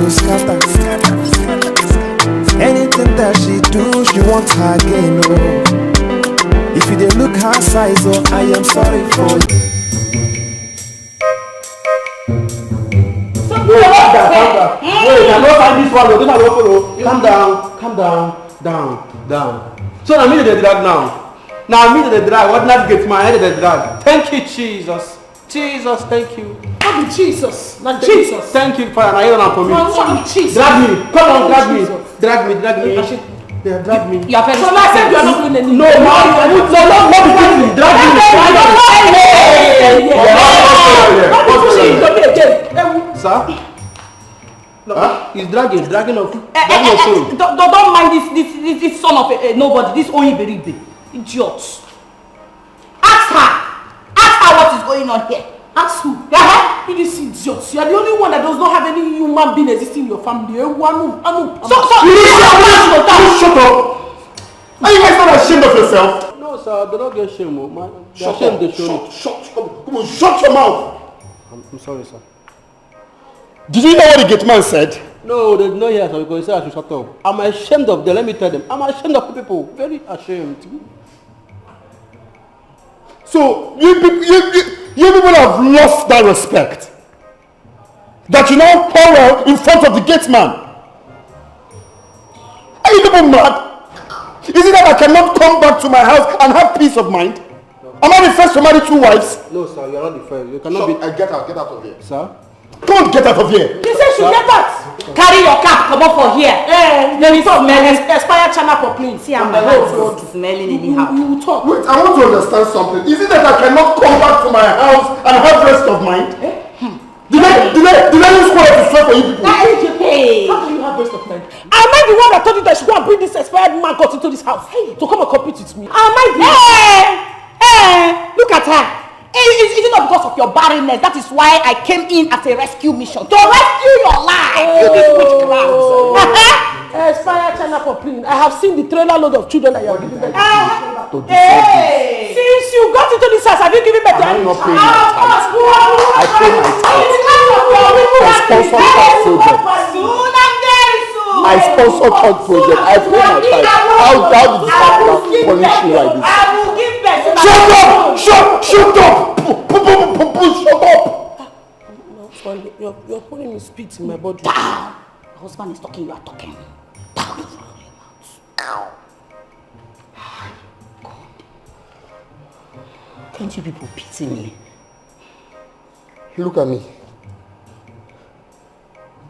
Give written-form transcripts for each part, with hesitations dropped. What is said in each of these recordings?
to scatter. Anything that she do, she wants her again, oh. If you dey look her size, oh, I am sorry for you. Calm down. Wait, I don't find this one. Calm down. So I mean the drag now. Now I mean the drag. What not get my head the drag. Thank you, Jesus. Jesus, thank you. What be Jesus? Not Jesus. Thank you for an iron for me. Jesus. Drag me. Come on, drag me. Drag me. They drag me. You are very. So I said you are not doing anything. No, drag me. Sir? No, he's dragging off. Don't mind this son of a nobody, this Oyiberibe. Idiots. Ask her what is going on here. Ask who? You this idiots. You are the only one that does not have any human being existing in your family. So shut up. Are you guys not ashamed of yourself? No, sir, they don't get shame. Come on, shut your mouth. I'm sorry, sir. Did you know what the gate man said? No, they did not hear, sir, because he said I should shut up. I'm ashamed of them, let me tell them. I'm ashamed of people. Very ashamed. So, you people have lost that respect. That you now quarrel in front of the gate man. Are you people mad? Is it that I cannot come back to my house and have peace of mind? No. Am I the first to marry 2 wives? No, sir, you are not the first. You cannot be... Get out of here. Sir? Don't get out of here. He said you get out. Carry your cap, come up for here. There is expire channel for please. See, I'm the road smelling anyhow. You talk. Wait, I want to understand something. Is it that I cannot come back to my house and have rest of mind? Did I use quarrel to swear for you people? Hey. How do you have rest of mind? Am I the one that told you that she go and bring this expired man got into this house to come and compete with me? Am I the look at her. Is it not because of your barrenness? That is why I came in as a rescue mission. To rescue your life. You this witchcraft. Expire China for clean. I have seen the trailer load of children that you have given birth to. Since you got into this house, have you given birth to any child? I pay my tithe. I sponsor third project. I pay my tithe. How did the father punish me like this? I will give birth. Shut up! Shut up! Shut up! You're putting me spit in my body. Down! My husband is talking, you are talking. Down! Can't you people pity me? Look at me.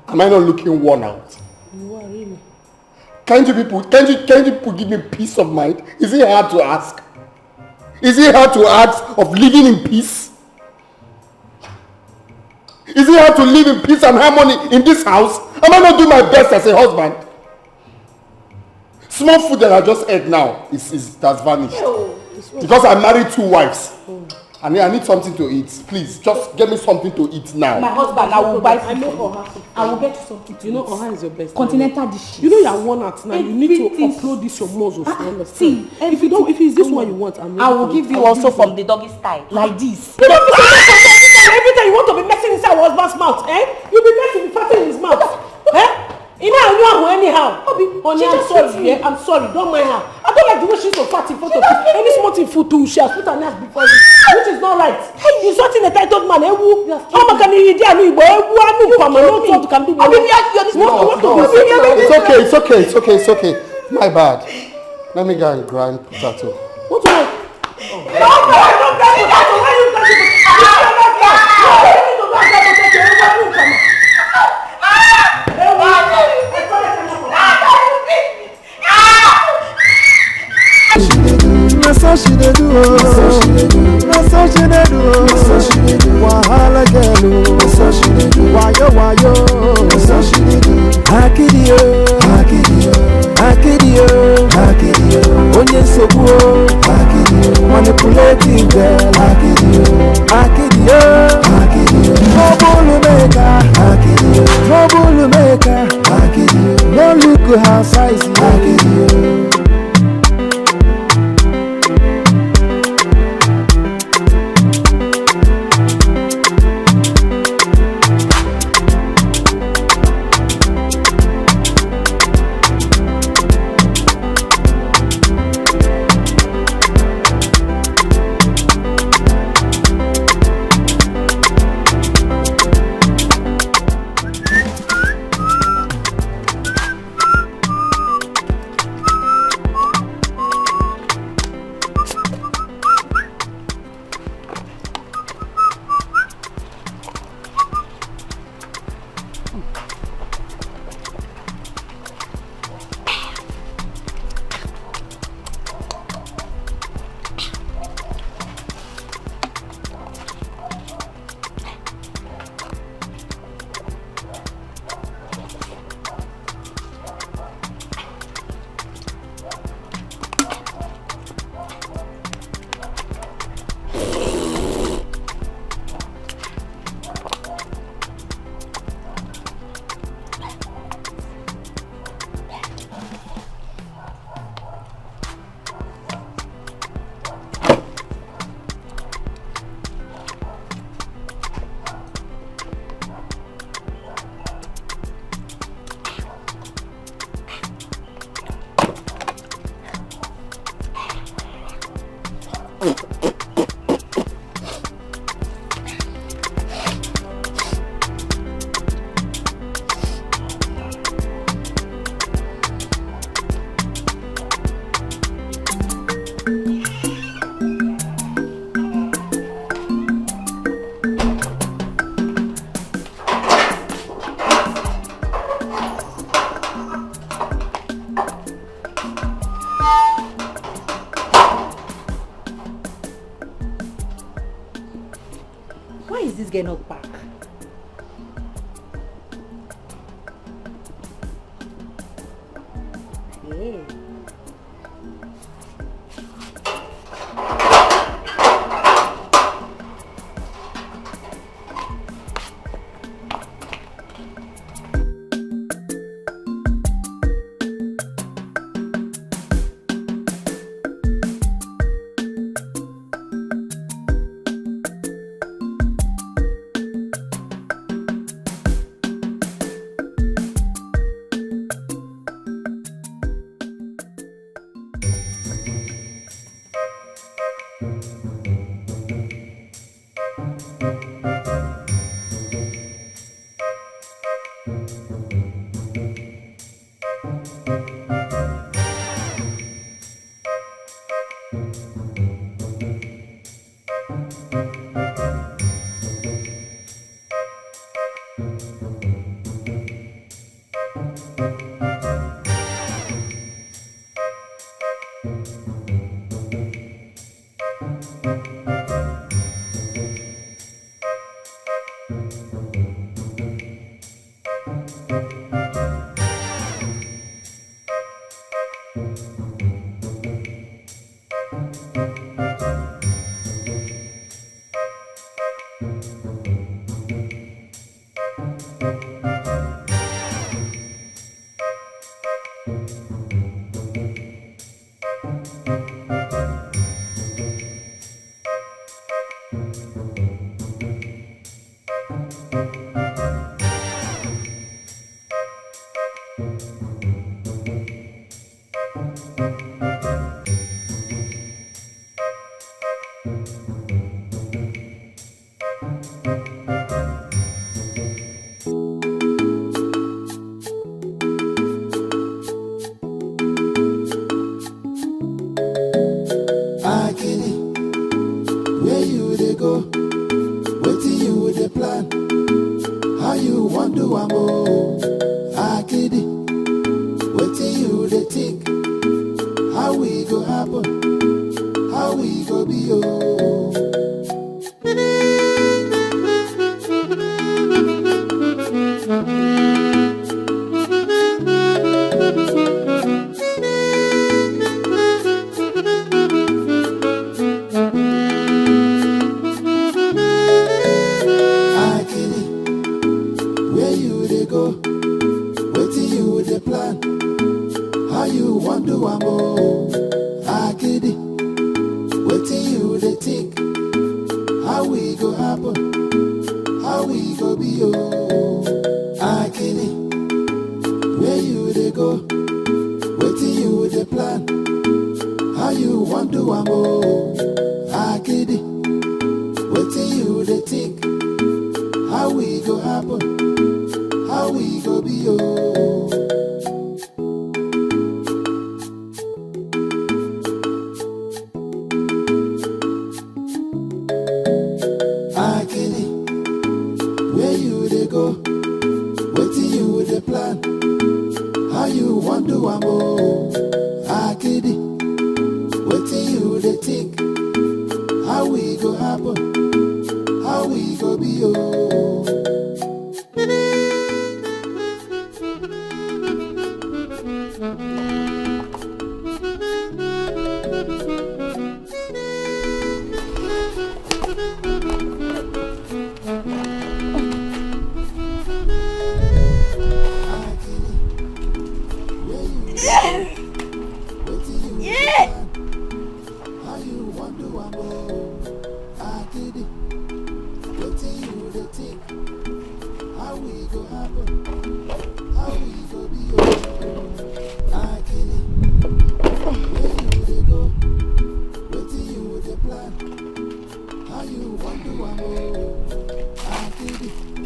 Am I not looking worn out? You are really. Can't you people give me peace of mind? Is it hard to ask? Is it hard to ask of living in peace? Is it hard to live in peace and harmony in this house? Am I not doing my best as a husband? Small food that I just ate now has vanished. Because I married 2 wives. I need something to eat. Please, just get me something to eat now. My husband, I will buy food. I know Oha. I will get you something to eat. You know Oha is your best. Continental dishes. You know you are worn out now. You need to upload this your muscles. See, if it's this one you want, I will give you also from the doggy style. Like this. You don't every time you want to be messing inside your husband's mouth, you'll be messing with fatting in his mouth. Anyhow. Honey, I'm sorry. Don't mind her. I don't like the way she's so fat in front of you. Any small thing food too, she has put her nails before you, which is not right. Hey, you're such an entitled man. How much can you do? It's okay. My bad. Let me go and grind potato. What's wrong? So she dey do, wahala girl, so she dey do, wayo, so she dey do, akidio, onye nsogbu, akidio, manipulating girl, akidio, trouble maker, no look her size, akidio. they're not back.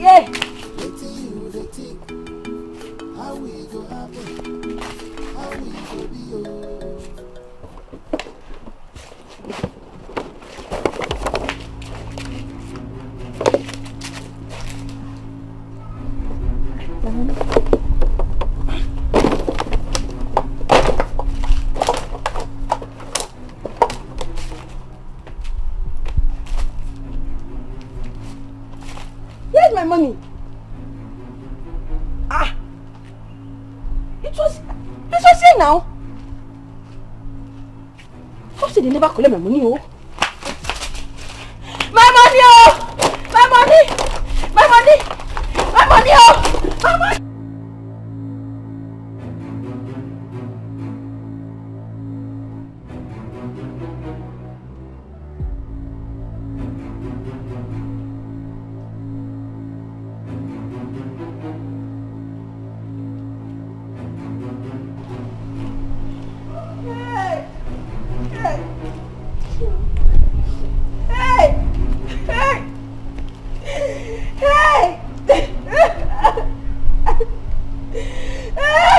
Yeah. Where's my money? Ah! It was here now. How say they never collect my money, oh? My money, oh! My money! My money! My money, oh! My money!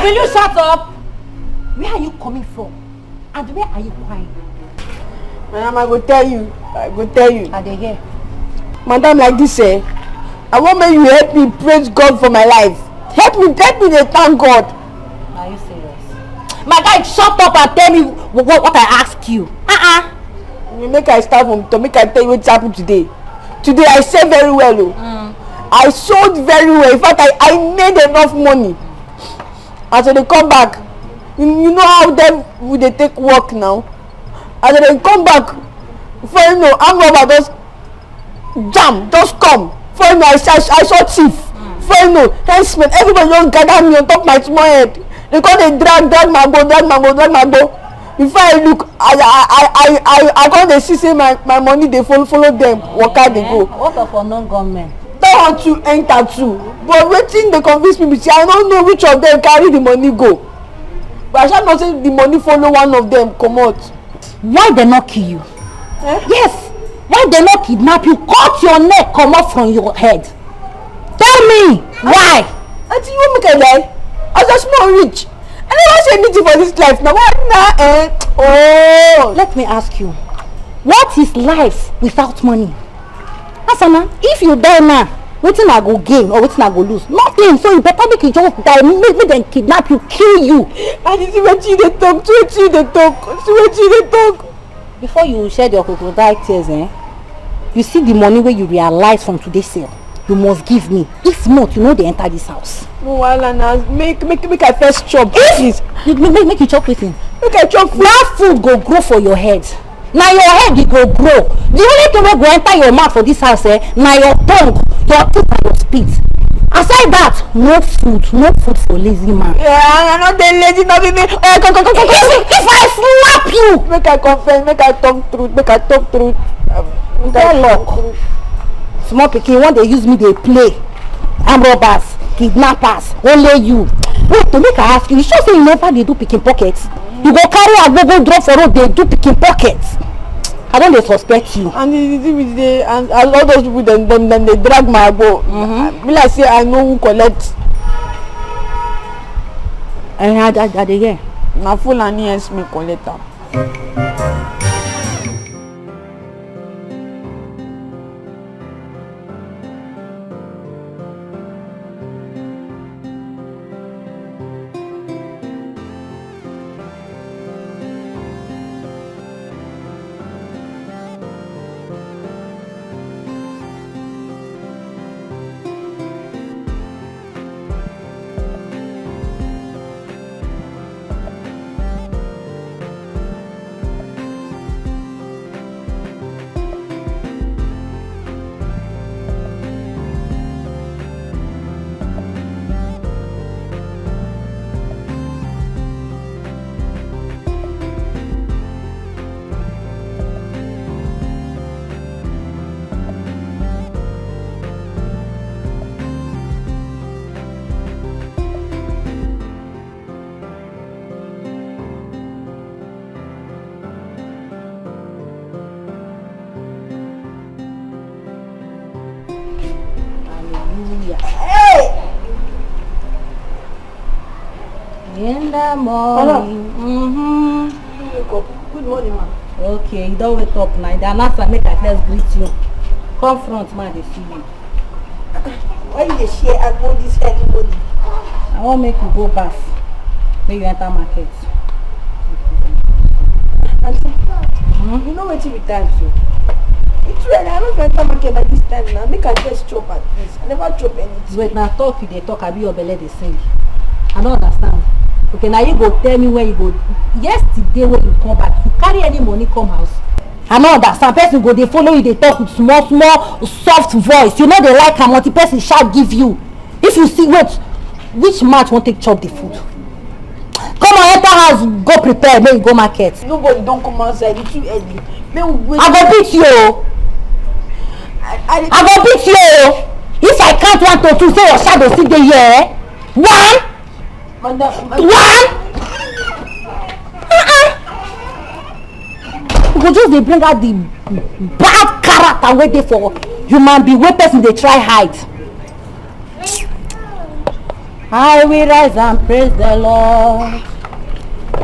Will you shut up? Where are you coming from? And where are you crying? Madam, I will tell you. Are they here? Madam, like this, I want you help me praise God for my life. Help me to thank God. Are you serious? My guy, shut up and tell me what I asked you. You make I start from to make I tell you what happened today. Today I sold very well. I sold very well. In fact, I made enough money. As they come back, you know how them would they take work now. As they come back, for you know, I'm robber just jam, just come. For you know, I saw thief. For you know, henchman, everybody just gather me on top of my small head. They call they drag my go. Before I look, I got the see say my money they follow them, waka they go. What of unknown gunmen? That want to enter too, but wetin dey convince me be say I don't know which of them carry the money go. But I shall not say the money follow one of them comot. Why they not kill you? Yes. Why they not kidnap you? Cut your neck, come off from your head. Tell me why? Auntie, you want make I die? As a small rich, I never say anything for this life now. Why Oh, let me ask you, what is life without money? Asana, if you die now, wetin I go gain or wetin I go lose? Nothing. So you better make you just die, make them kidnap you, kill you. And you see wetin you dey talk, see wetin you dey talk. Before you shed your crocodile tears, you see the money where you realize from today's sale, you must give me. If not, you know they enter this house. No, Alana, make I first chop. If make you chop wetin? Make I chop food. That food go grow for your head. Now your head it go grow. The only thing wey go enter your mouth for this house, now your tongue, your teeth and your spit. Aside that, no food for lazy man. Yeah, I'm not the lazy, not the If I slap you, make I confess, make I talk truth. get luck. Small pikin, when they use me, they play. Armed robbers, kidnappers, only you. Wait, to make I ask you sure say you never dey do picking pockets? You go carry a go drop for road, they do picking pockets. I don't dey suspect you. And and all those people then they drag my go. Be like say I know who collect. And I dey hear. Na full and yes me collect am. In the morning. Wake up. Good morning, ma. Okay, you don't wake up now. The announcer make I first greet you. Come front, man, they see you. Why you dey share agbo this early morning? I won't make you go bath. Make you enter market. Auntie, you know wetin be time so? It swear, I don't enter market by this time now. Make I just chop at least. I never chop anything. Wait, now talk you they talk, I be your belly they sing. I don't understand. Okay, now you go tell me where you go. Yesterday when you come back, you carry any money come house. I don't understand. Person go they follow you, they talk with small soft voice. You know they like how multi person shall give you. If you see wait, which match won't take chop the food? Come on, enter house, go prepare, make you go market. Nobody don't come outside, it's too early. I go beat you. I go beat you. If I count 1 to 2, say your shadow sit there here. 1. Madam, 1. You go just dey bring out the bad character wey dey for human being wey person dey try hide. I will rise and praise the Lord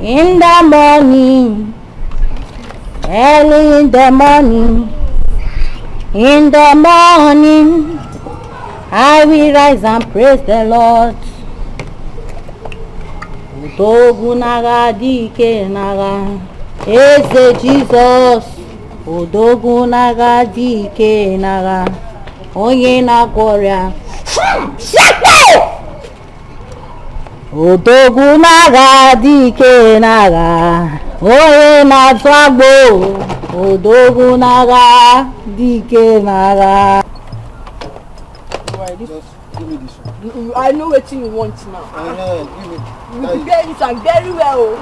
in the morning, early in the morning. In the morning, I will rise and praise the Lord. Odogunaga Dikeh naga, Eze Jesus. Odogunaga Dikeh naga, Onye na gloria. Odogunaga Dikeh naga, Onye na twagbo. Odogunaga Dikeh naga. Just give me this one. I know what you want now. Give me. You prepare this one very well.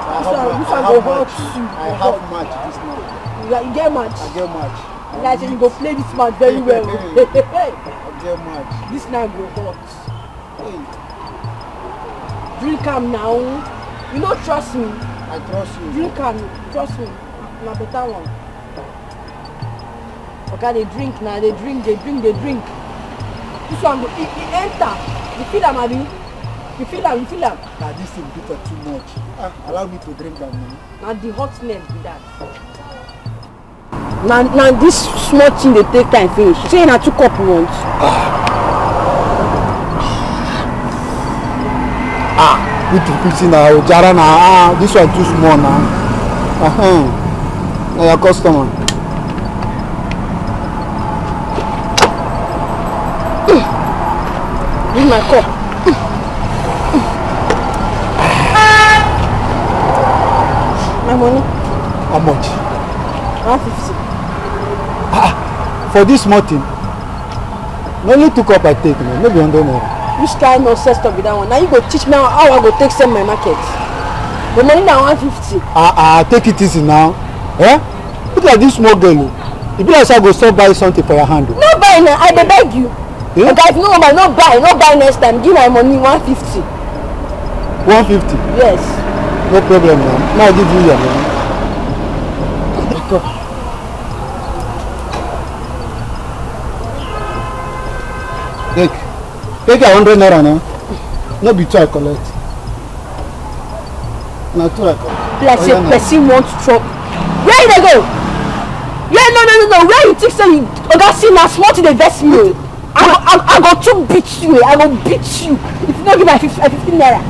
This one go hurt you. I have match this now. You get match. I get match. Like you go play this match very well. I get match. This now go hot. Hey, Drink am now. You don't trust me. I trust you. Drink am, trust me. Na better one. Okay, they drink now. They drink. This one go enter. You feel am, abi? You feel am. Nah, this thing bitter too much. Allow me to drink that money. Now the hotness be that. Now this small thing they take time finish. Say na 2 cup you want. Need to fix it now. Jara now. This one too small now. Now your customer. Bring my cup. My money. How much? 150. For this small thing. No need 2 cup I take now. Maybe 100 naira. Which kind of stop with that one? Now you go teach me how I go take sell my market. The money now 150. Take it easy now. Eh? Look like this small girl. If you like I go stop buy something for your hand. No buy now, I beg you. Yeah? Okay, if no buy, no buy next time. Give my money 150. 150. Yes. No problem now. Now I'll give you your money. Take your 100 naira now. No be 2 I collect. Na 2 I collect. Like say person wants to chop. Where they go? Yeah, no. Where you think say you oga see na small thing dey vex me. I go too beat you. I go beat you. If you no give my 15 naira.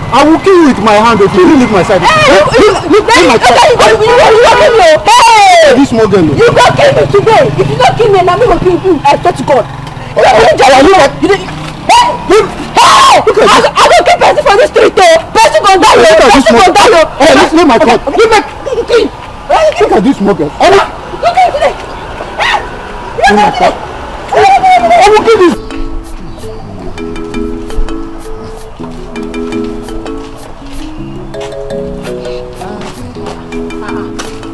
I will kill you with my hand if you really leave my side. Hey, you kill me. Hey, this small girl. You go kill me today. If you don't kill me, now me go kill you. I swear to God. Hey, I go kill person for the street. Person go die. Person go die. Hey, leave my cup. Look at this small girl. Look at today. Leave my cup. I will kill this.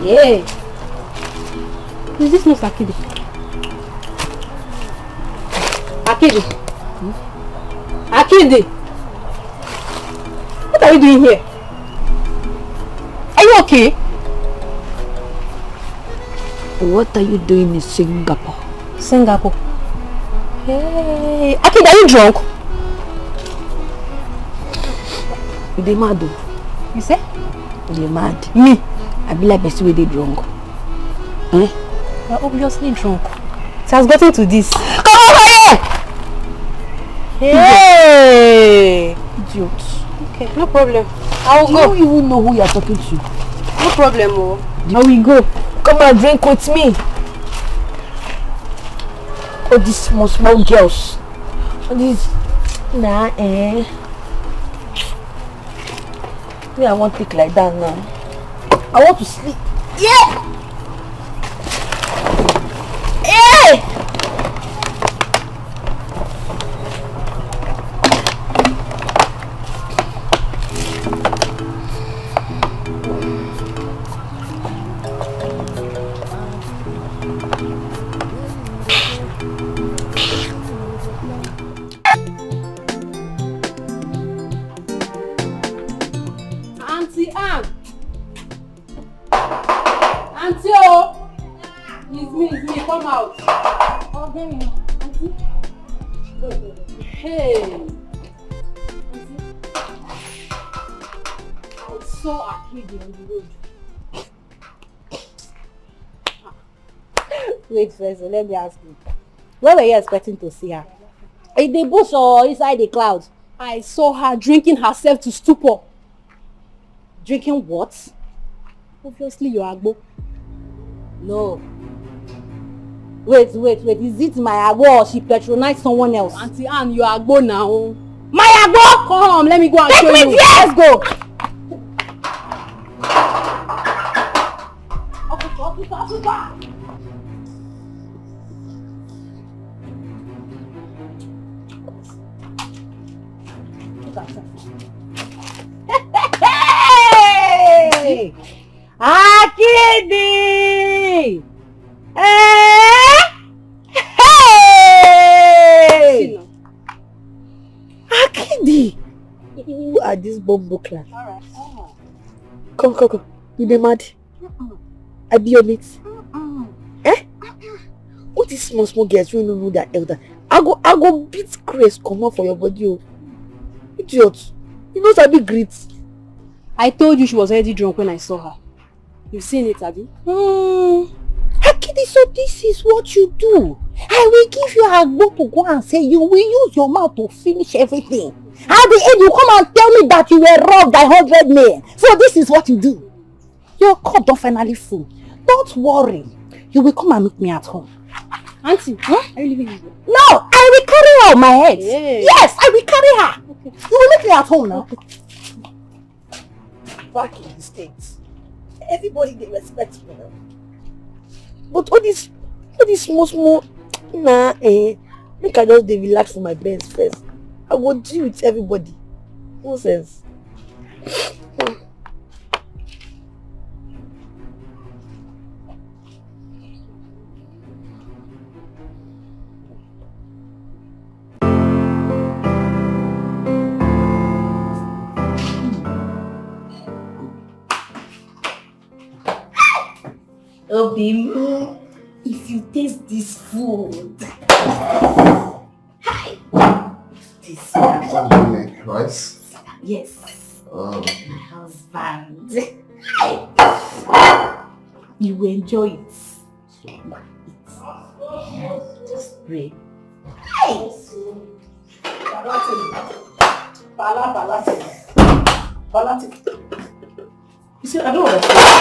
Yeah. Is this not Akide? Akide? Akide? What are you doing here? Are you okay? What are you doing in Singapore? Singapore. Hey, Akide, are you drunk? They mad. You say? They mad. Me? I be like person wey dey drunk. You're obviously drunk. It has gotten to this. Come over here! Hey! Idiot. Okay, no problem. I will You go. don't even know who you are talking to. No problem, oh. Now we go. Come and drink with me. All these small girls. All these me, I won't think like that now. I want to sleep. Yeah! Hey! Auntie Anne! Auntie oh! It's me, come out. Okay, Auntie. Hey! Auntie. I saw a kid on the road. Wait first, let me ask you. Where were you expecting to see her? In the bush or inside the clouds? I saw her drinking herself to stupor. Drinking what? Obviously, you're agbo. No. Wait. Is it my agbo or she patronized someone else? Auntie Anne, you're agbo now. My agbo? Come, let me go and Take show me you. there. Let's go. Hey! Akidi! Hey! Akidi! Who are these bombo class? Alright. Come. You dey mad? I be on it. Eh? What is small girls wey no know their elder? I go beat Grace comot for your body, oh. Idiot. You know sabi greet. I told you she was already drunk when I saw her. You've seen it, Abby? Akidi, so this is what you do. I will give you a go to go and say you will use your mouth to finish everything. At the end, you come and tell me that you were robbed by 100 men. So this is what you do. Your cup don't finally full. Don't worry. You will come and meet me at home. Auntie, are you leaving me? No, I will carry her on my head. Yeah. Yes, I will carry her. Okay. You will meet me at home now. Okay. Back in the States, everybody they respect me now. But all this small, make I just relax for my brains first. I will deal with everybody. Nonsense. Obi, if you taste this food, hi. This one. Rice? Yes. Oh. My husband. You will enjoy it. Just pray. Hi. You see, I don't understand.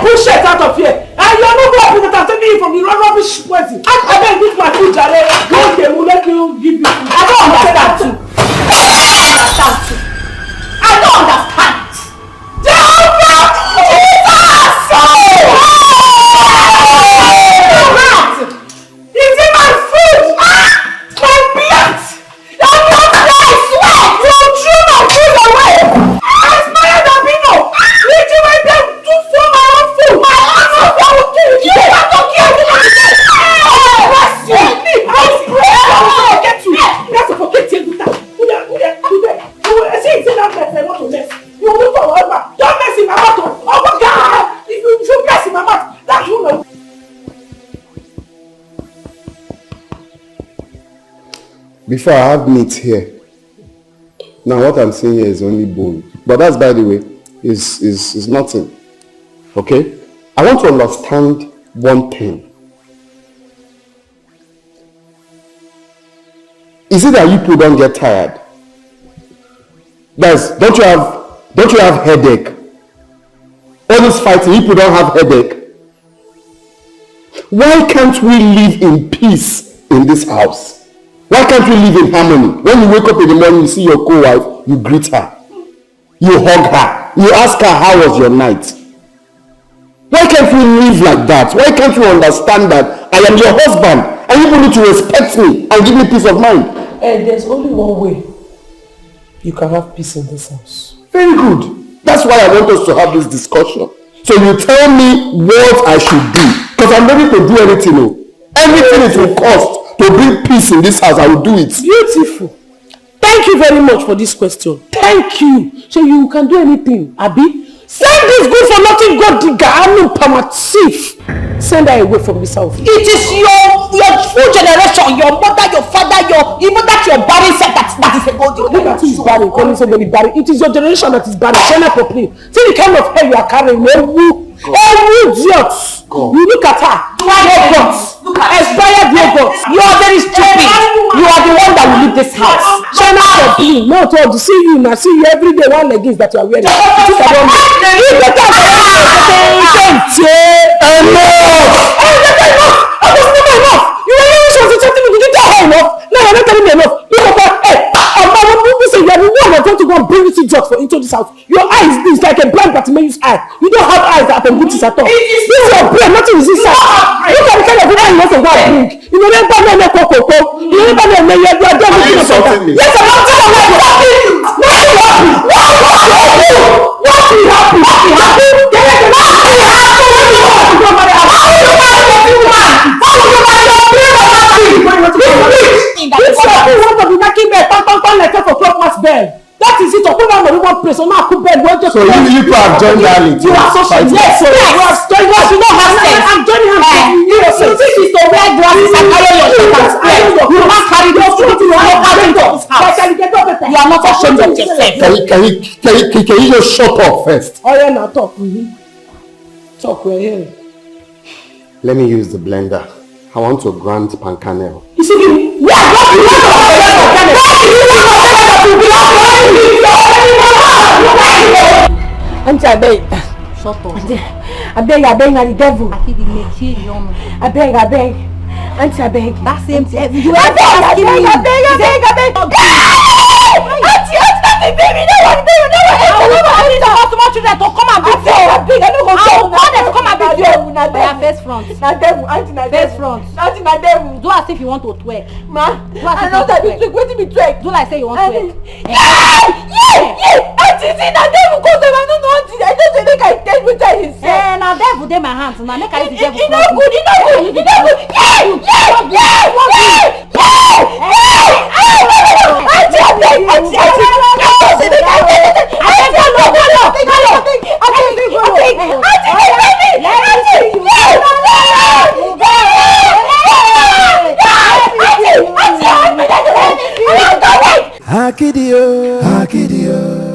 Push it out of here! And you're not going to take me from the rubbish person. I beg this my food, Jare. Go there, we'll let me give you food. I don't understand too. I don't understand. Jehovah! Jesus! Is it my food? My plate! You're not there, I swear! You threw my food away! I smell the pino! Did you make them do for my own food? My own food! I will kill you! You are talking about me! Bless you! I'll get you! Let's forget you! See, that mess, I want to mess. You will look for whatever. Don't mess in my mouth! Oh my God! If you mess in my mouth, that will know. Before I have meat here. Now what I'm saying here is only bone. But that's, by the way, is nothing. Okay? I want to understand one thing. Is it that you people don't get tired? Guys, don't you have Don't you have headache? All this fighting, people don't have headache. Why can't we live in peace in this house? Why can't we live in harmony? When you wake up in the morning, you see your co-wife, you greet her. You hug her. You ask her, how was your night? Why can't we live like that? Why can't you understand that I am your husband and you need to respect me and give me peace of mind? And there's only one way you can have peace in this house. Very good. That's why I want us to have this discussion. So you tell me what I should do. Because I'm ready to do anything. Everything it will cost to bring peace in this house, I will do it. Beautiful. Thank you very much for this question. Thank you. So you can do anything, Abi. Send this good for nothing God digger. I'm no permissive. Send her away from this house. It is your full generation, your mother, your father, even that your barren said that is a gold. Look at who is barren, calling somebody barren. It is your generation that is barren. Shut up properly. See the kind of hair you are carrying. Idiots. You look at her. Yogurt. Expired yogurt. You are very stupid. You are the one that will leave this house. Shut up properly. No, to see you now. See you every day. One leggings that you are wearing. You better enough. You were really sure to tell me you didn't tell her enough. Now you're not telling me enough. Look at that. Hey, people say you are the one that's going to go and bring this idiot into this house. Your eyes is like a blind Bartimaeus eye. You don't have eyes that can good at all. This is your brain. Nothing is inside. Look at the kind of woman you want to go and bring. You know never know no coco. You never know no you are done looking at that. Yes, I'm not telling you that is it. Open one one place. So now bed. So you have joined that. You are so yes. So you have joined. You don't have sense. I'm joining her. You think it's to wear glasses and carry your shoulders. You must carry those things. You are not ashamed of this house. You are not ashamed of yourself. Can you just shut up first? Oh yeah, now talk. Talk. We're here. Let me use the blender. I want to grant Pancanel. You see, we are not Auntie, I beg. Shut up. I beg, I'm the devil. I beg. Auntie, I beg. That same thing. I beg. Auntie, baby, no one. Children to come and beat you. I don't want them to come and beat you. They face front. Na devil, auntie na face front. Auntie na devil. Do as if you want to twerk. Ma, I know that you twerk. Wetin be twerk? Do like say you want to twerk. Yeah. Auntie, see na devil come there. I don't know auntie. I just say make I tell wetin I say. Na devil dey my hands. Na make I use the devil. It no good.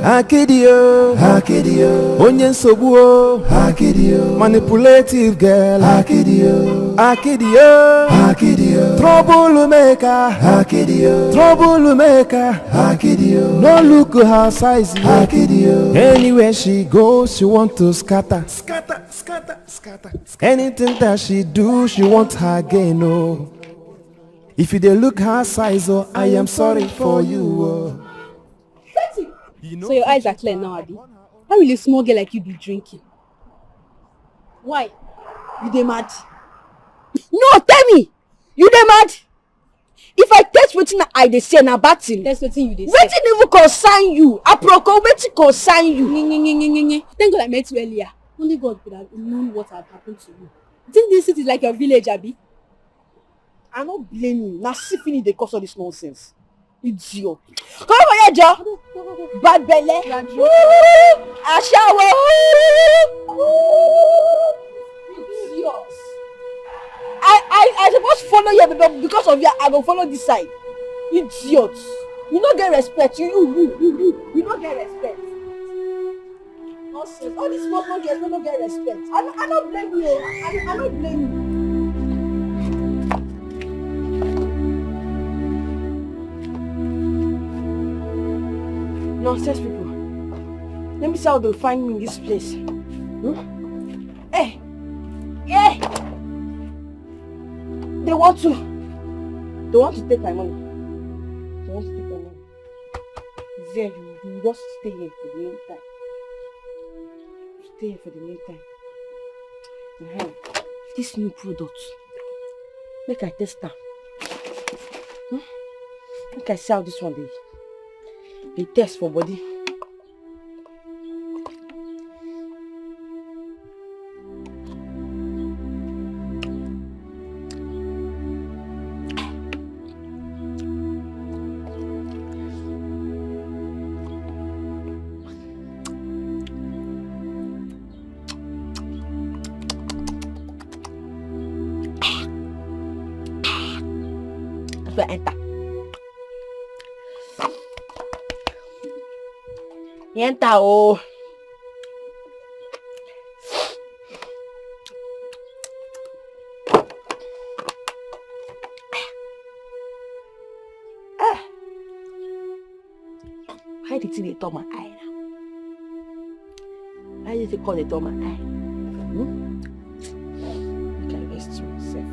Akidio, onye nsogbu o, manipulative girl, Akidio, trouble maker, no look her size, anywhere she goes, she want to scatter, anything that she do, she want her gain, oh. If you dey look her size, oh, I am sorry for you, oh. So your eyes are clear now, Abi. How will a small girl like you be drinking? Why? You dey mad? No, tell me. You dey mad? If I test wetin I dey say na bad thing. Test wetin you dey say. Wetin even concern you? Aproko, wetin concern you? Thank God I met you earlier. Only God could have known what had happened to you. You think this city is like your village, Abi? I no blame you. Na syphilis dey cause all this nonsense. Idiot. Come over here, Joe. Bad belly. Ashawo. Idiot. I supposed follow you, but because of you, I go follow this side. Idiot. You no get respect. You no get respect. Nonsense. All these small girls no get respect. I don't blame you. I don't blame you. Nonsense people. Let me see how they'll find me in this place. Hey! Yeah! They want to take my money. They want to take my money. There, you just stay here for the meantime. Stay here for the meantime. This new product. Make I test them. Make I see how this one they test for body. Enter. Enter, oh. Why did they turn my eye now? Why did they call it turn my eye? I can rest myself.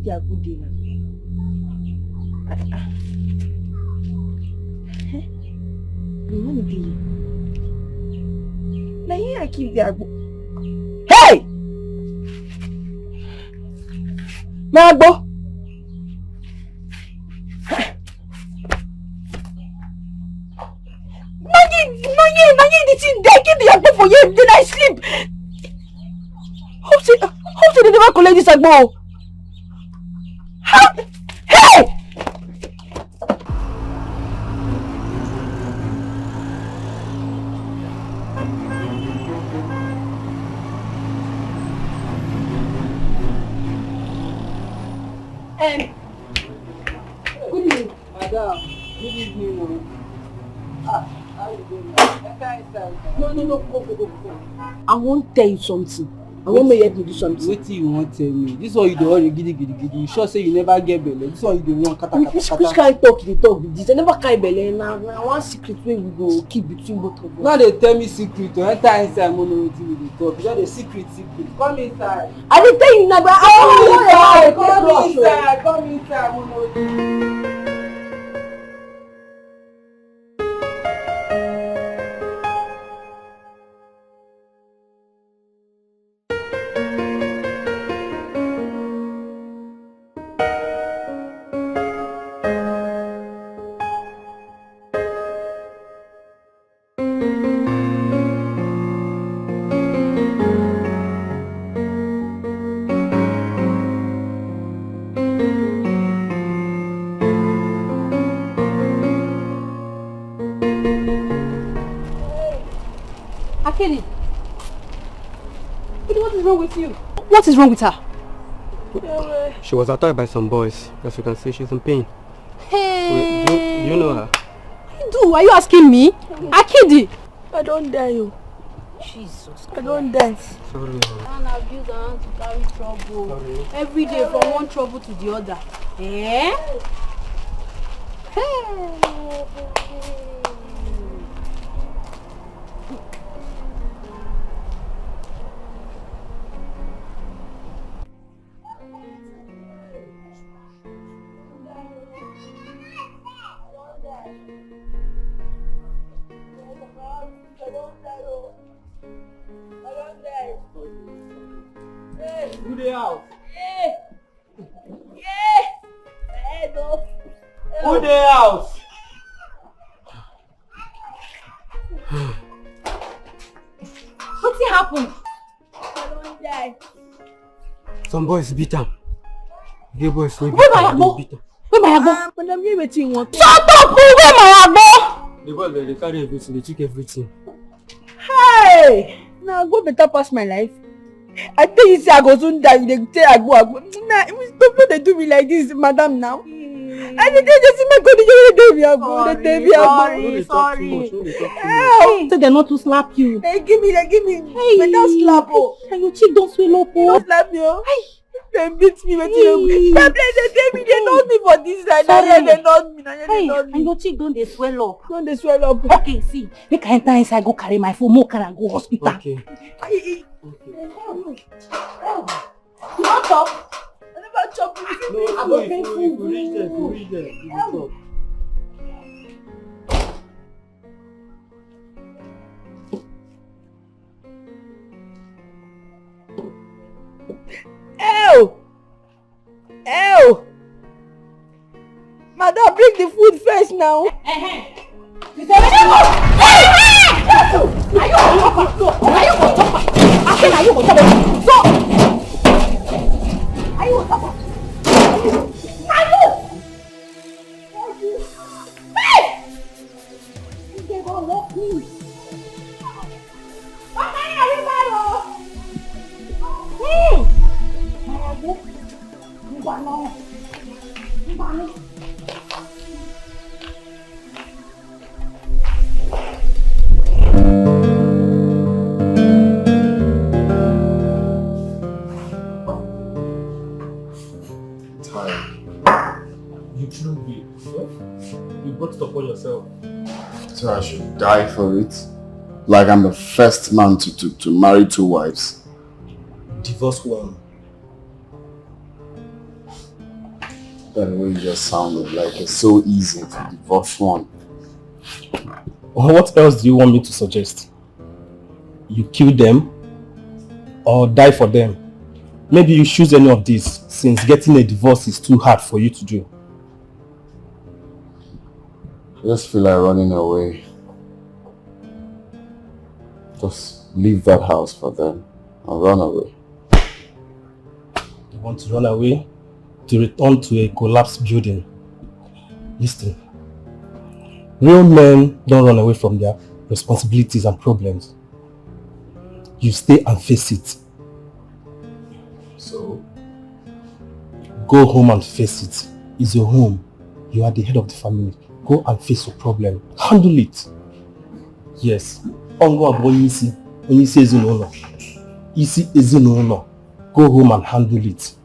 They are good dinner. Now I keep their Hey! Magbo! Manye, the thing there, keep the agbo for you, then I sleep. Hope they never collect this agbo. Hey! Good evening. Madam, good evening. How you doing? No, go. I won't tell you something. I want me help me do something. Wetin you wan tell me? This one you dey worry gidi. You sure say you never get belle? This one you dey run kata. Which kind talk you dey talk with this? I never carry belle. Na one secret wey we go keep between both of us. Now dey tell me secret to enter inside mo know wetin we dey talk. You just dey secret. Come inside. I dey tell you now, but Come inside, mo know. Akeli, what is wrong with you? What is wrong with her? She was attacked by some boys. As you can see, she's in pain. Hey. Do you know her? I do. Are you asking me? Akedi. I don't die you. Jesus. I don't die. Sorry. Man abuse and to carry trouble. Sorry. Every day from one trouble to the other. Eh? Hey. Who the house? Yeah. Who the house? What happened? I don't die. Some boys beat him. Gay boys wey Where my agbo? Where my agbo? Madam, you wetin you want? Shut up! Where my agbo? The boys they carry everything, they took everything. Hey! Now go better pass my life. I tell you say I go soon die. They say I go. Nah, don't they do me like this, madam now? I didn't just see my God. Sorry. Say they're not to slap you. They give me. Hey. Better slap. Oh. And your cheek don't swell up. Don't slap me. Oh. They beat me. They tell me they know me for this side. They know me. Hey, and your cheek don't they swell up. Don't they swell up? Okay, see. Make I enter inside, go carry my phone, more and go hospital. Okay. You want talk? I never chop you. No, if you reach there, you will talk. Ew! Madam, bring the food first now. So I should die for it? Like I'm the first man to marry 2 wives? Divorce one. That way you just sounded like it's so easy to divorce one. What else do you want me to suggest? You kill them or die for them? Maybe you choose any of these since getting a divorce is too hard for you to do. I just feel like running away. Just leave that house for them and run away. You want to run away to return to a collapsed building? Listen, real men don't run away from their responsibilities and problems. You stay and face it. So? Go home and face it. It's your home. You are the head of the family. Go and face your problem. Handle it. Yes. Ongo aboyisi. Onisi ezinụlọ. Isi ezinụlọ. Go home and handle it.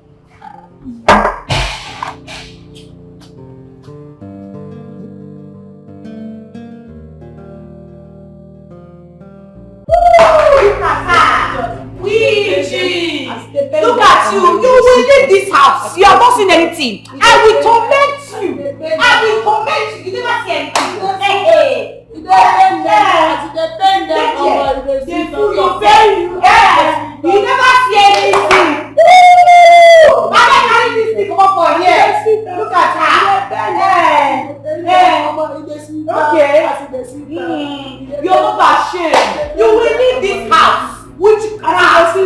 Look at you. You will leave this house. You have not seen anything. I will torment you. I will torment you. You never see anything. Hey. You never see anything. I can carry this thing over for here. Look at her. Okay. You're not ashamed. You will leave this house. Witchcraft,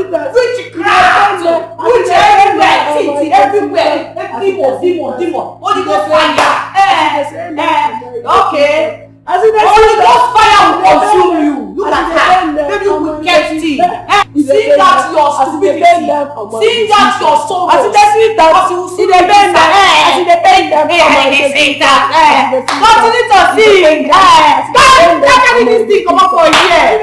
everywhere, demon. Holy Ghost fire. Okay. Holy Ghost fire will consume you. Look at that. Maybe wicked thing. See that your stupidity. See that your sorrow. Because you see the bend. Continue to sing. Stop carrying this thing come up for here.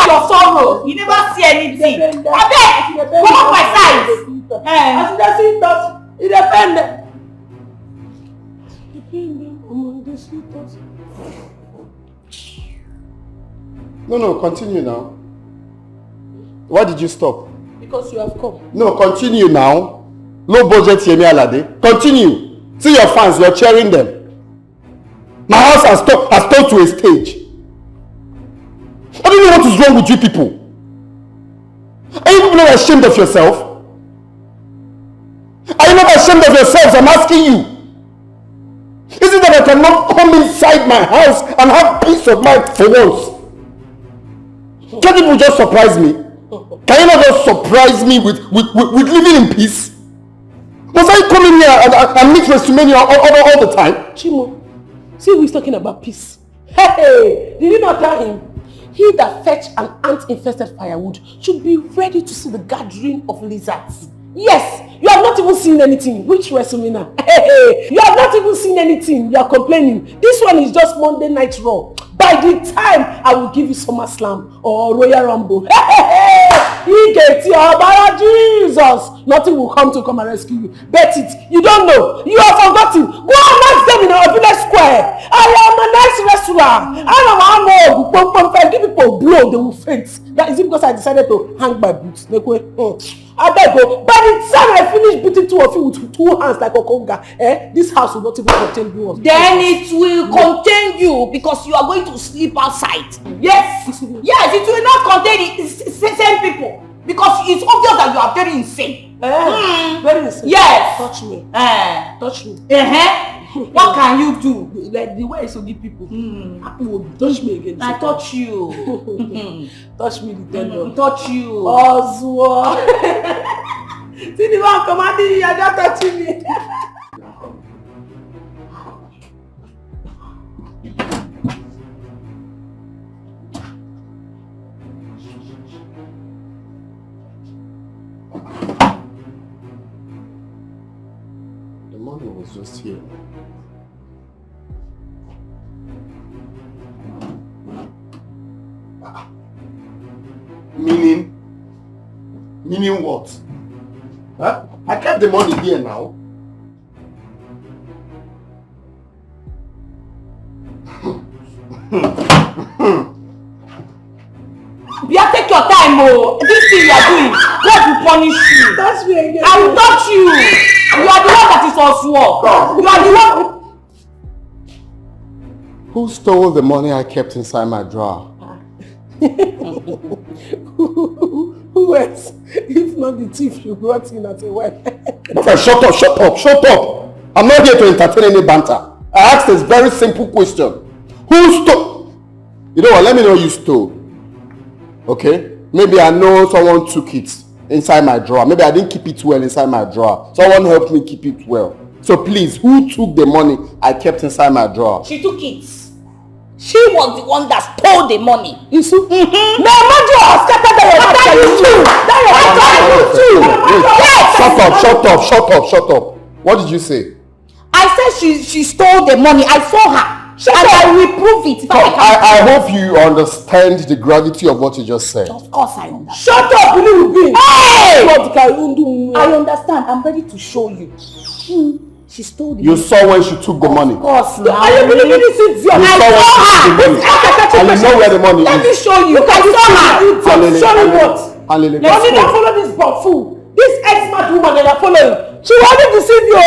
Your sorrow. You never see anything. I beg. Come up my side. It depends. No, continue now. Why did you stop? Because you have come. No, continue now. Low budget Yemi Alade. Continue. See your fans, you're cheering them. My house has turned to a stage. I don't know what is wrong with you people. Are you people not ashamed of yourself? Are you not ashamed of yourselves? I'm asking you. Is it that I cannot come inside my house and have peace of mind for once? Can't you just surprise me? Can you not just surprise me with living in peace? Must I come in here and meet WrestleMania all the time? Chimo, see who is talking about peace. Hey, did you not tell him? He that fetched an ant-infested firewood should be ready to see the gathering of lizards. Yes, you have not even seen anything. Which WrestleMania? Hey, you have not even seen anything. You are complaining. This one is just Monday Night Raw. By the time I will give you SummerSlam or Royal Rumble, he gets your bara Jesus. Nothing will come and rescue you. Bet it. You don't know. You have forgotten. Go and ask them in our village square. I am a nice wrestler. I am a man. Give people a blow, they will faint. That is it because I decided to hang my boots. I beg you. By the time I finish beating two of you with 2 hands like a conga, this house will not even contain you. Then it will contain you because you are going to sleep outside. Yes. Yes, it will not contain the same people because it's obvious that you are very insane. Very insane. Yes. Touch me. Touch me. What can you do? Like the way so give people. Will touch me again. I touch you. Touch me the tendon. Touch you. Oswald. See the man commanding you, you're not touching me. The money was just here. Meaning what? Huh? I kept the money here now. Bia, take your time, oh. This thing you are doing, God will punish you. Touch me again. I will touch you. You are the one that is on sword. You are the one. Who stole the money I kept inside my drawer? Who else? If not the thief you brought in as a wife. Okay, shut up. I'm not here to entertain any banter. I asked a very simple question. Who stole? You know what, let me know you stole. Okay? Maybe I know someone took it inside my drawer. Maybe I didn't keep it well inside my drawer. Someone helped me keep it well. So please, who took the money I kept inside my drawer? She took it. She was the one that stole the money. You see? No, Majo has scattered Shut up. What did you say? I said she stole the money. I saw her. I will prove it. I hope you understand the gravity of what you just said. Of course I understand. Shut up, Billy. Hey! I understand. I'm ready to show you. She stole the money. You saw when she took the money. Of course. Are you believing this idiot? You saw when she took the money. And you know where the money is. Let me show you. I saw her. Show me what? Let's don't follow this buffoon. This ex-mad woman that you're following. She wanted to deceive you.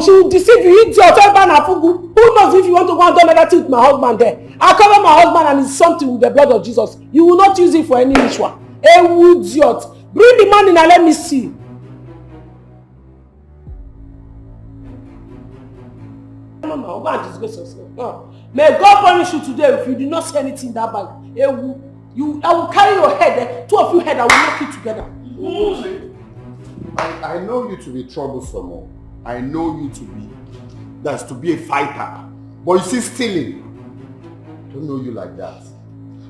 She will deceive you. Who knows if you want to go and do another thing with my husband there? I cover my husband and it's something with the blood of Jesus. You will not use it for any ritual. Idiot. Bring the money now, let me see. Go and disgrace yourself. May God punish you today if you do not say anything in that bag. I will carry your head. Two of you head, I will knock you together. I know you to be troublesome. I know you to be a fighter. But you see, stealing. I don't know you like that.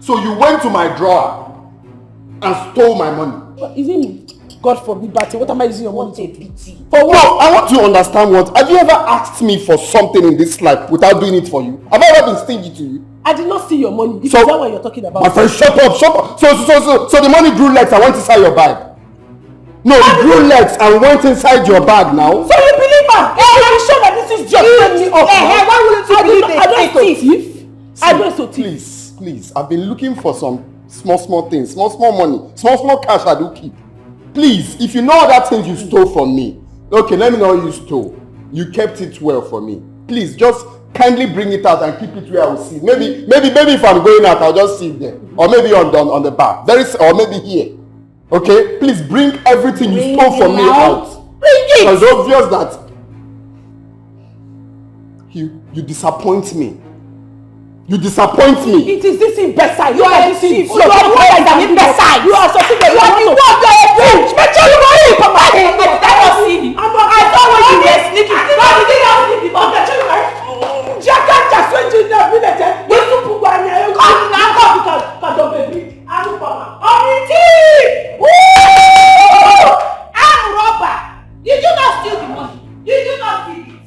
So you went to my drawer and stole my money. Isn't it? God forbid, but what am I using your money to do? For what? No, I want to understand what. Have you ever asked me for something in this life without doing it for you? Have I ever been stingy to you? I did not steal your money. Is that what you're talking about? My friend, shut up. So the money grew legs and went inside your bag. No, it grew legs and went inside your bag now. So you believe her? I'm sure that this is just me up. Why wouldn't you believe I don't so thief. Please. I've been looking for some small things, small money, small cash I do keep. Please, if you know other things you stole from me, okay, let me know what you stole. You kept it well for me. Please, just kindly bring it out and keep it where I will see it. Maybe if I'm going out, I'll just see it there. Or maybe on the bar. Or maybe here. Okay? Please bring everything you stole from me out. Bring it! Because it's obvious that you disappoint me. You disappoint me. It is this imbecile. You are a thief. You are the one that is an imbecile. You are succeeding. You are the one that is a thief. Make sure you go in. I don't see. I thought when you were sneaking. Why did you not sneak? Jacka just went to the village. You to put one here. Come now, come. Pardon, baby. I'm Papa. I'm a thief. Woo! I'm robber. Did you not steal the money? Did you not steal it?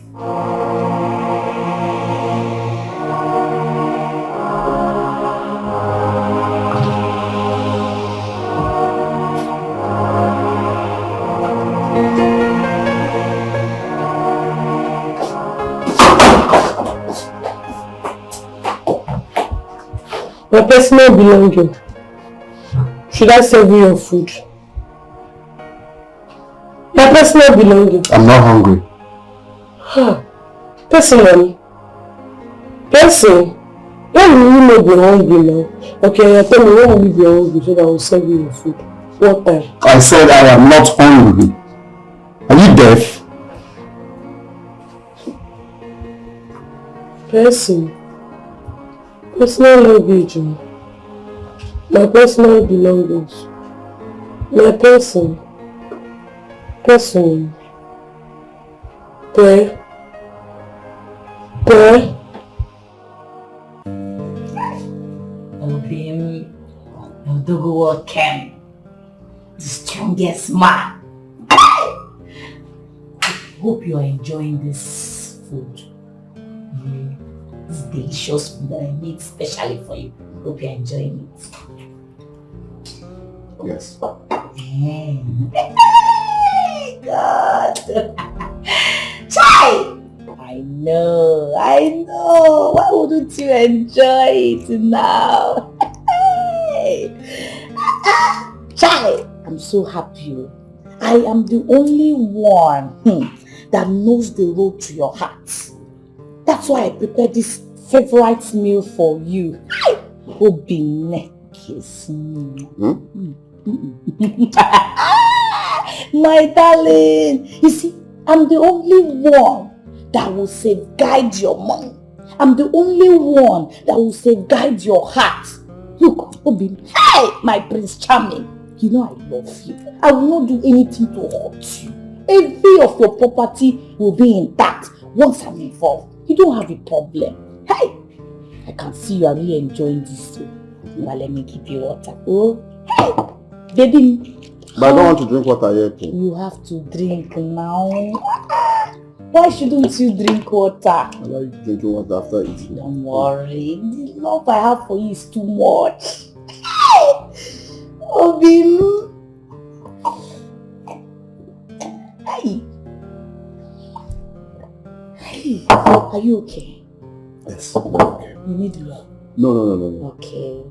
My personal belonging. Should I serve you your food? My personal belonging. I'm not hungry. Personally. Person. When will you not be hungry now? Okay, tell me when will you be hungry so that I will serve you your food? What time? I said I am not hungry. Are you deaf? Person. Personal luggage. My personal belongings. My person. Person. Pray. Obim, Odogo Ken, the strongest man. Hope you are enjoying this food. This delicious food that I made specially for you. Hope you are enjoying it. Yes. God. Chai! I know. Why wouldn't you enjoy it now? Chai! I'm so happy. I am the only one that knows the road to your heart. That's why I prepared this favorite meal for you. Obine kiss. My darling, you see, I'm the only one that will safeguard your money. I'm the only one that will safeguard your heart. Look, Obi, hey, my Prince Charming, you know I love you. I will not do anything to hurt you. Every of your property will be intact once I'm involved. You don't have a problem. Hey, I can see you are really enjoying this too. Well, let me give you water. Oh, hey, baby. But I don't want to drink water yet. You have to drink now. Why shouldn't you drink water? I like drinking water after eating. Don't worry. The love I have for you is too much. Obim. Hey. Hey. Are you okay? Yes, I'm okay. You need love. No. Okay.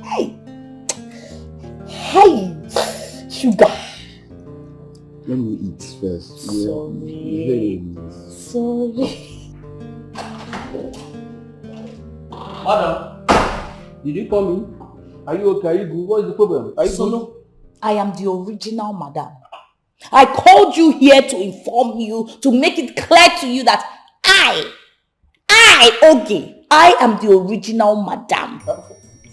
Hey. Hey. Sugar. Let me eat first. Sorry. Madam, did you call me? Are you okay? Are you good? What is the problem? Are you good? I am the original madam. I called you here to inform you, to make it clear to you that I am the original madam.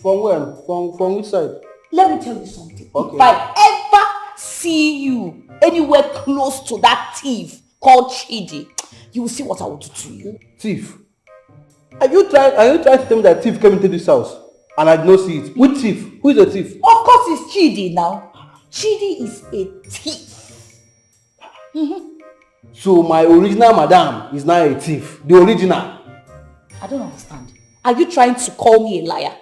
From when? From which side? Let me tell you something. Okay. If I ever see you anywhere close to that thief called Chidi, you will see what I will do to you. Thief? Are you trying to tell me that thief came into this house and I did not see it? Which thief? Who is the thief? Of course it's Chidi now. Chidi is a thief. So my original madam is now a thief. The original. I don't understand. Are you trying to call me a liar?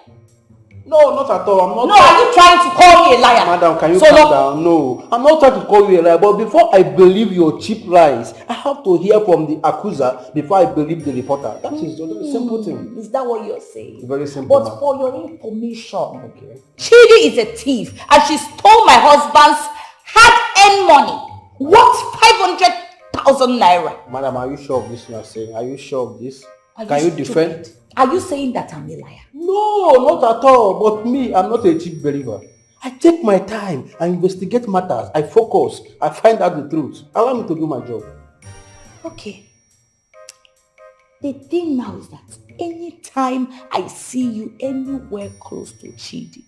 No, not at all. I'm not. No, are you trying to call me a liar? Madam, can you calm down? No, I'm not trying to call you a liar. But before I believe your cheap lies, I have to hear from the accuser before I believe the reporter. That is a simple thing. Is that what you're saying? Very simple. But for your information, okay, Chidi is a thief and she stole my husband's hard-earned money worth 500,000 naira. Madam, are you sure of this you are saying? Are you sure of this? Can Can you defend? Are you saying that I'm a liar? No, not at all. But me, I'm not a cheap believer. I take my time. I investigate matters. I focus. I find out the truth. Allow me to do my job. Okay. The thing now is that anytime I see you anywhere close to Chidi,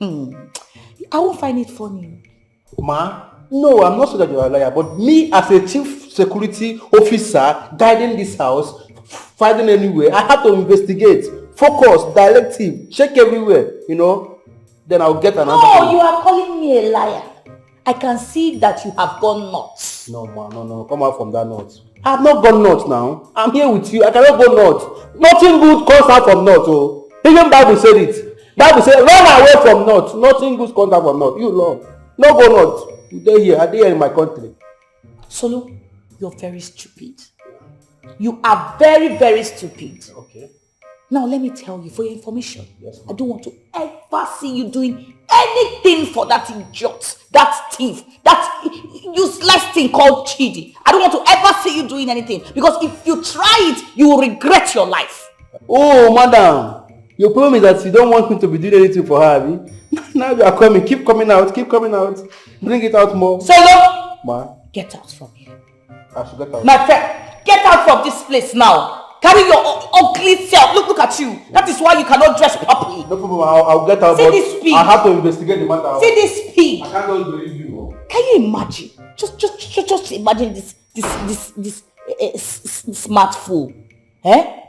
I won't find it funny. Ma, no, I'm not saying that you're a liar, but me as a chief security officer guiding this house, fighting anywhere, I have to investigate, focus, directive, check everywhere, then I'll get an answer. No, you are calling me a liar. I can see that you have gone nuts. No, ma, no, come out from that nuts. I've not gone nuts now. I'm here with you. I cannot go nuts. Nothing good comes out from nuts. Oh, even Bible said it. Bible said, run away from nuts. Nothing good comes out from nuts. You Lord, no go nuts. You dey here. I dey here in my country. Solo, you're very stupid. You are very, very stupid. Okay. Now let me tell you, for your information, yes, I don't want to ever see you doing anything for that idiot, that thief, that useless thing called Chidi. I don't want to ever see you doing anything, because if you try it, you will regret your life. Oh, madam, your problem is that you don't want me to be doing anything for her, Abby. Now you are coming. Keep coming out. Bring it out more. Solo! Ma, get out from here. I should get out. My friend, get out from this place now. Carry your ugly self. Look at you. That is why you cannot dress properly. No problem. I'll get out. See this pig. I have to investigate the matter. See this pig. I can't just believe you. Can you imagine? Just imagine this smart fool. Eh?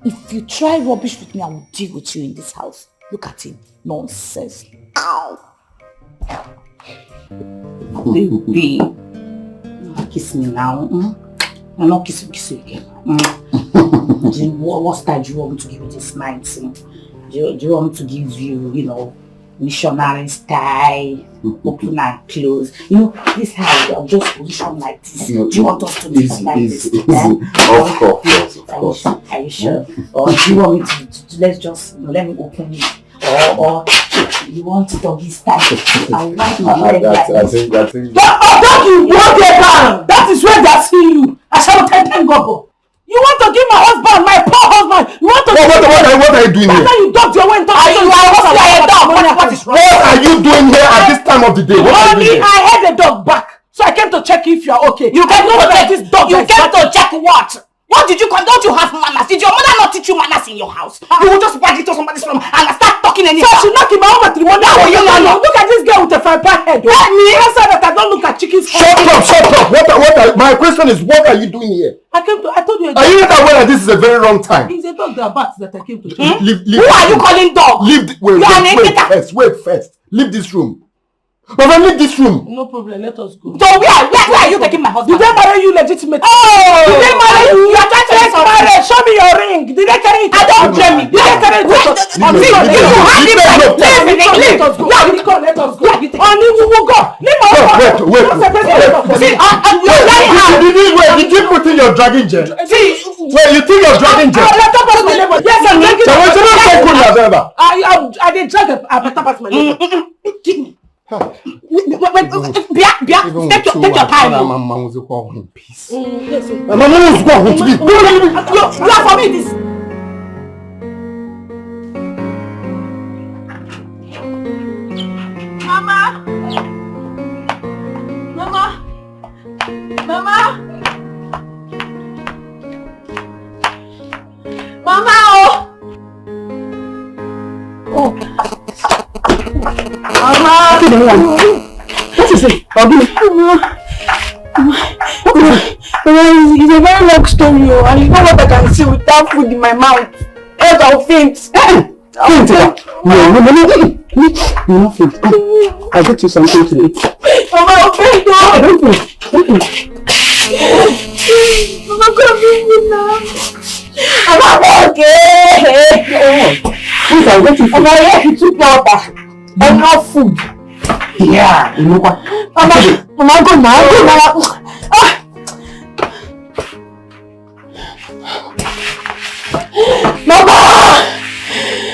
If you try rubbish with me, I will deal with you in this house. Look at him. Nonsense. Ow. Baby. Kiss me now. I'm not kissing you again. What style do you want me to give you this night? Do you want me to give you, missionary style, open and close? This house, I'll just position like this. Do you want us to do this like this? Of course. Are you sure? Or do you want me to let's just, let me open it? Or you want doggy style? I like my leg like this. I think. Don't you want it down? That is where they're seeing you. I shall tell them, Gobo. You want to give my husband, my poor husband, you want to What are you doing here? After you ducked your way and What What are you doing here at this time of the day? What are you doing here? I had the dog back, so I came to check if you are okay. You came to check this dog. You came to check what? What did you come? Don't you have manners? Did your mother not teach you manners in your house? You will just walk into somebody's room and start talking anyhow. So she knocked him out with the one that look at this girl with a fire pan head. Let me answer that I don't look at chicken's head. Shut up. My question is, what are you doing here? I told you. Are you not aware that this is a very wrong time? It's a dog that barks that I came to check. Who are you calling dog? Wait first. Leave this room. Leave this room. No problem, let us go. So where are you taking my husband? Did they marry you legitimately? Oh! Did they marry you? You are trying to get married. Show me your ring. Did they carry it? I don't dream me. Did they carry it? Let us go. Only we will go. Did you put in your dragging gel? Wait, you think you're dragging gel? Yes, I'm dragging gel. I did drag a better part of my neighbor. Give me. Take your time. In peace. You are for me this. Mama. What is it? It's a very long story, and you know what I can see without food in my mouth. Else I'll faint. No. You're not faint. I'll get you something to eat. Mama, I'll faint. Mama, come with me now. I'm okay. Please, I'll get you food. Mama, I have to water. And no food. Yeah, you know what? Mama, go now.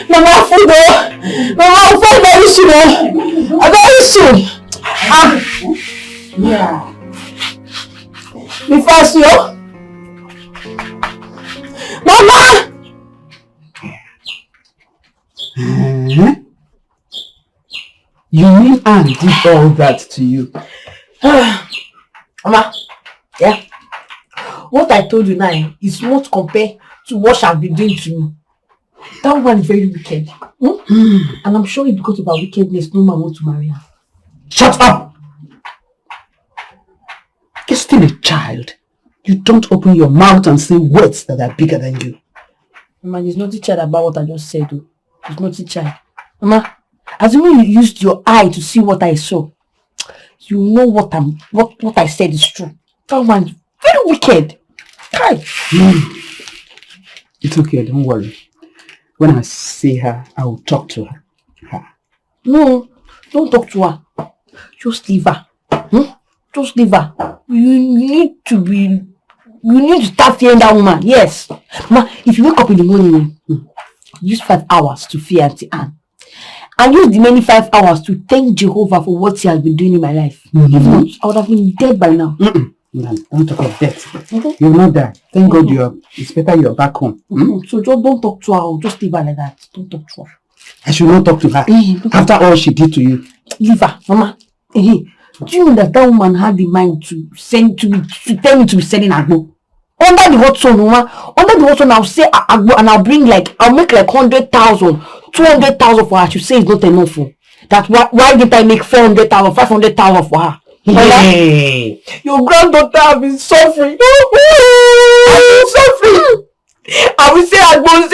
Mama, food. Mama, I'll find very soon. Very soon. Yeah. Be fast, yo. Mama! You mean Anne did all that to you? Mama, yeah. what I told you now is not compared to what she has been doing to me. That woman is very wicked. And I'm sure it's because of her wickedness no man wants to marry her. Shut up! You're still a child. You don't open your mouth and say words that are bigger than you. Mama, there's nothing child about what I just said though. There's nothing child. Mama, assuming you used your eye to see what I saw, you know what I said is true. That woman is very wicked. Kai. It's okay, don't worry. When I see her, I will talk to her. No, don't talk to her. Just leave her. Just leave her. You need to start fearing that woman. Yes. Ma, if you wake up in the morning, use 5 hours to fear Auntie Anne. And use the remaining 5 hours to thank Jehovah for what he has been doing in my life. If not, I would have been dead by now. No, don't talk of death. You will not die. Thank God it's better you're back home. So just don't talk to her. Just leave her like that. Don't talk to her. I should not talk to her. After all she did to you. Leave her, Mama. Do you know that woman had the mind to tell me to be selling agbo? Under the hot sun, Mama. Under the hot sun, I'll say agbo and I'll make like 100,000, 200,000 for her. She say it's not enough for. That's why did I make 400,000, 500,000 for her? Hey. Your granddaughter has been suffering. I've been suffering. I will say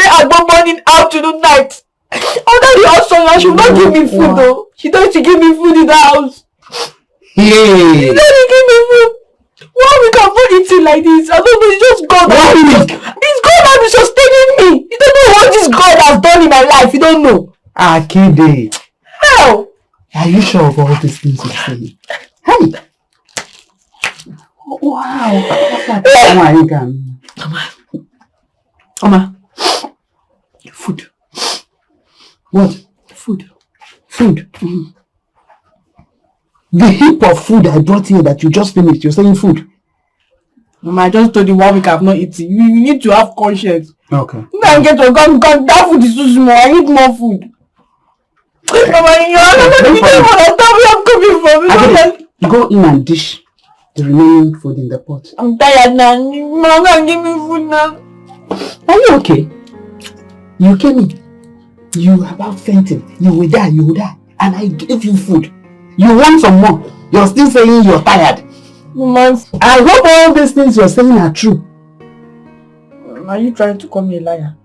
agbo morning, afternoon, night. Under the hot sun, she will not give me food though. She don't to give me food in the house. Hey. She don't give me food. Why we can put eating like this? I don't know, it's just God. It's God that is sustaining me. You don't know what this God has done in my life. You don't know. Akide. How? Are you sure of all these things you're saying? Hey! Wow! Mama. Food. What? Food. The heap of food I brought here that you just finished, you're saying food? Mama, I just told you 1 week I have not eaten. You need to have conscience. Okay. You can get to come. That food is too small. I need more food. Mama, you know what I'm coming from. You go in and dish the remaining food in the pot. I'm tired now. Mama, give me food now. Are you okay? You came in. You were about fainting. You will die. And I gave you food. You want some more. You're still saying you're tired. Mama, I hope all these things you're saying are true. Are you trying to call me a liar?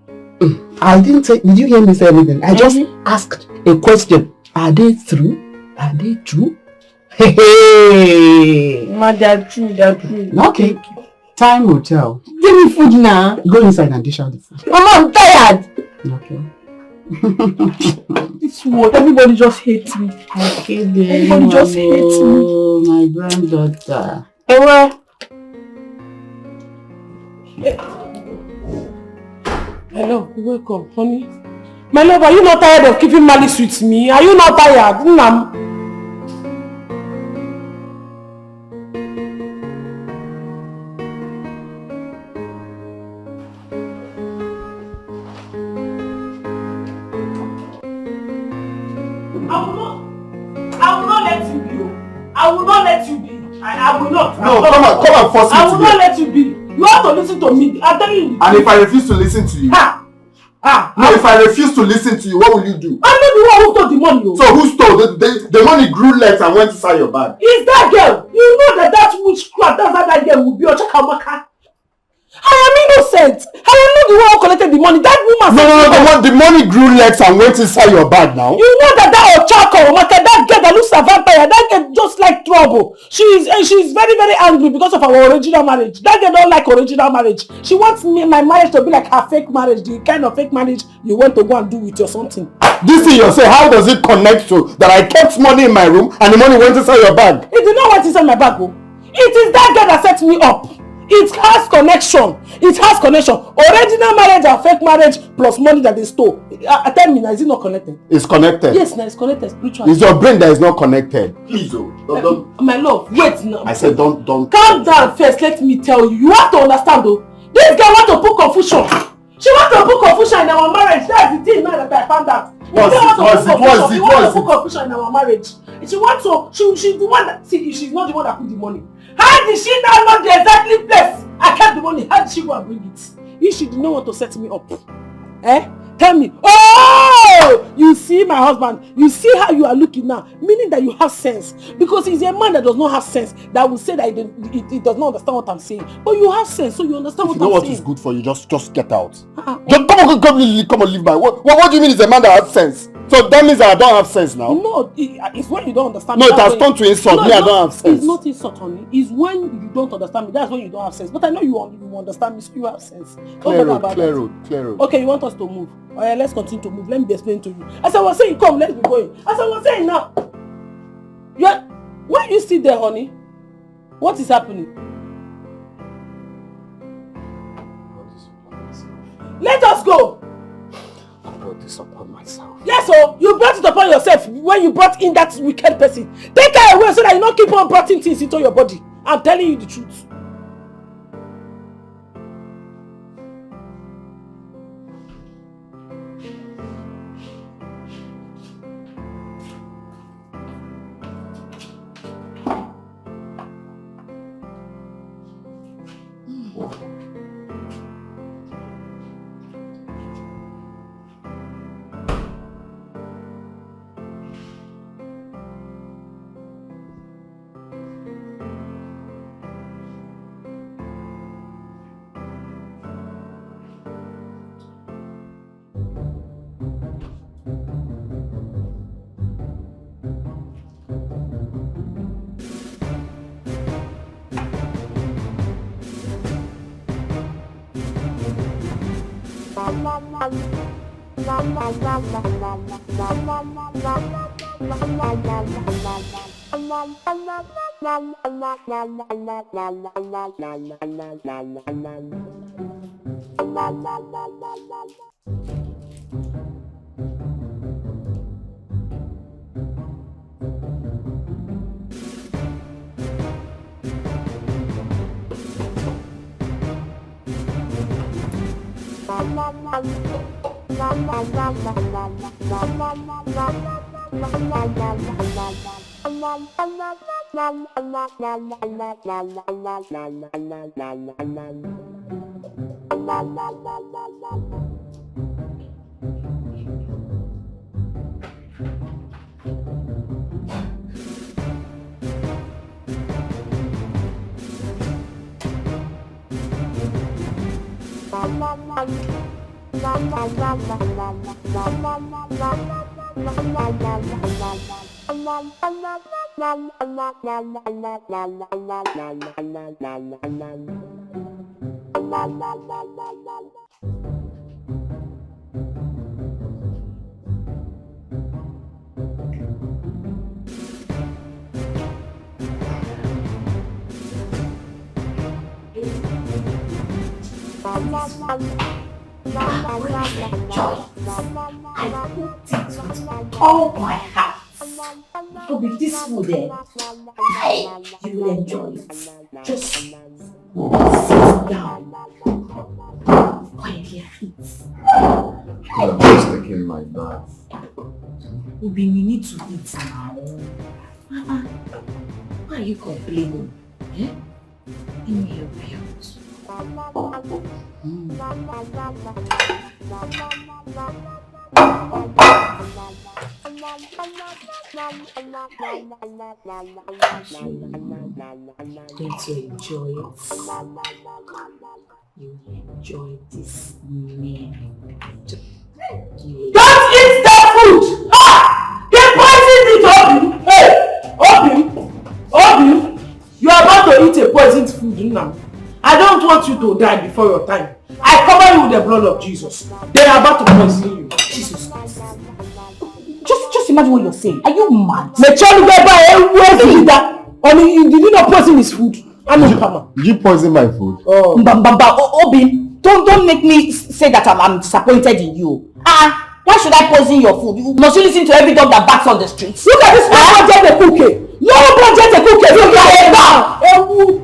I didn't say, did you hear me say anything? I just asked a question. Are they true? Are they true? Hey! Mama, they are true. Okay. Time will tell. Give me food now. Go inside and dish out the food. Mama, I'm tired. Okay. This what? Everybody just hates me. Everybody just hates me. My granddaughter. Hello, welcome, honey. My love, are you not tired of keeping malice with me? Are you not tired? I will not let you be. I will not let you be. I will not. No, come and force me to. I will not let you be. You have to listen to me. I'm telling you. And if I refuse to listen to you? No, if I refuse to listen to you, what will you do? I'm not the one who stole the money. So who stole? The money grew less and went inside your bag. It's that girl. You know that witchcraft, that's how that girl will be. Ochakamaka. I am innocent. I am not the one who collected the money. That woman. No, the money grew less and went inside your bag now. You know that Ochakamaka, that girl that looks a vampire, that girl just like trouble. She's very, very angry because of our original marriage. That girl don't like original marriage. She wants my marriage to be like her fake marriage, the kind of fake marriage you went to go and do with your something. This thing you say, how does it connect to that I kept money in my room and the money went inside your bag? It did not went inside my bag, oh. It is that girl that set me up. It has connection. Original marriage and fake marriage plus money that they stole. Tell me now, is it not connected? It's connected. Yes, now it's connected spiritually. It's your brain that is not connected. Please, don't. My love, wait now. I said don't. Calm down first, let me tell you. You have to understand though. This girl want to put confusion. She want to put confusion in our marriage. That's the thing now that I found out. She want to put confusion in our marriage. She wants to. She's the one that. See, she's not the one that put the money. How did she now know the exactly place I kept the money. How did she go and bring it? If she did not want to set me up, tell me. Oh, you see my husband. You see how you are looking now, meaning that you have sense. Because he's a man that does not have sense that will say that he does not understand what I'm saying. But you have sense, so you understand what I'm saying. If you know what is good for you, just get out. Just come on, leave my. What do you mean? Is a man that has sense? So that means that I don't have sense now? No, it's when you don't understand me. No, it has turned to insult me. I don't have sense. It's not insult, honey. It's when you don't understand me. That's when you don't have sense. But I know you understand me, so you have sense. Clear road. Okay, you want us to move? Oh yeah, let's continue to move. Let me explain to you. As I was saying, come, let's be going. As I was saying now, why you sit there, honey? What is happening? Let us go. I brought this upon myself. Yes, so you brought it upon yourself when you brought in that wicked person. Take her away so that you don't keep on bringing things into your body. I'm telling you the truth. Oh my heart. Oh, with this food there, you will enjoy it. Just sit down. Quietly eat. I'm just taking my bath. Obi, we need to eat now. Why are you complaining? Eh? Let me help you out. Going to enjoy it. You enjoy this meal. Don't eat that food! They poisoned it, Obi! Hey! Obi! You are about to eat a poisoned food now. I don't want you to die before your time. I cover you with the blood of Jesus. They are about to poison you. Jesus Christ. Just imagine what you're saying. Are you mad? You did not poison his food. Did you poison my food? Obi, don't make me say that I'm disappointed in you. Why should I poison your food? Must you listen to every dog that barks on the streets? Look at this man, get the cookie. No budget a cookie. Look at it now.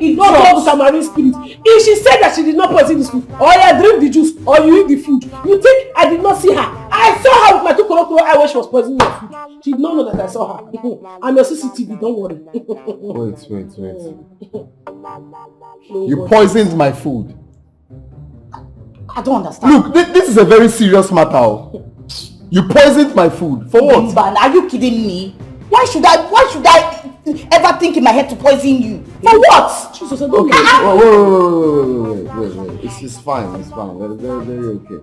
It's not all Samaritan spirit. If she said that she did not poison this food, or you drink the juice, or you eat the food, you think I did not see her? I I saw her with my 2 colorful eye when she was poisoning your food. She did not know that I saw her. I'm your CCTV, don't worry. Wait. You poisoned my food. I don't understand. Look, this is a very serious matter. You poisoned my food. For what? Are you kidding me? Why should I ever think in my head to poison you? For what? Jesus, I Okay. Wait. It's fine. Very okay.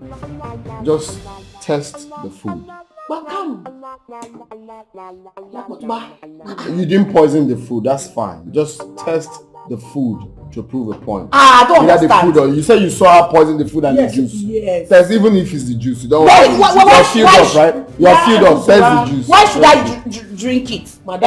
Just test the food. You didn't poison the food. That's fine. Just test the food to prove a point. I don't understand. The food, or you say you saw her poison the food and the juice. Yes. Test even if it's the juice. You don't You're filled up, right? You're filled up. Test the juice. Why should I drink it? For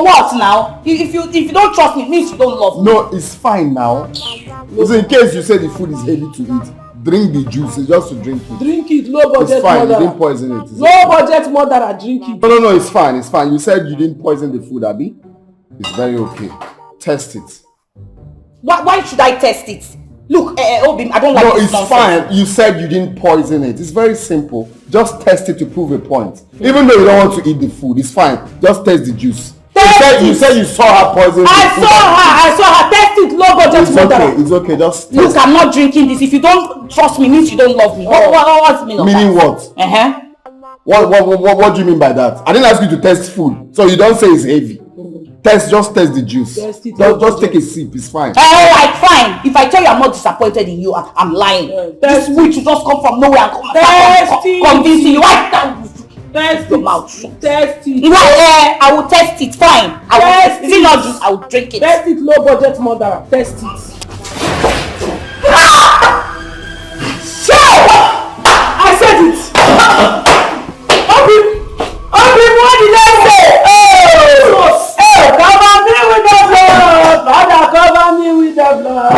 what now? If you don't trust me, it means you don't love me. No, it's fine now. So in case you say the food is heavy to eat, drink the juice. It's just to drink it. Drink it, low budget It's fine. murderer. You didn't poison it. Low budget murderer, drink it. No, it's fine. You said you didn't poison the food, Abby. It's very okay. Test it. Why should I test it? Look, Obim, I don't like this nonsense. Fine. You said you didn't poison it. It's very simple. Just test it to prove a point. Even though you don't want to eat the food, it's fine. Just test the juice. You said you saw her poison the food. I saw her. Test it, low budget murderer. It's okay. Just test. Look, I'm not drinking this. If you don't trust me, it means you don't love me. What's the meaning of that? Meaning what? What do you mean by that? I didn't ask you to test food, so you don't say it's heavy. Just test the juice. Just take a sip. It's fine. Alright, fine. If I tell you I'm not disappointed in you, I'm lying. This witch will just come from nowhere and convincing you. Test your mouth. Test it. I will test it. Fine. I will not juice. I will drink it. Test it, low budget murderer. Test it. I said it. Obi, what did I say? Cover me with the blood. Father, cover me with the blood.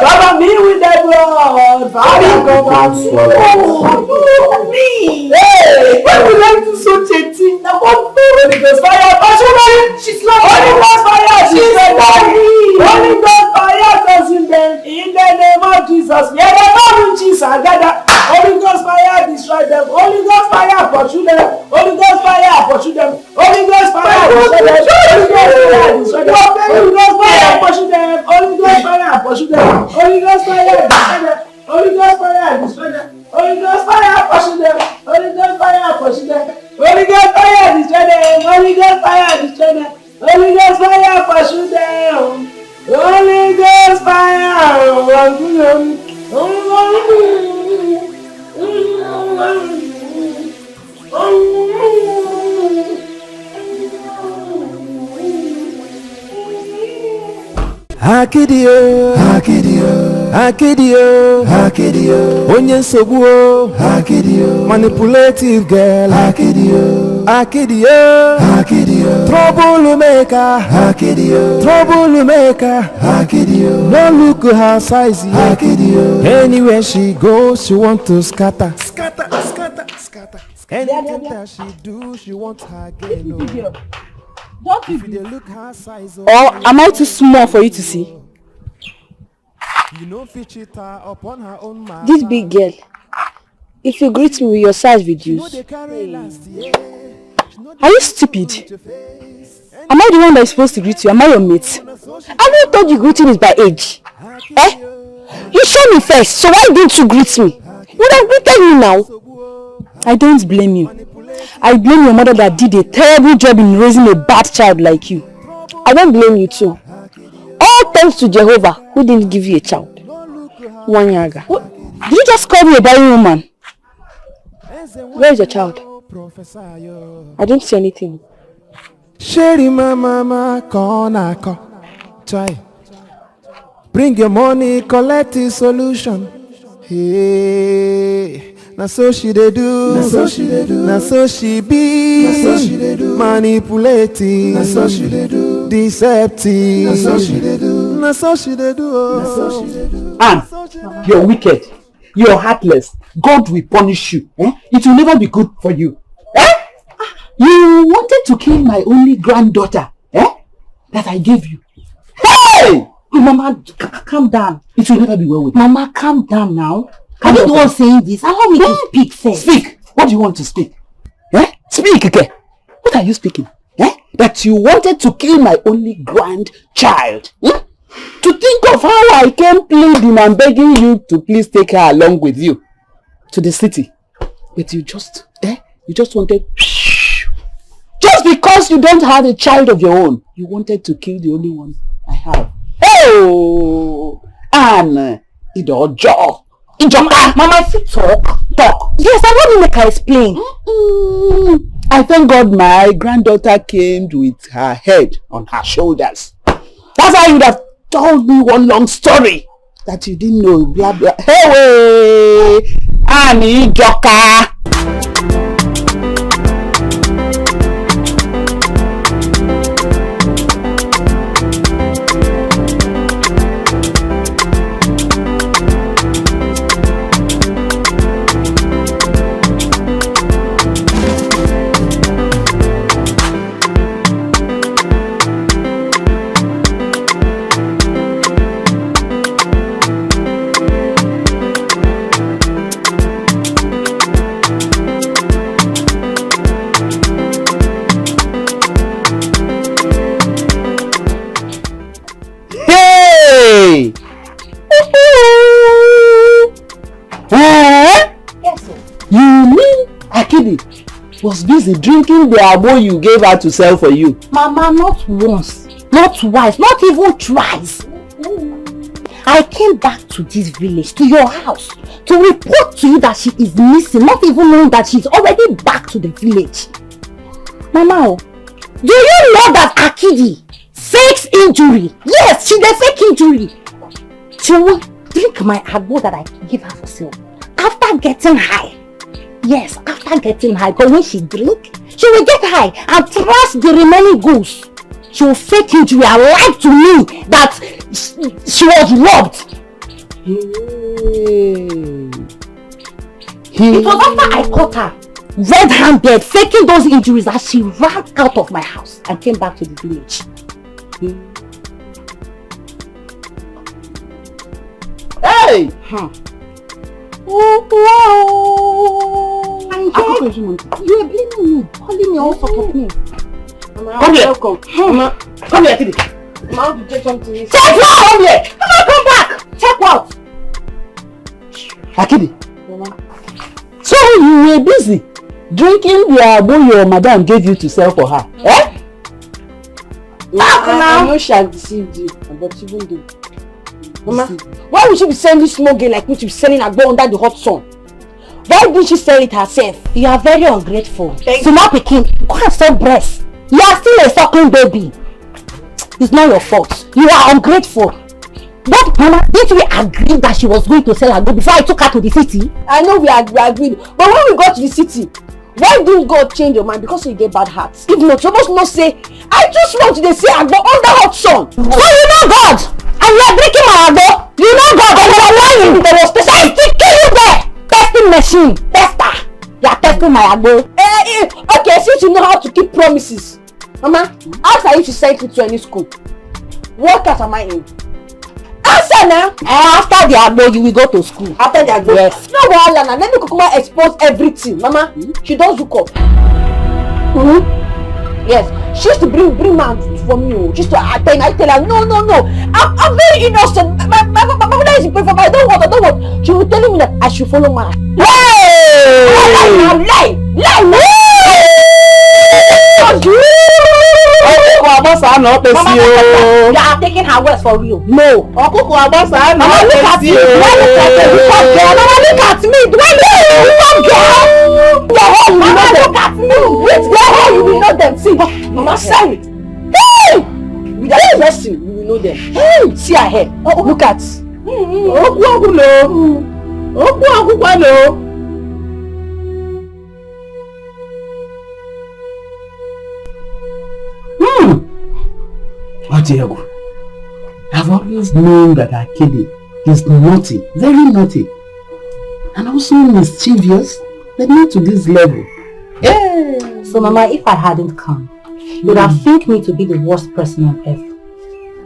Cover me with the blood. Father, cover me. Hey, why would I do such a thing? Now, what Holy Ghost fire? She's not Holy Ghost fire. She's not Holy Ghost fire. In the name of Jesus. We are the Lord Jesus. Gather. Holy Ghost fire, destroy them. Holy Ghost fire, pursue them. Holy Ghost fire, pursue them. Holy Ghost fire, destroy them. Holy Ghost fire, pursue them. Holy Ghost fire, pursue them. Holy Ghost fire, destroy them. Holy Ghost fire, destroy them. Holy Ghost fire, pursue them. Holy Ghost fire, pursue them. Holy Ghost fire, destroy them. Holy Ghost fire, destroy them. Holy Ghost fire, pursue them. Holy Ghost fire, pursue them. Hakidio, onye nsogbu, manipulative girl, Hakidio, trouble maker, no look her size, anywhere she goes, she want to scatter. Anything that she do, she want her girl. If they look her size, or am I too small for you to see? You know, her upon her own matter. This big girl, if you greet me with your size reduced, are you stupid? Am I the one that is supposed to greet you? Am I your mate? I thought you greeting is by age. You showed me first, so why didn't you greet me? You would have greeted me now. I don't blame you. I blame your mother that did a terrible job in raising a bad child like you. I don't blame you too. All thanks to Jehovah who didn't give you a child. One year ago. Did you just call me a barren woman? Where is your child? I don't see anything. Sherry mama corner try. Bring your money, collect the solution. Hey, now so she they do, now so she be, manipulating, now so she they do, deceptive, now so she they do, now so she they do. And you're wicked, you're heartless. God will punish you. It will never be good for you. You wanted to kill my only granddaughter that I gave you. Hey! Mama, calm down. It will never be well with you. Mama, calm down now. Are you the one saying this? Allow me to speak first. Speak. What do you want to speak? Eh? Speak, okay? What are you speaking? Eh? That you wanted to kill my only grandchild. Hmm? To think of how I came pleading and begging you to please take her along with you to the city. But you just wanted... Just because you don't have a child of your own, you wanted to kill the only one I have. Oh! Ini Edo. Mama, if you talk. Yes, I want to make her explain. I thank God my granddaughter came with her head on her shoulders. That's why you would have told me one long story that you didn't know. Blah blah. Hey, Ini Edo. Was busy drinking the agbo you gave her to sell for you. Mama, not once, not twice, not even thrice. I came back to this village, to your house, to report to you that she is missing, not even knowing that she's already back to the village. Mama, do you know that Akidi fakes injury? Yes, she's a fake injury. She will drink my agbo that I give her for sale. After getting high. Yes, after getting high, but when she drink, she will get high and trust the remaining goods. She will fake injury and lie to me that she was robbed. It was after I caught her red-handed, faking those injuries that she ran out of my house and came back to the village. Hey! Oh, wow! You are blaming me, calling me all sorts of names. Come here. Come here, Kidi. I want to take something. Take what? Come here! Come back! Take what? Akidi. So you were busy drinking the agbo your madam gave you to sell for her, eh? I know she has deceived you, but she won't do. Mama, why would she be selling this small girl like me to be selling agbo under the hot sun? Why didn't she sell it herself? You are very ungrateful. Small pikin, go and sell breast. You are still a suckling baby. It's not your fault. You are ungrateful. But Mama, didn't we agree that she was going to sell agbo before I took her to the city? I know we agreed, but when we got to the city, why didn't God change your mind? Because you get bad hearts. If not, you must not say, I just want you to say agbo under hot sun. So you know God, and you are drinking my agbo. You know God, and you are lying. There was testing. I still kill you there. Testing machine, tester. You are testing my agbo. Okay, since you know how to keep promises, Mama, after you sent me to any school, what class am I in? Answer now. After the agbo, you will go to school. After the agbo? Yes. No wahala now. Let me Kukuma expose everything. Mama, she does hook up. Yes, she used to bring man for me. She used to I tell her, no. I'm very innocent. My mother is praying for me. I don't want. She was telling me that I should follow man. Hey! Lie! Mama, you are taking her words for real. No. Mama, look at me. Mama, look at me. Do I know you? Mama, look at me. With their hair, you will know them. See, Mama, say it. Hey! With that dressing, you will know them. Hey! See her hair. Look at. Diego, I've always known that Akidi is naughty, very naughty, and also mischievous, but not to this level. Yeah. So Mama, if I hadn't come, you would have think me to be the worst person on earth.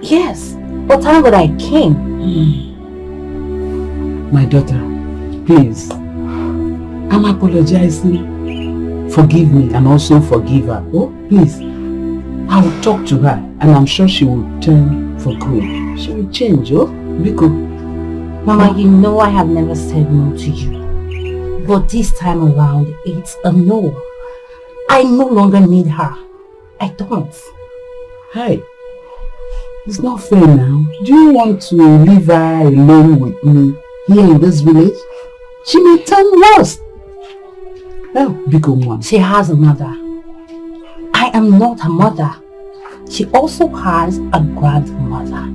Yes, but thank God I came. My daughter, please, I'm apologizing. Forgive me and also forgive her. Oh, please. I will talk to her and I'm sure she will turn for good. She will change, oh? Biko. Mama, you know I have never said no to you. But this time around, it's a no. I no longer need her. I don't. Hey, it's not fair now. Do you want to leave her alone with me here in this village? She may turn worse. Well, Biko one. She has a mother. I am not her mother. She also has a grandmother.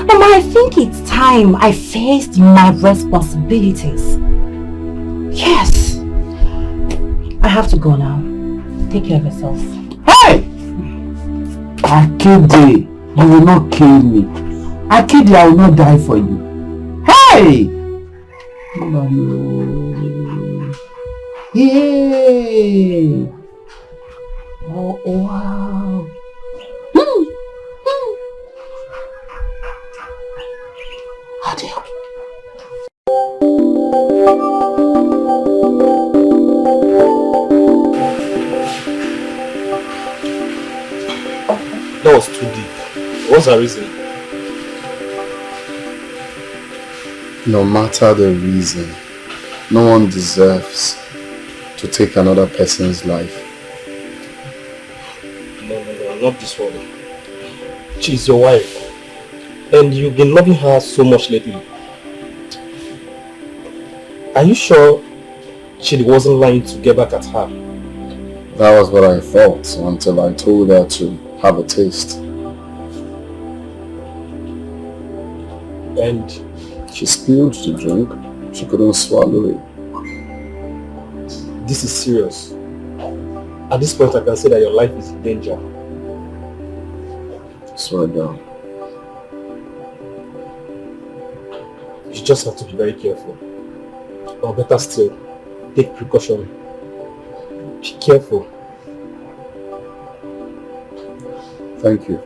Mama, I think it's time I faced my responsibilities. Yes. I have to go now. Take care of yourself. Hey! Akede, you will not kill me. Akede, I will not die for you. Hey! Hey! Oh, wow. Adieu. That was too deep. What's the reason? No matter the reason, no one deserves to take another person's life. No, not this one. She's your wife. And you've been loving her so much lately. Are you sure she wasn't lying to get back at her? That was what I thought until I told her to have a taste. And she spilled the drink. She couldn't swallow it. This is serious. At this point I can say that your life is in danger. Swear down. You just have to be very careful. Or better still, take precaution. Be careful. Thank you.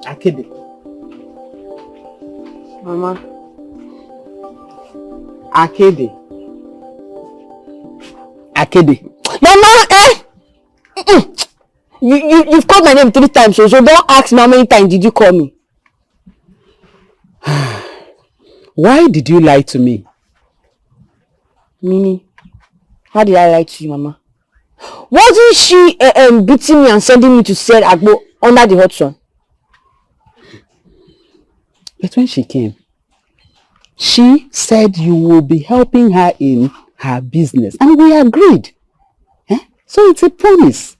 Akede. Mama. Akede. Akede. Mama, You've called my name 3 times, so don't ask me how many times did you call me. Why did you lie to me? Mini, how did I lie to you, Mama? Wasn't she beating me and sending me to sell agbo under the hot sun? But when she came, she said you will be helping her in her business. And we agreed. So it's a promise.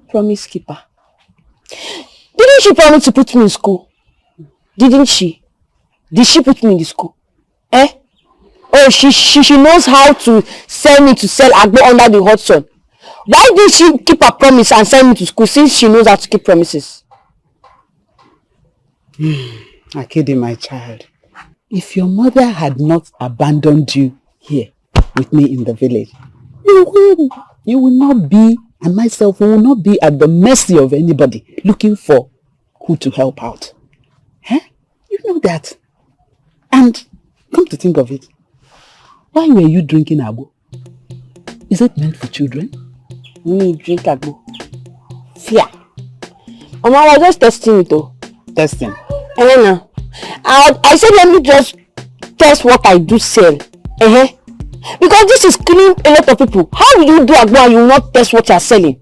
Promise keeper. Didn't she promise to put me in school? Didn't she? Did she put me in the school? Oh, she knows how to send me to sell agbo under the hot sun. Why did she keep her promise and send me to school since she knows how to keep promises? Akede, my child, if your mother had not abandoned you here with me in the village, you will not be, and myself will not be at the mercy of anybody looking for who to help out. You know that. And come to think of it, why were you drinking agbo? Is it meant for children? Me drink agbo. Fear. Mama, I was just testing it though. Testing? Elena, I said let me just test what I do sell. Because this is killing a lot of people. How will you do agbo and you will not test what you are selling?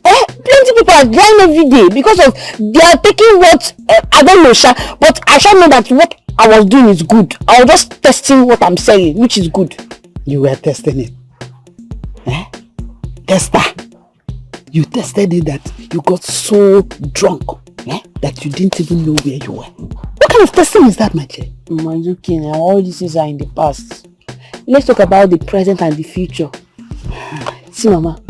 Plenty people are dying every day because of they are taking what I don't know, but I shall know that what I was doing is good. I was just testing what I'm selling, which is good. You were testing it. Tester. You tested it that you got so drunk that you didn't even know where you were. What kind of testing is that, my child? All these things are in the past. let's talk about the present and the future. See, Mama,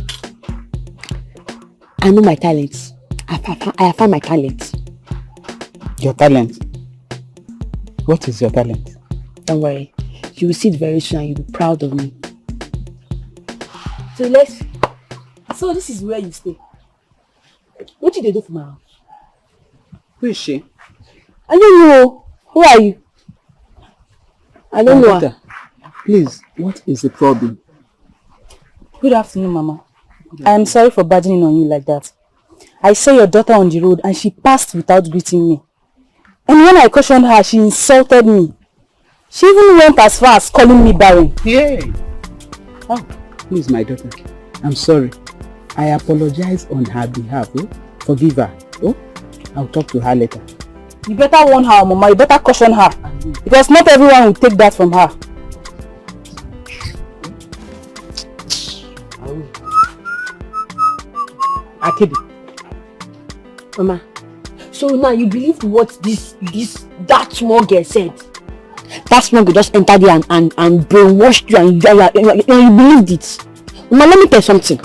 I know my talents. I have found my talent. Your talent? What is your talent? Don't worry. You will see it very soon and you'll be proud of me. So this is where you stay. What did they do for my house? Who is she? I don't know. Who are you? I don't know her. Please, what is the problem? Good afternoon, Mama. I am sorry for burdening on you like that. I saw your daughter on the road and she passed without greeting me. And when I questioned her, she insulted me. She even went as far as calling me barren. Yay! Oh, please, my daughter. I'm sorry. I apologize on her behalf. Oh? Forgive her. Oh? I'll talk to her later. You better warn her, Mama. You better caution her. Because not everyone will take that from her. Akidi. Mama, so now you believe what that small girl said? That small girl just entered there and brainwashed you and you believed it. Mama, let me tell you something.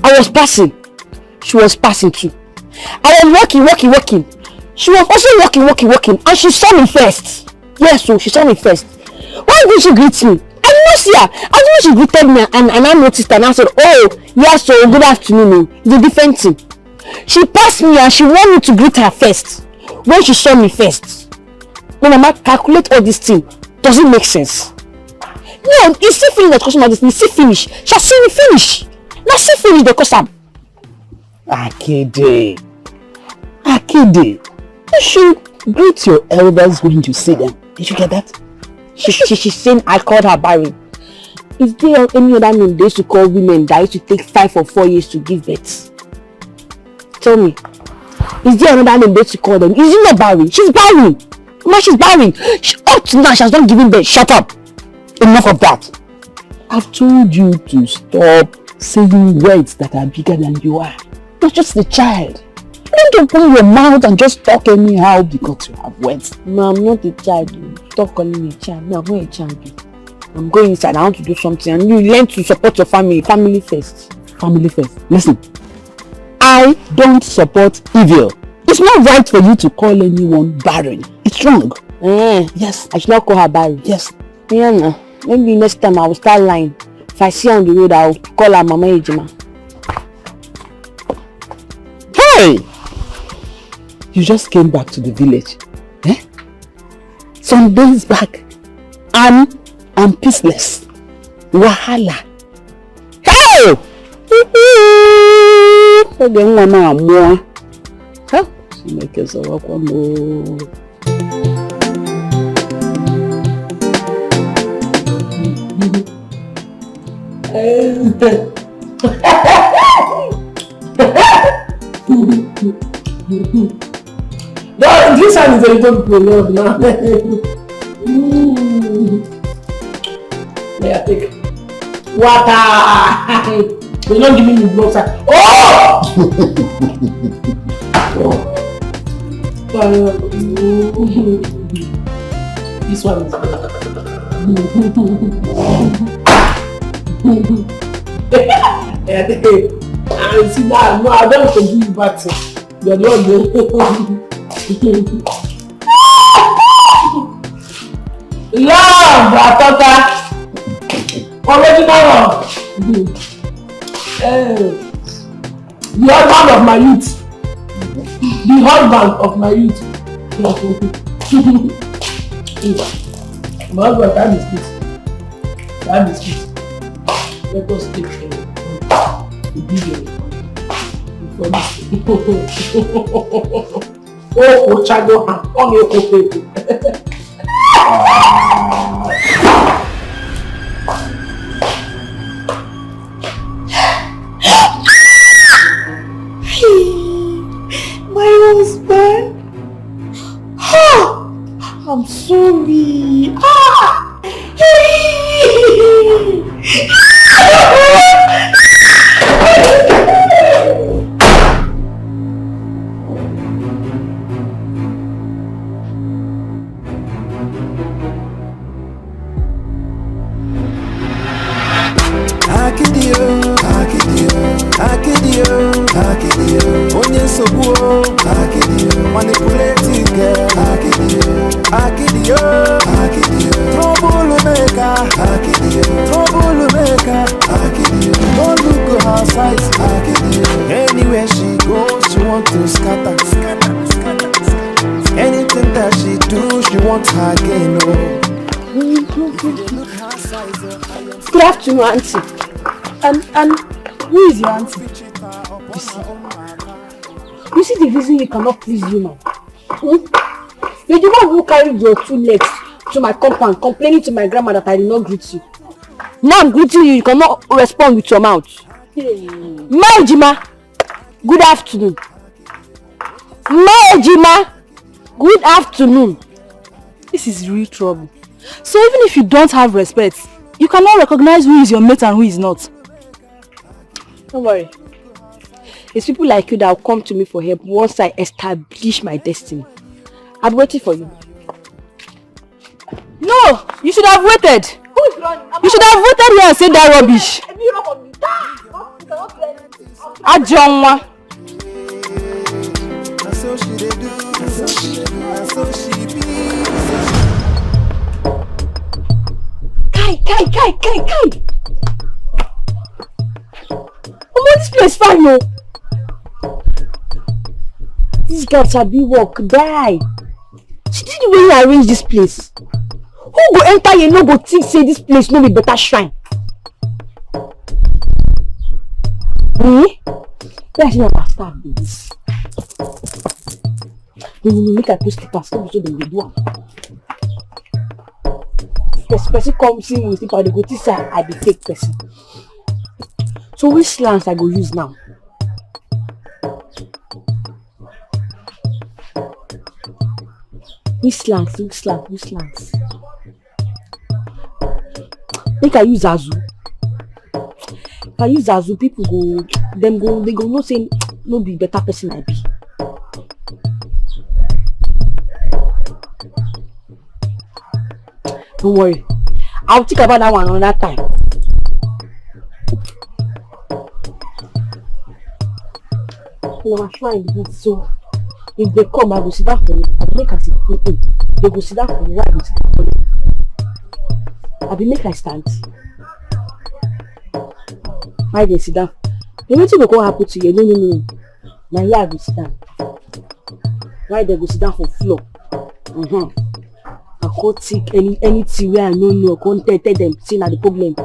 I was passing. She was passing too. I was walking. She was also walking, and she saw me first. Yes, so she saw me first. Why did she greet me? I did not see her. After she greeted me and I noticed and I said, oh, yes, so good afternoon. It's a different thing. She passed me and she wanted me to greet her first. When she saw me first. When Mama calculate all this thing, does it make sense? No, you see finish the question of this thing. See finish. Shall see me finish. Now see finish the question. Akidi. You should greet your elders when you see them. Did you get that? She's saying I called her barren. Is there any other name they used to call women that used to take 5 or 4 years to give birth? Tell me. Is there another name they used to call them? Is it not barren? She's barren. Mama, she's barren. Up to now, she has not given birth. Shut up. Enough of that. I've told you to stop saying words that are bigger than you are. You're just a child. You don't open your mouth and just talk anyhow because you have words. No, I'm not a child. Stop calling me a child. No, I'm not a child. I'm going inside. I want to do something. And you learn to support your family. Family first. Family first. Listen. I don't support evil. It's not right for you to call anyone barren. It's wrong. Yes. I should not call her barren. Yes. Yeah, no. Maybe next time I will start lying. If I see her on the road, I will call her Mama Ejima. Hey! You just came back to the village. Some days back. I'm peaceless. Wahala. Hey! So then one more. Huh? She make us a walk one more. No, this one is a little prolonged now. May I take water? You're not giving me blood, sir. Oh! This one is and see that, no, I don't forgive you bad thing. You're the one. Love, Atota. Original love. The husband of my youth. The husband of my youth. My husband, that is this. That is this. Let us take the video. Oh, Ochago, on your potato. My husband. I'm sorry. trouble maker. Don't look her size. Anywhere she goes, she want to scatter. Anything that she do, she wants her gain. Good afternoon, auntie. And who is your auntie? You see the reason you cannot please you now? You're the one who carried your 2 legs to my compound, complaining to my grandma that I did not greet you. Now I'm greeting you, you cannot respond with your mouth. Maejima, good afternoon. Maejima, good afternoon. This is real trouble. So even if you don't have respect, you cannot recognize who is your mate and who is not. Don't worry. It's people like you that will come to me for help once I establish my destiny. I'm waiting for you. No! You should have waited! You should have voted here and said that rubbish! Ajonwa! Kai! Oh, this place fine, no? This girl sabi work, die. She did the way you arrange this place. Who go enter here no go think say this place no be better shrine? Where she never start this? No, make I post slippers, so they will do am. If person come see me with slipper, they go think say I be fake person. So which slants I go use now? Which slants? Make I use Azu. If I use Azu, people they go no say no be better person I be. Don't worry, I'll think about that one another time. My shrine is so if they come, I will sit down for you. I will make a sit down. They go sit down for you. I will sit down for you. I will make a stand. Why they sit down? You want to go happen to you? No. Now here I will sit down. Why they go sit down for floor? I can't take anything where I know. I can't tell them. See now the problem.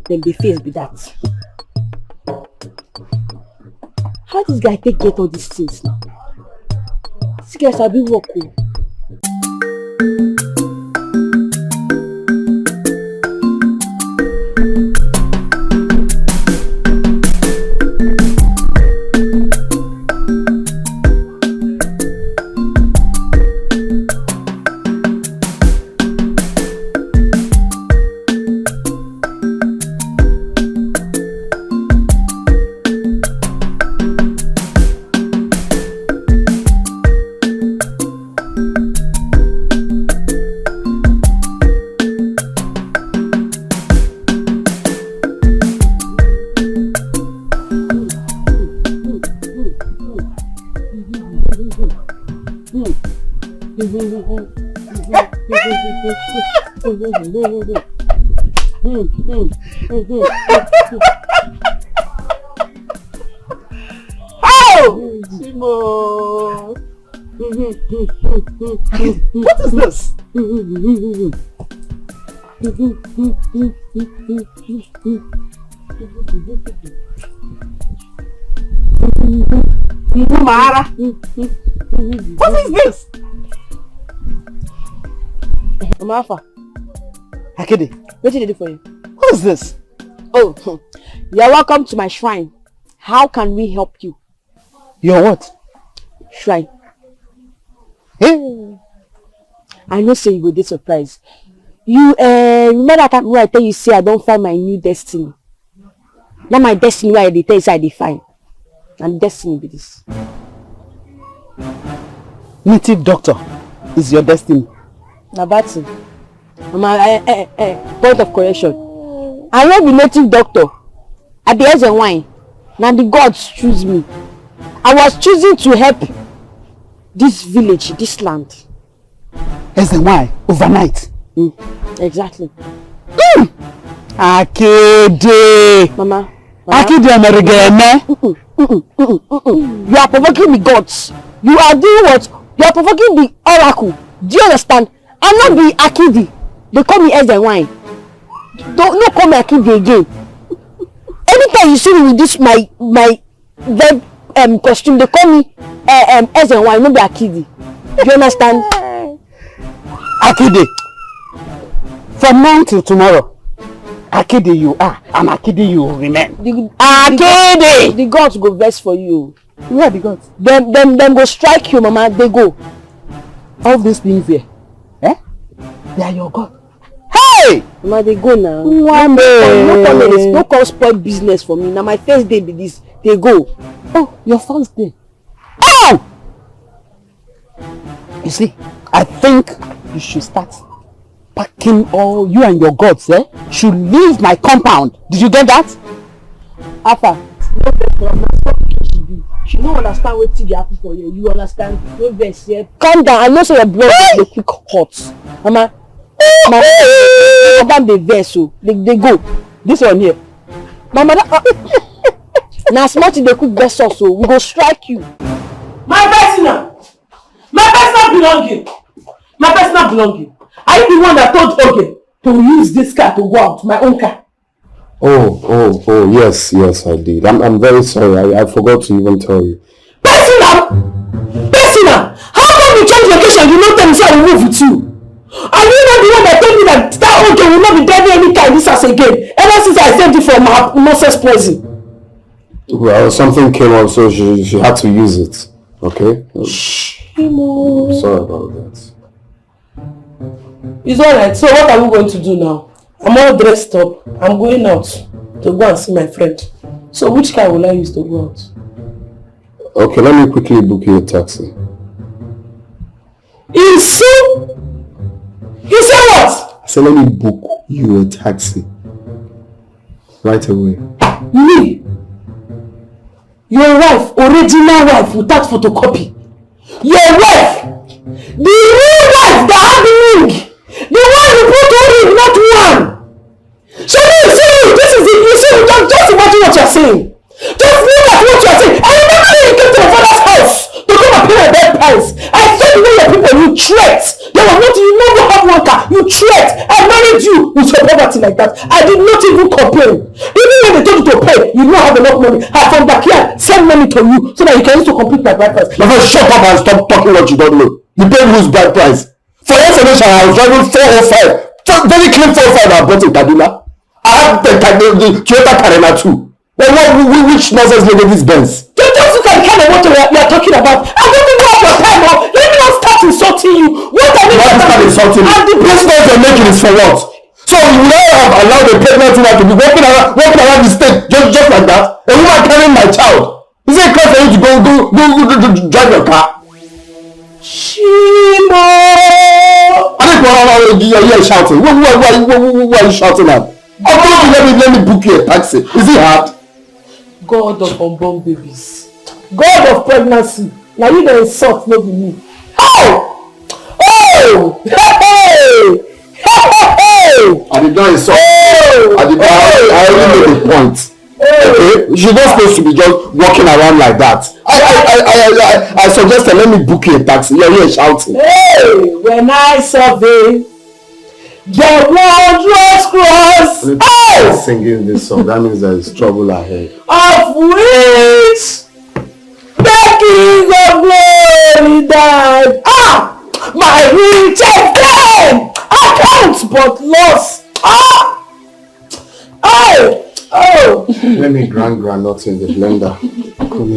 Then they face with that. How this guy take get all these things now? This guy sabi work. What is this? Mara, what is this? Amafa, Akede, what did I do for you? what is this? Oh, you're welcome to my shrine. How can we help you? Your what? Shrine. Hey. I know say you go dey surprised. You remember that time when I tell you say I don't find my new destiny. Now my destiny where I dey tell you say I dey find. And destiny be this. Native doctor is your destiny. Na bad thing. Point of correction. I no be native doctor. I be as a wine. Now the gods choose me. I was choosing to help this village, this land. As in why? Overnight. Exactly. Akede. Mama. Akede Amerigene. You are provoking the gods. You are doing what? You are provoking the oracle. Do you understand? I'm not the Akidi. They call me as and wine. Don't call me Akidi again. Anytime you see me with this my verb costume, they call me as and wine, not be Akidi. Do you understand? Akede. From now till tomorrow. Akede you are. I'm Akede you will remain. Akede! The gods go vex for you. Where are the gods? Them go strike you, Mama. They go. All these things here. Eh? They are your God. Hey! Mama, they go now. No call spoil business for me. Now my first day be this. They go. Oh, your first day. Oh! You see, I think you should start packing all you and your gods, should leave my compound. Did you get that? Alpha. She don't understand what they happen for you. You understand? No vex here. Calm down. I know so your blood dey quick hot. Mama. Madam dey vex so. They go. This one here. Mama. Now small thing dey quick vex us so. We go strike you. My personal belonging. Are you the one that told Oge to use this car to go out, my own car? Oh, yes, I did. I'm very sorry. I forgot to even tell you. Personal! How come you change location? You don't tell me so I will move with you. Are you not the one that told me that Oge will not be driving any car in this house again? Ever since I saved it from her nonsense poison. Well, something came up, so she had to use it. Okay? Sorry about that. It's alright. So what are we going to do now? I'm all dressed up. I'm going out to go and see my friend. So which car will I use to go out? Okay, let me quickly book you a taxi. You said what? I said let me book you a taxi. Right away. Me? Your wife, original wife without photocopy. Your wife! The real wife that had the ring! The one you put on ring, not one! So you see, this is it. You see, just imagine what you're saying. Just look at what you're saying. I remember when you came to my father's house to come and pay my bed price. I said, you know your people, you threat. There was nothing, you never have one car. You threat. I married you with your poverty like that. I did not even complain. Even when they told you to pay, you don't have enough money. I from backyard send money to you so that you can use to complete my bride price. Now shut up and stop talking what you don't know. You paid whose bride price? For your information, I was driving 405. Very clean 405 I bought in Kaduna. I have the Toyota Carina too. Then which nonsense lady this Benz? Just look at the kind of what we are talking about. I don't even have your time now. Let me not start insulting you. What are you start insulting you? This noise you're making is for what? So you now have allowed a pregnant woman to be walking around the state just like that? A woman carrying my child. Is it clear for you to go drive your car? Shimo! I think you're shouting. Why are you shouting at? I told you let me book you a taxi. Is it hard? God of unborn babies. God of pregnancy. Now you don't insult, no be me. Oh! Hey! I did not insult. I only made a point. Okay? You're not supposed to be just walking around like that. I suggested let me book you a taxi. You're here shouting. Hey! When I survey the wondrous cross. Oh! Singing this song, that means there is trouble ahead. Of which the King of Glory died. My riches gain, accounts but lost. Let me grind nuts in the blender. Come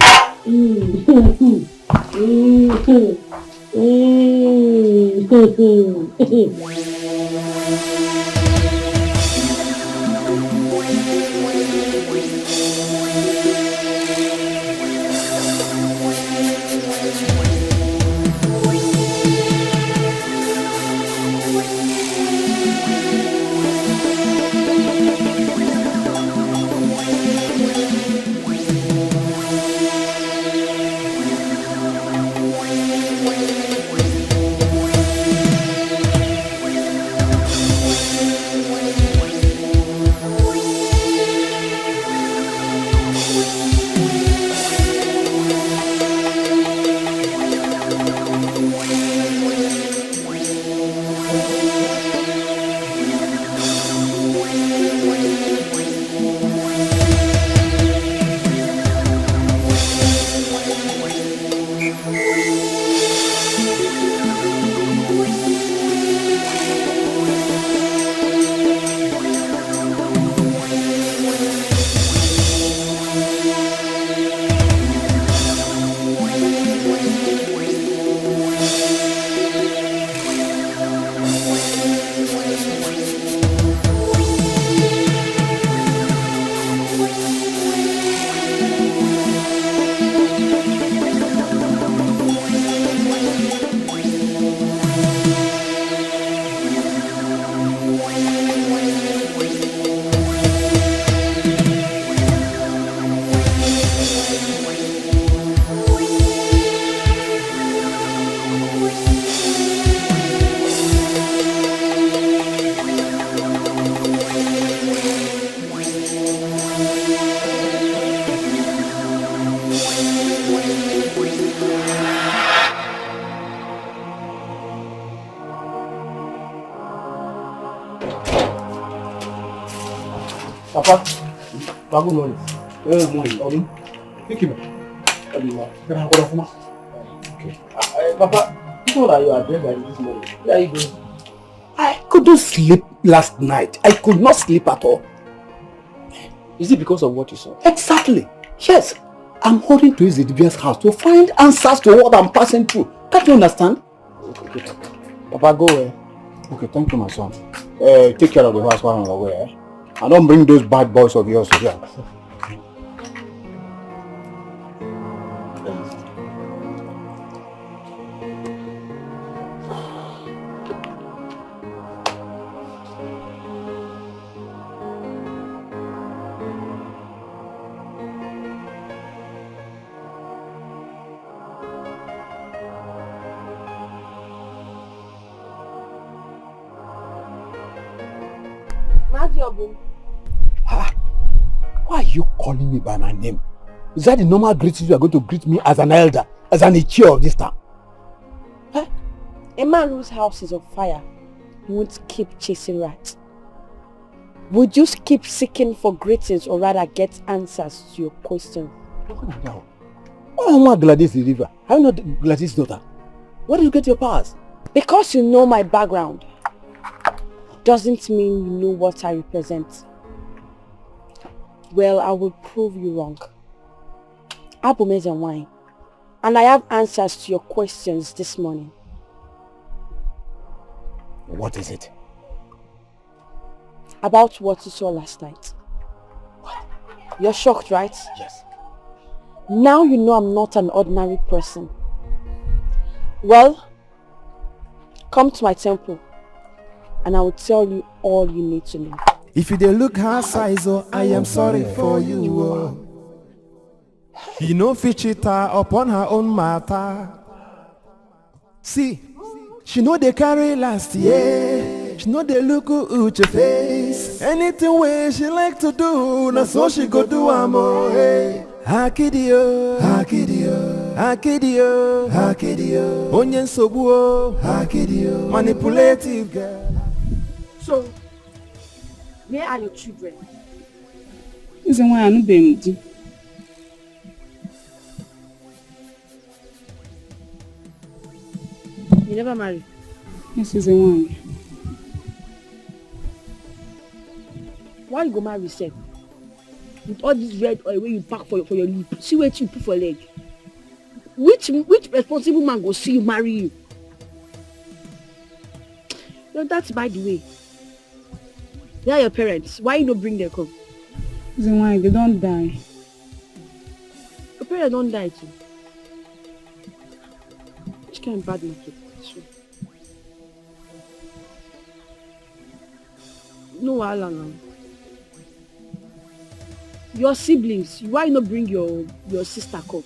Papa, good morning. Good morning. Thank you. Okay. Papa, you know that you are dressed like this morning. Where are you going? I couldn't sleep last night. I could not sleep at all. Is it because of what you saw? Exactly. Yes. I'm hurrying to Zedibia's house to find answers to what I'm passing through. Can't you understand? Okay. Papa, go away. Okay, thank you, my son. Take care of the house while I'm away. Eh? And don't bring those bad boys of yours here. Why are you calling me by my name? Is that the normal greeting you are going to greet me as an elder, as an Ichie of this town? Huh? A man whose house is on fire won't keep chasing rats. Would you keep seeking for greetings or rather get answers to your questions? Oh, I'm Gladys the river. I'm not Gladys' daughter. Where did you get your powers? Because you know my background doesn't mean you know what I represent. Well, I will prove you wrong. Abumez and wine. And I have answers to your questions this morning. What is it? About what you saw last night. What? You're shocked, right? Yes. Now you know I'm not an ordinary person. Well, come to my temple and I will tell you all you need to know. If you dey look her size, oh, I am sorry for you. Oh. You know, fit cheat her upon her own matter. See, she know they carry last year. She know they look at your face. Anything way she like to do, na so she go do amo. Hey, hakidio, hakidio, hakidio, hakidio. Onyen sobuo, hakidio. Manipulative girl. So, where are your children? Is why I know them. You never married? This is the one. Why you go marry yourself? With all this red oil where you pack for your lip, see what you put for leg. Which responsible man go see you marry you? No, that's by the way. They are your parents. Why you not bring them come? Is why they don't die. Your parents don't die too. Which kind of bad market? Sure. No wahala now. Your siblings, why you not bring your sister come?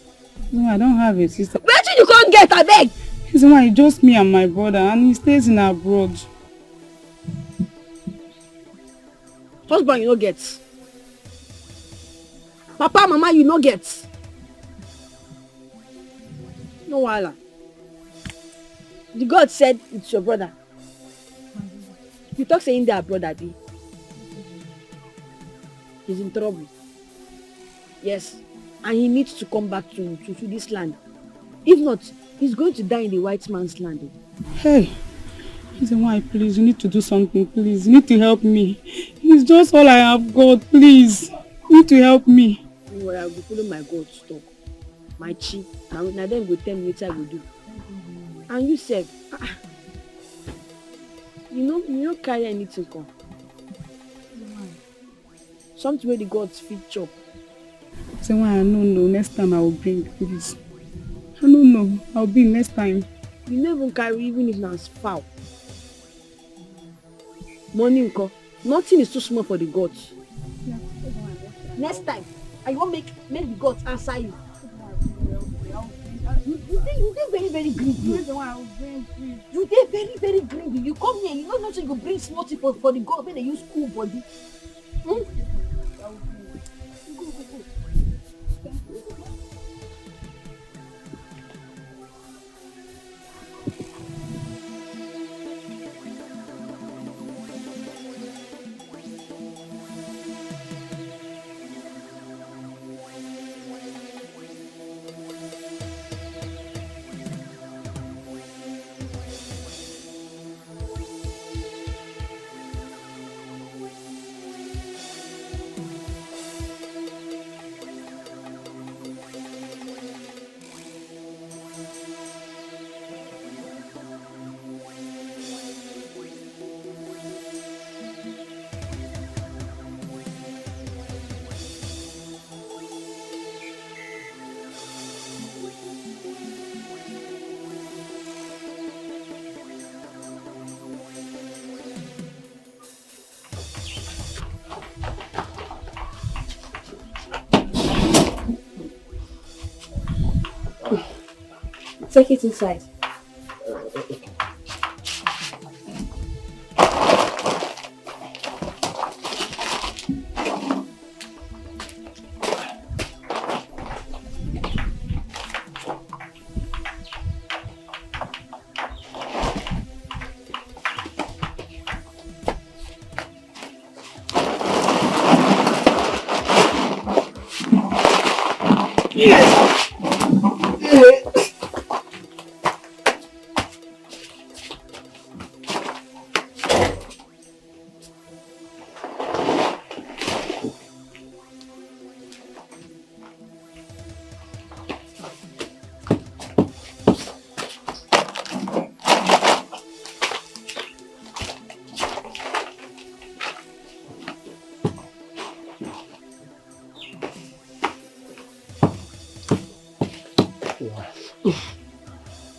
No, I don't have a sister. Where did you can't get, I beg? It's why just me and my brother, and he stays in abroad. Husband, you no get. Papa, mama, you no get. No wahala. The God said it's your brother. You talk saying they are brother, B. He's in trouble. Yes, and he needs to come back to this land. If not, he's going to die in the white man's land. Hey, he's why, please, you need to do something, please. You need to help me. It's just all I have got, please. You need to help me. No worry, I will follow my God's talk. My chi. Now then go tell me what I will do. And you said, you don't carry anything come. Something where the gods feed chop. So why I don't know. Next time I will bring, please. I don't know. I'll be next time. You never carry even if it's foul. Money unko. Nothing is too small for the gods. Yeah. Next time, I won't make the gods answer you. You dey very, very greedy. You dey very, very greedy. You come here, you know nothing, you bring small thing for the god when they use cool body. Hmm? Go. Take it inside.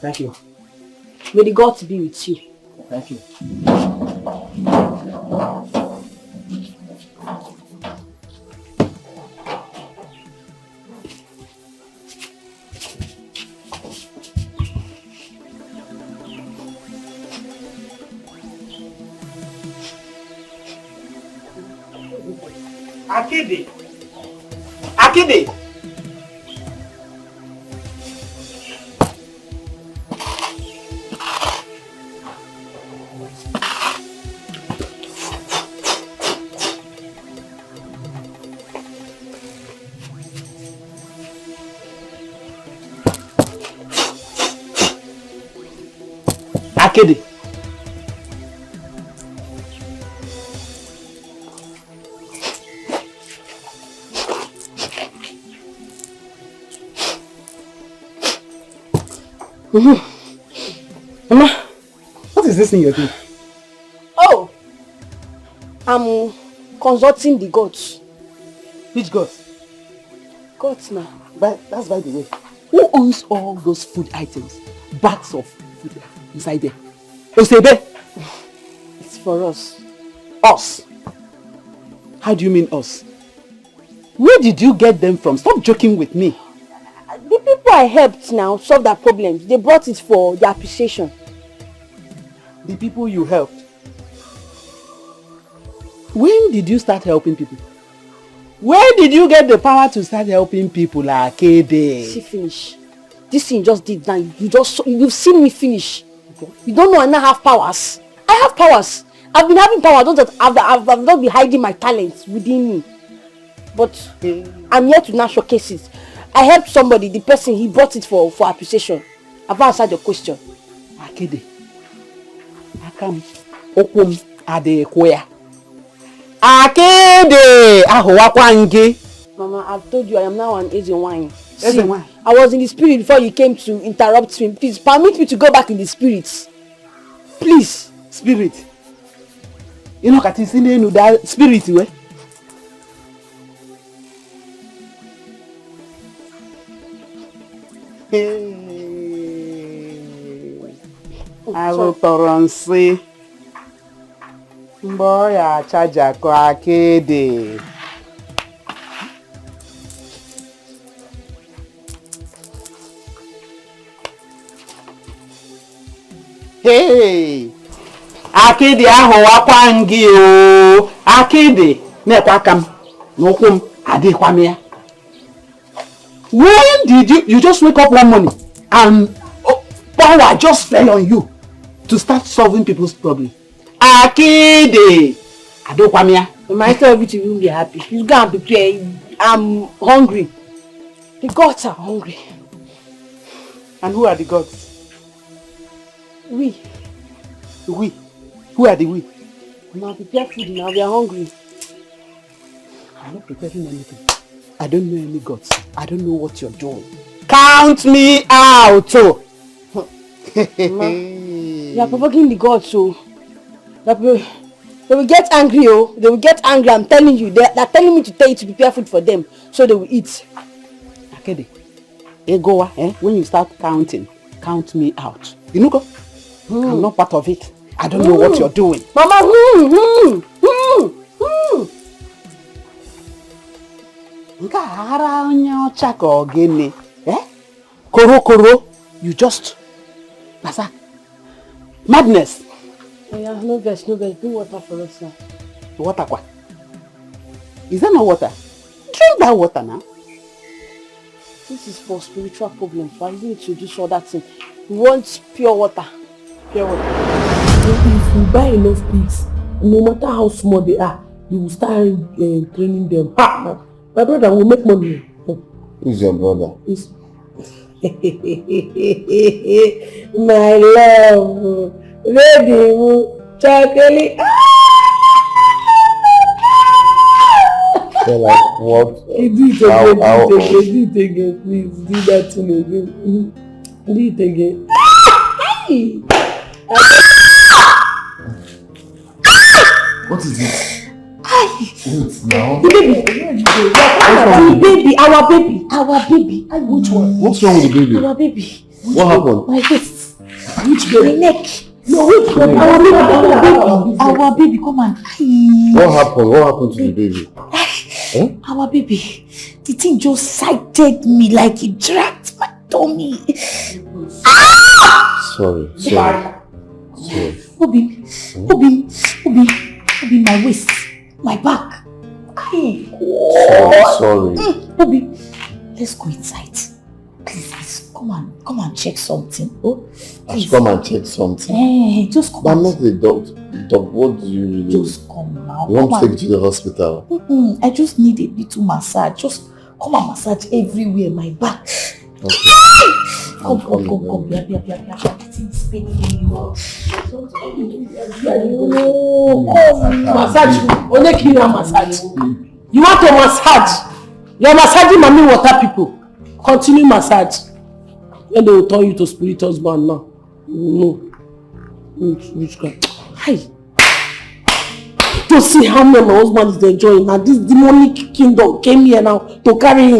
Thank you. May the gods be with you. Thank you. Akide. Akide. Akede. Mama, what is this thing you're doing? Oh, I'm consulting the gods. Which gods? Gods now. That's by the way. Who owns all those food items? Bags of food inside there. Osebe? It's for us. Us? How do you mean us? Where did you get them from? Stop joking with me. The people I helped now solve their problems. They brought it for their appreciation. The people you helped? When did you start helping people? Where did you get the power to start helping people, Akede? See, finish. This thing you just did now. You've seen me finish. Okay. You don't know I now have powers. I have powers. I've been having power. Don't that I've not been hiding my talents within me. But I'm here to now showcase it. I helped somebody. The person, he brought it for appreciation. I've answered your question. Akede. Akam. Okum. Adekwea. Akede! Ahowakwange. Mama, I've told you I am now an Asian wine. See, I was in the spirit before you came to interrupt me. Please permit me to go back in the spirit. Please. Spirit. You know what is in that spirit, we? I will toronsi. Boy, I charge a Akede. Hey! Akede ahowakwangi o. Akede nekwakam n'okwum adekwamia. When did you just wake up one morning and power just fell on you to start solving people's problems? Akede adekwamia. The master of it will be happy. You go and prepare. I'm hungry. The gods are hungry. And who are the gods? We. We? Who are the we? Now prepare food now, we are hungry. I'm not preparing anything. I don't know any gods. I don't know what you're doing. Count me out! You are provoking the gods, so they will get angry, oh. They will get angry, I'm telling you. They're telling me to tell you to prepare food for them, so they will eat. Akede, Egoa, when you start counting, count me out. You know, go? I'm not part of it. I don't know what you're doing. Mama, Koro. You just... Nasa. Madness. Yeah, no guys. Do water for us now. Water what? Is that not water? Drink that water now. This is for spiritual problems. Why didn't you introduce all that thing? We want pure water. Pure water. If you buy enough pigs, no matter how small they are, you will start training them. Ha! My brother will make money. Who's your brother? My love, baby, chocolate. They're like, what? Do it again, please. Do that thing again. Do it again. What is it? Wait, now? The baby, our baby. Which one? What's wrong with the baby? Our baby. What happened? My waist. Which baby? My neck. No, wait. Our baby, come on. What happened? What happened to the baby? Our baby. The thing just sighted me like it dragged my tummy. Sorry. Obi, my waist, my back. Sorry. Obi, let's go inside. Please, come and check something. Oh, please. Come and check something. Hey, just come. I'm not the doctor. What do you really? Just come now. You want to take it to the hospital? I just need a little massage. Just come and massage everywhere, my back. Okay. Come. It's paining me. Massage. Only cleaner massage. You want to massage? You're massaging mommy water people. Continue massage. And they will turn you to spirit husband now. No. Which guy? Hi. To see how my husband is enjoying. Now this demonic kingdom came here now to carry him.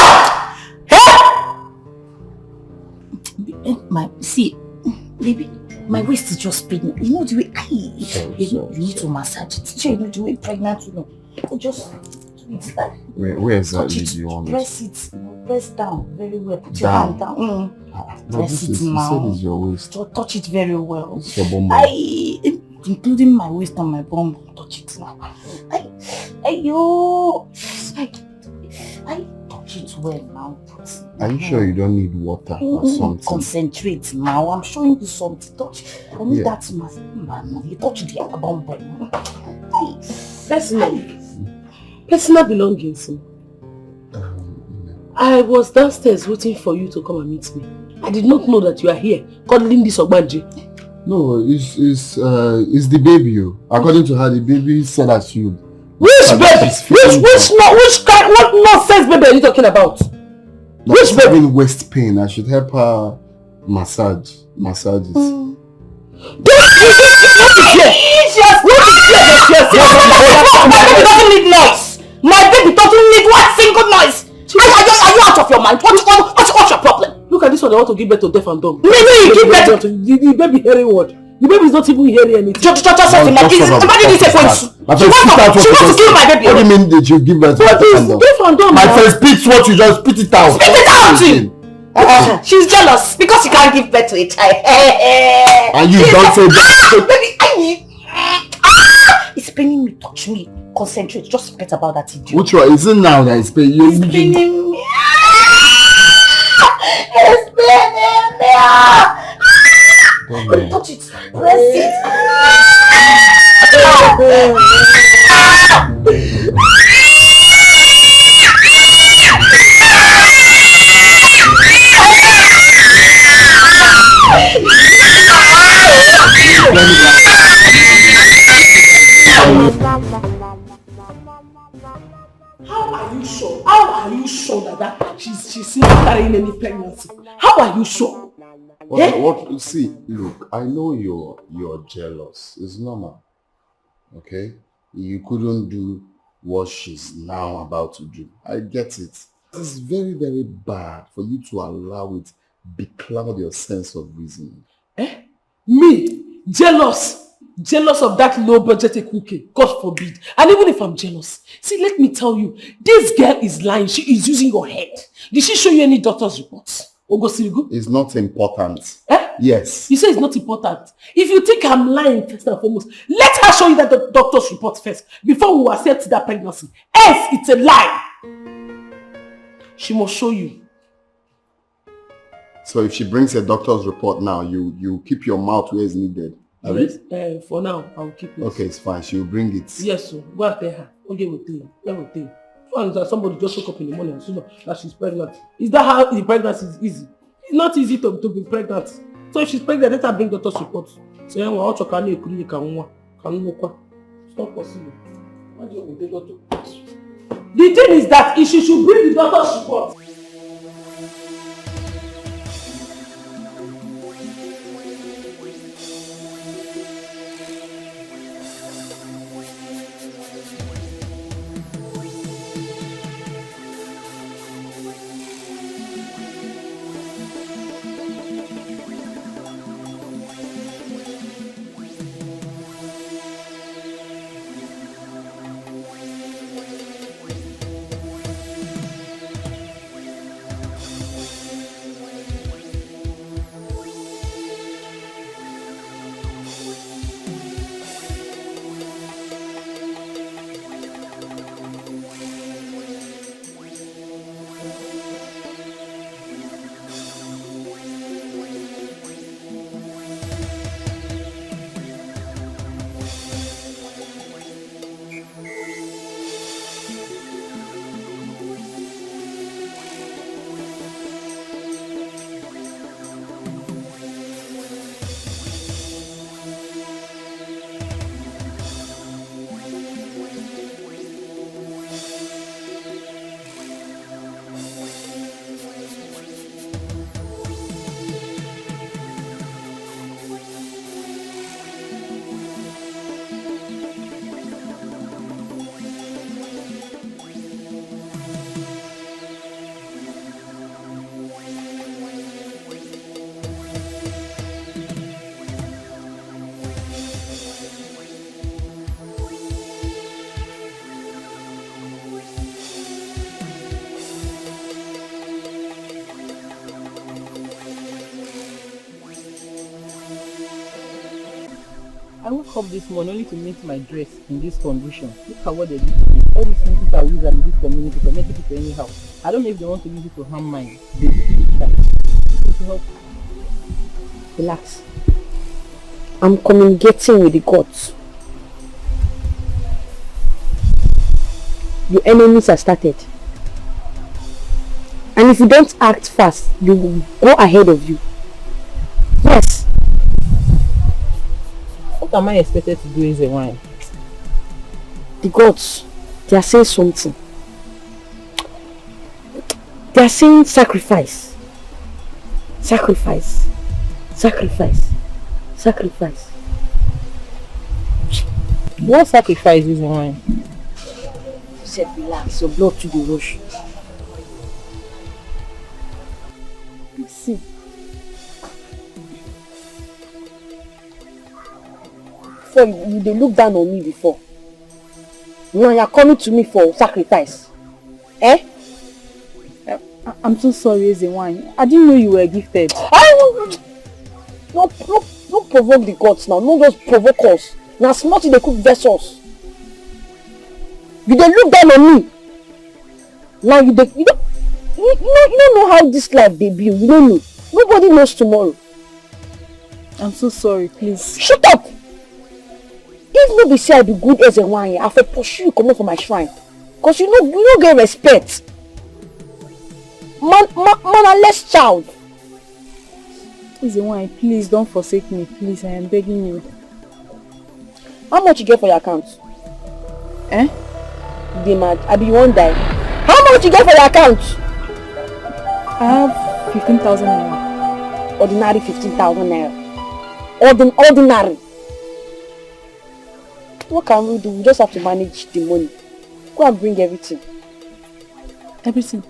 Baby, my waist is just paining. You know the way you need to massage it. You know the way pregnant, you know. Just do it like. Where exactly do you want it? Press it, press down very well. Put your hand down. Press it now. You said it's your waist. Touch it very well. It's your bum. Including my waist and my bum. Touch it now. I touch it well now. Are you sure you don't need water or something? Concentrate now. I'm showing you something. Touch. I need that man. You touch the bum. Personal belongings. I was downstairs waiting for you to come and meet me. I did not know that you are here cuddling this Ogbanji. No, it's the baby. According to her, the baby said that you. Which baby? What nonsense baby are you talking about? Which baby? Having waist pain. I should help her massages. Don't My baby doesn't need noise. My baby doesn't need one single noise. Are you out of your mind? What's your problem? Look at this one. They want to give birth to deaf and dumb. Maybe you give birth to the baby hearing what? The baby is not even hearing anything. Just imagine this point. She wants to kill my baby. What do you mean did you give birth to deaf and dumb? My friend, spit what you just spit it out. Spit it out! She's jealous because she can't give birth to a child. And you don't say that. Baby, it's paining me. Touch me. Concentrate. Just forget about that idiot. Which one? Is it now that it's paining you? It's paining me. It's paining me. Touch it. Press it. How are you sure that she's not carrying any pregnancy? How are you sure? What? See, look, I know you're jealous. It's normal. Okay? You couldn't do what she's now about to do. I get it. It's very, very bad for you to allow it becloud your sense of reasoning. Me? Jealous? Jealous of that low budget cookie? God forbid. And even if I'm jealous, see, let me tell you, this girl is lying. She is using your head. Did she show you any doctor's reports? Ogosirigu? It's not important. Eh? Yes. You say it's not important. If you think I'm lying, first and foremost, let her show you that the doctor's report first before we will accept that pregnancy. Else, it's a lie. She must show you. So if she brings a doctor's report now, you keep your mouth where it's needed. Yes. For now, I will keep it. Okay, it's fine. She'll bring it. Yes, so go and tell her. Okay, we'll tell you. Everything. Fine, that somebody just woke up in the morning and said that she's pregnant. Is that how the pregnancy is easy? It's not easy to be pregnant. So if she's pregnant, let her bring doctor's report. So it's not possible. The thing is that if she should bring the doctor's report. I woke up this morning only to meet my dress in this condition. Look at what they did to me. All these things that we use in this community to make it anyhow. I don't know if they want to use it to harm mine. To help. Relax. I'm communicating with the gods. Your enemies have started. And if you don't act fast, they will go ahead of you. Yes. What am I expected to do is a wine? The gods, they are saying something. They are saying sacrifice. Sacrifice. Sacrifice. Sacrifice. What sacrifice is a wine? You said relax, your blood to the rush. See. Before they look down on me before. Now you are coming to me for sacrifice. Eh? I'm so sorry, Ezewine. I didn't know you were gifted. No provoke the gods now. No just provoke us. Now small thing they could vex us. You they look down on me. Now you don't know how this life they build. You don't know. Nobody knows tomorrow. I'm so sorry, please. Shut up! If nobody say I be good as a wine, I will pursue you coming from my shrine. Cause you don't get respect. Man a less child. Ezewine, please don't forsake me. Please, I am begging you. How much you get for your account? Eh? They mad. I be you won't die. How much you get for your account? I have 15,000 naira. Ordinary 15,000 naira. Ordinary. What can we do? We just have to manage the money. Go and bring everything. Everything?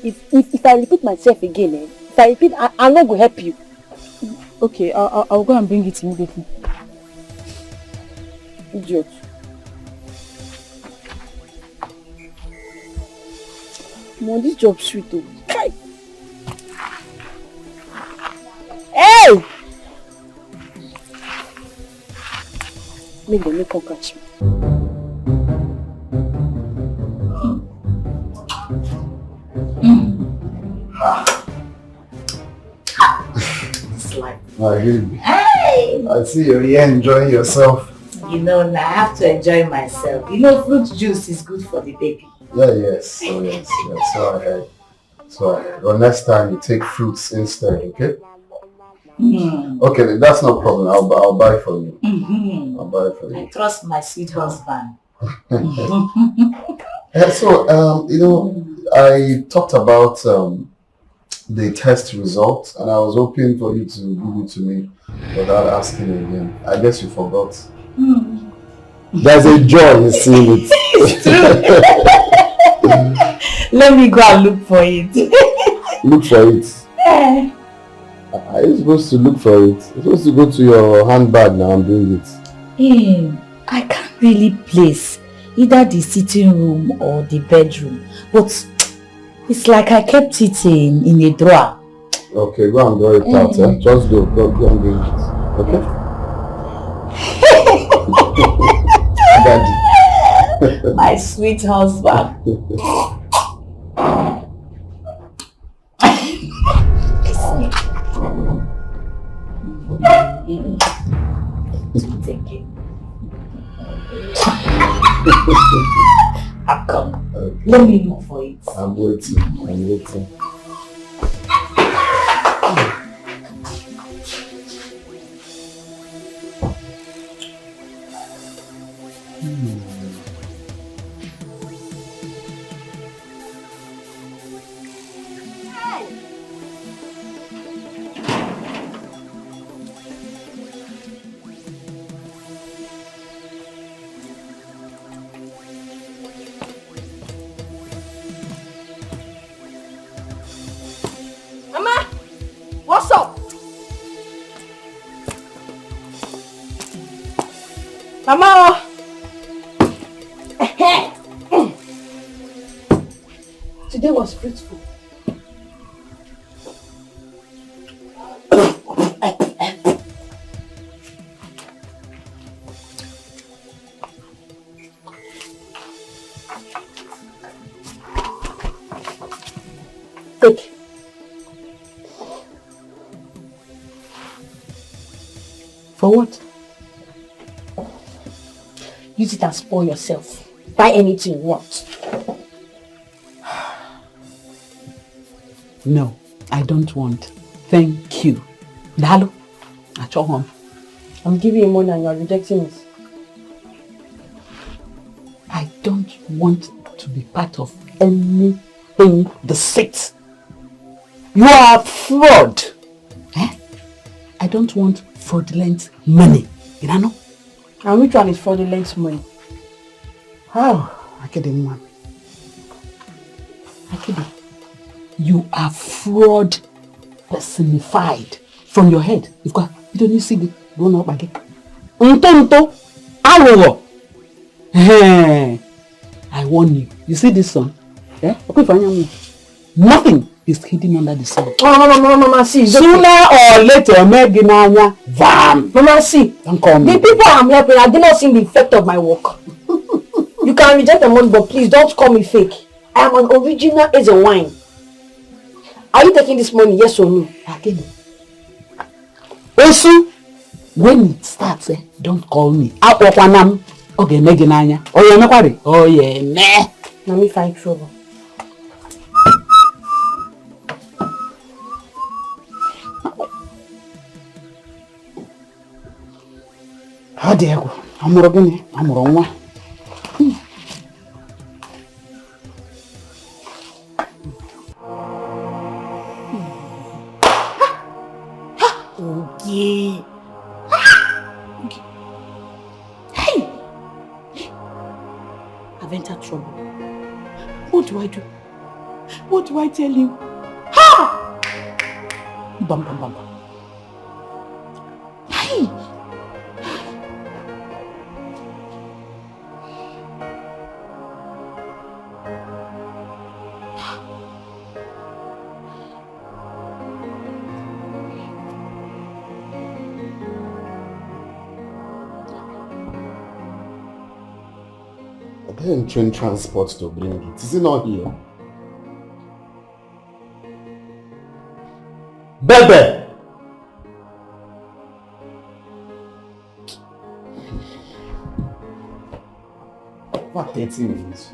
If I repeat myself again, I'm not going to help you. Okay, I'll go and bring it immediately. Idiot. Mom, this job sweet though. Hey! Make them come catch me. It's like, Hey! I see you're here enjoying yourself. you know, now I have to enjoy myself. You know, fruit juice is good for the baby. Yeah, yes. Oh, yes. So I heard. Well, next time you take fruits instead, okay? Okay, that's no problem. I'll buy for you. I'll buy for you. I trust my sweet husband. So, you know, I talked about the test results, and I was hoping for you to give it to me without asking again. I guess you forgot. There's a joy in seeing it. It's true. Let me go and look for it. Look for it. Are you supposed to look for it? You're supposed to go to your handbag now and bring it. I can't really place either the sitting room or the bedroom, but it's like I kept it in a drawer. Okay, go and draw it out. Eh? Just go and bring it. Okay? Daddy. My sweet husband. Take it. I'll come. Okay. Let me look for it. I'm waiting. Mama, what's up? Mama. Today was fruitful. Take. For what? Use it and spoil yourself. Buy anything you want. No, I don't want. Thank you. Dalo, Achohom. I'm giving you money and you're rejecting it. I don't want to be part of anything deceit. You are a fraud. I don't want fraudulent money. You know? And which one is fraudulent money? How? Akede. You are fraud personified. From your head. You don't see the going up again. Tonto. I warn you. You see this sun? Nothing is hidden under the sun. Oh, Mama, see. Sooner or later, Mama, see. Don't call me. The people I'm helping, I did not see the effect of my work. You can reject the money, but please don't call me fake. I am an original as a wine. Are you taking this money, yes or no? Also, when it starts, don't call me. Okay, Meginanya. Oh, yeah, me. Oh, yeah, me. Let me find trouble. How dare go? I'm wrong. Okay. Hey! I've entered trouble. What do I do? What do I tell you? Ha! Bam. Hey! didn't train transport to bring it. Is it not here? Bebe! What 30 minutes?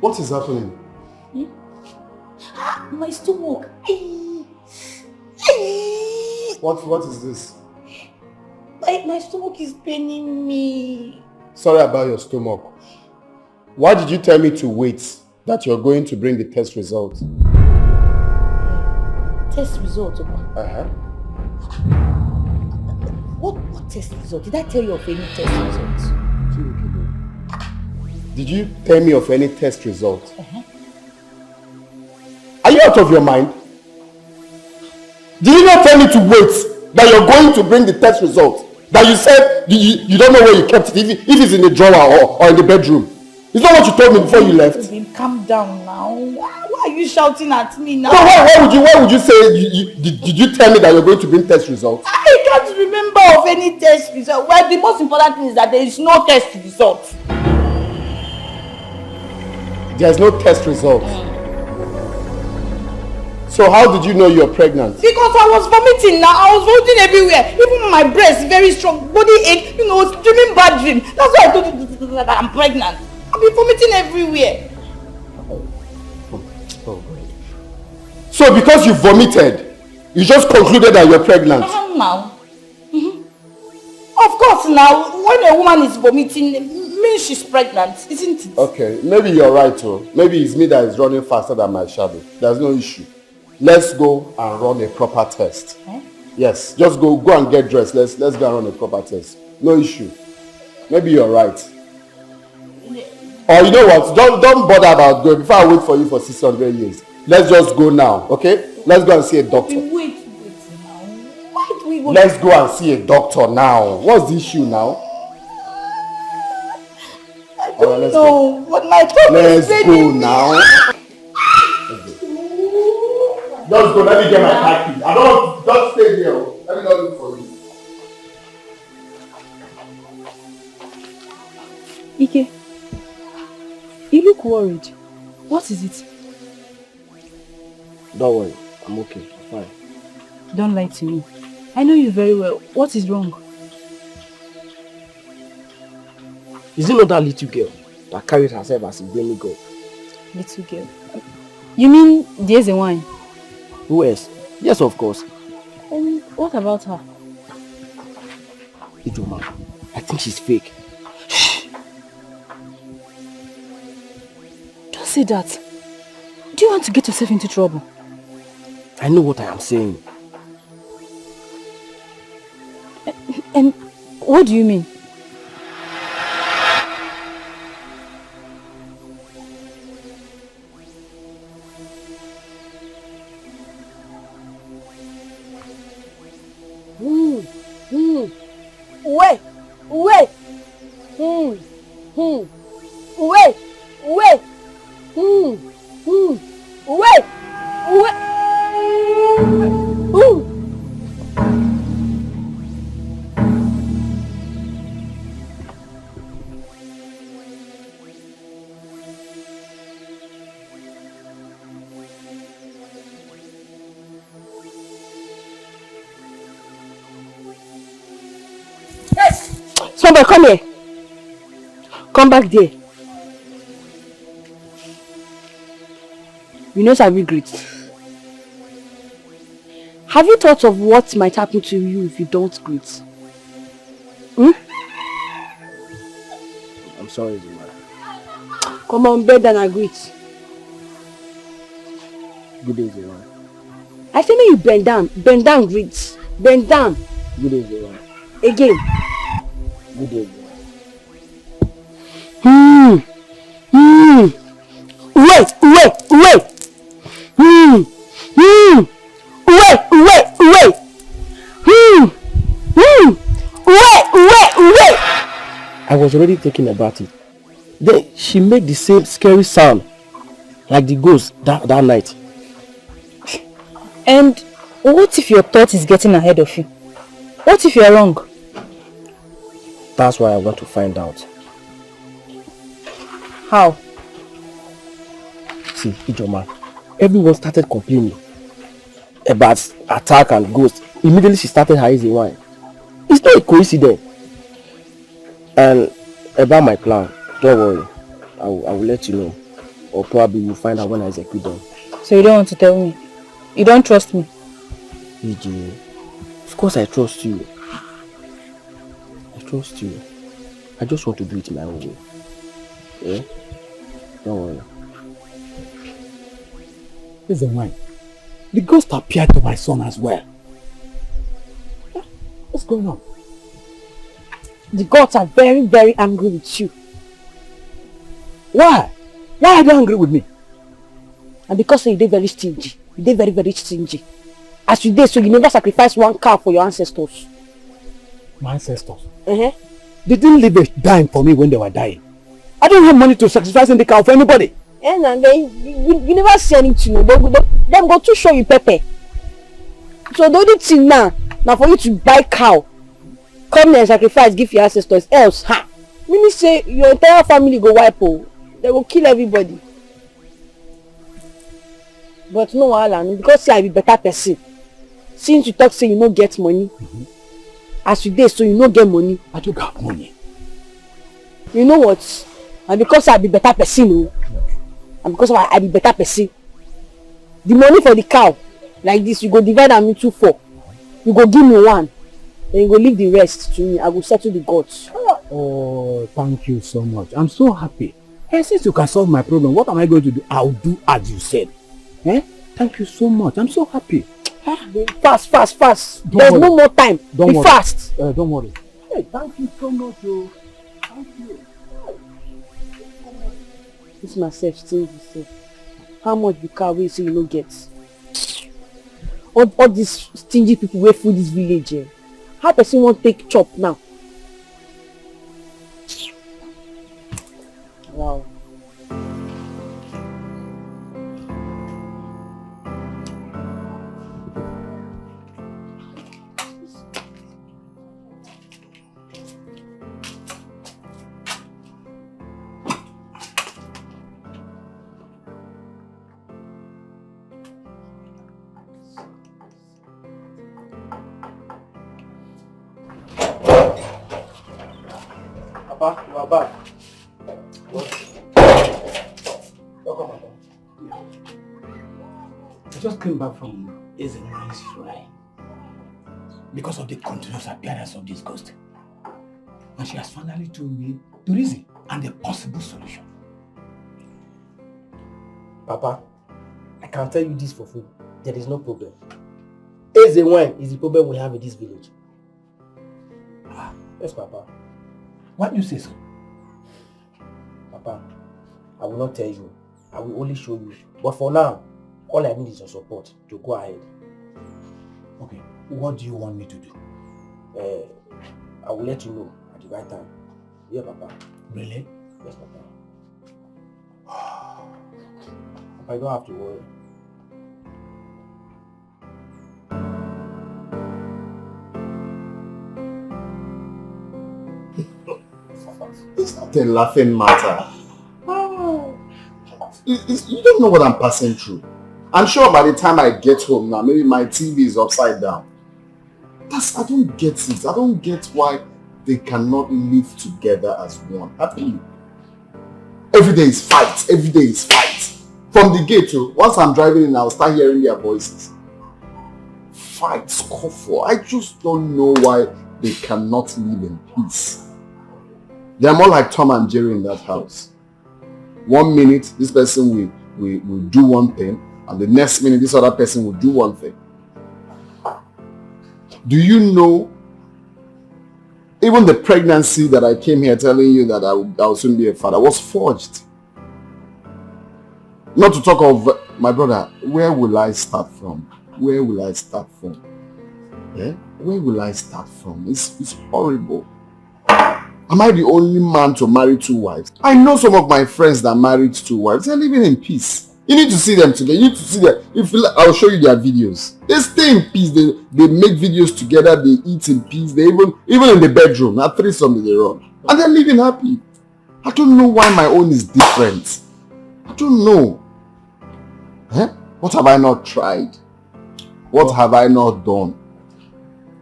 What is happening? My stomach. What is this? My stomach is paining me. Sorry about your stomach. Why did you tell me to wait? That you're going to bring the test result? Test result? Uh-huh. What test result? Did I tell you of any test results? Did you tell me of any test result? Are you out of your mind? Did you not tell me to wait? That you're going to bring the test result? That you said you don't know where you kept it, if it's in the drawer or in the bedroom? Is that what you told me before you left? Calm down now. Why are you shouting at me now? No, why would you say did you tell me that you're going to bring test results? I can't remember of any test result. Well, the most important thing is that there is no test result. There's no test result. So how did you know you're pregnant? Because I was vomiting now. I was vomiting everywhere. Even my breast, very strong. Body ache, dreaming bad dream. That's why I told you that I'm pregnant. I've been vomiting everywhere. Oh. So because you vomited, you just concluded that you're pregnant? Now. Of course now, when a woman is vomiting, it means she's pregnant, isn't it? Okay, maybe you're right too. Maybe it's me that is running faster than my shadow. There's no issue. Let's go and run a proper test. Yes, just go and get dressed. Let's go and run a proper test. No issue. Maybe you're right. Or you know what? Don't bother about going before I wait for you for 600 years. Let's just go now, okay? Let's go and see a doctor. Wait now. Why do we go? Let's go and see a doctor now. What's the issue now? I don't know, but my tongue is Let's go now. Just go, let me get my car key. I don't, just stay here. Let me not look for you. Ike, you look worried. What is it? Don't worry, I'm okay, I'm fine. Don't lie to me. I know you very well. What is wrong? Is it not that little girl that carried herself as a demigod? Little girl? You mean there's a wine? Who else? Yes, of course. And what about her? Ijoma, I think she's fake. Shh! Don't say that. Do you want to get yourself into trouble? I know what I am saying. And what do you mean? Somebody come here. Come back there. You know Sabi greet. Have you thought of what might happen to you if you don't greet? I'm sorry, Zuma. Come on bed and I greet. Good day, Zuma. I say make you bend down greet. Bend down. Good day, Zuma. Again. Good day, Zuma. Wait. Wait. Wait. was already thinking about it. Then she made the same scary sound like the ghost that night. And what if your thought is getting ahead of you? What if you're wrong? That's why I want to find out. How? See, Ijoma, everyone started complaining about attack and ghost. Immediately she started her easy wine. It's not a coincidence. And about my plan, don't worry. I will let you know. Or probably you'll find out when I execute them. So you don't want to tell me? You don't trust me? EJ, of course I trust you. I trust you. I just want to do it my own way. Yeah? Don't worry. Listen, why? The ghost appeared to my son as well. What's going on? The gods are very, very angry with you. Why? Why are they angry with me? And because you did very stingy. You did very, very stingy. As you did, so you never sacrificed one cow for your ancestors. My ancestors? Uh-huh. They didn't leave a dime for me when they were dying. I don't have money to sacrifice in the cow for anybody. And then you never say anything. Them go to show you pepper. So the only thing now for you to buy cow, come there and sacrifice, give your ancestors. Else, meaning say your entire family go wipe. They will kill everybody. But no wahala, because say I be better person. Since you talk say you no get money, as you dey so you no get money. I do got money. You know what? And because I be better person, and because I be better person, the money for the cow, like this, you go divide them into 4. You go give me 1, then you go leave the rest to me. I will settle the gods. Oh, thank you so much. I'm so happy. Hey, since you can solve my problem, what am I going to do? I'll do as you said. Thank you so much. I'm so happy. Fast. There's no more time. Be fast. Don't worry. Hey, thank you so much. Thank you. This myself, stingy. How much the cow will say you no get? All these stingy people wey full this village. How person won't take chop now? Wow. Papa, you are back. Welcome, Papa. I just came back from Ezeman's shrine because of the continuous appearance of this ghost. And she has finally told me the reason and the possible solution. Papa, I can tell you this for free. There is no problem. Ezewan is the problem we have in this village. Yes, Papa. Why do you say so? Papa, I will not tell you. I will only show you. But for now, all I need is your support to go ahead. Okay, what do you want me to do? I will let you know at the right time. Yeah, Papa. Really? Yes, Papa. Papa, you don't have to worry. It's not a laughing matter. You don't know what I'm passing through. I'm sure by the time I get home now, maybe my TV is upside down. I don't get it. I don't get why they cannot live together as one. Happily. Every day is fight. Every day is fight. From the gate, once I'm driving in, I'll start hearing their voices. Fight, scuffle. I just don't know why they cannot live in peace. They're more like Tom and Jerry in that house. 1 minute, this person will do one thing, and the next minute, this other person will do one thing. Do you know, even the pregnancy that I came here telling you that I will soon be a father was forged. Not to talk of my brother, where will I start from? Where will I start from? Yeah? Where will I start from? It's horrible. Am I the only man to marry 2 wives? I know some of my friends that married 2 wives. They're living in peace. You need to see them together. You need to see them. I'll show you their videos. They stay in peace. They make videos together. They eat in peace. They even in the bedroom. At 3 something they run. And they're living happy. I don't know why my own is different. I don't know. What have I not tried? What have I not done?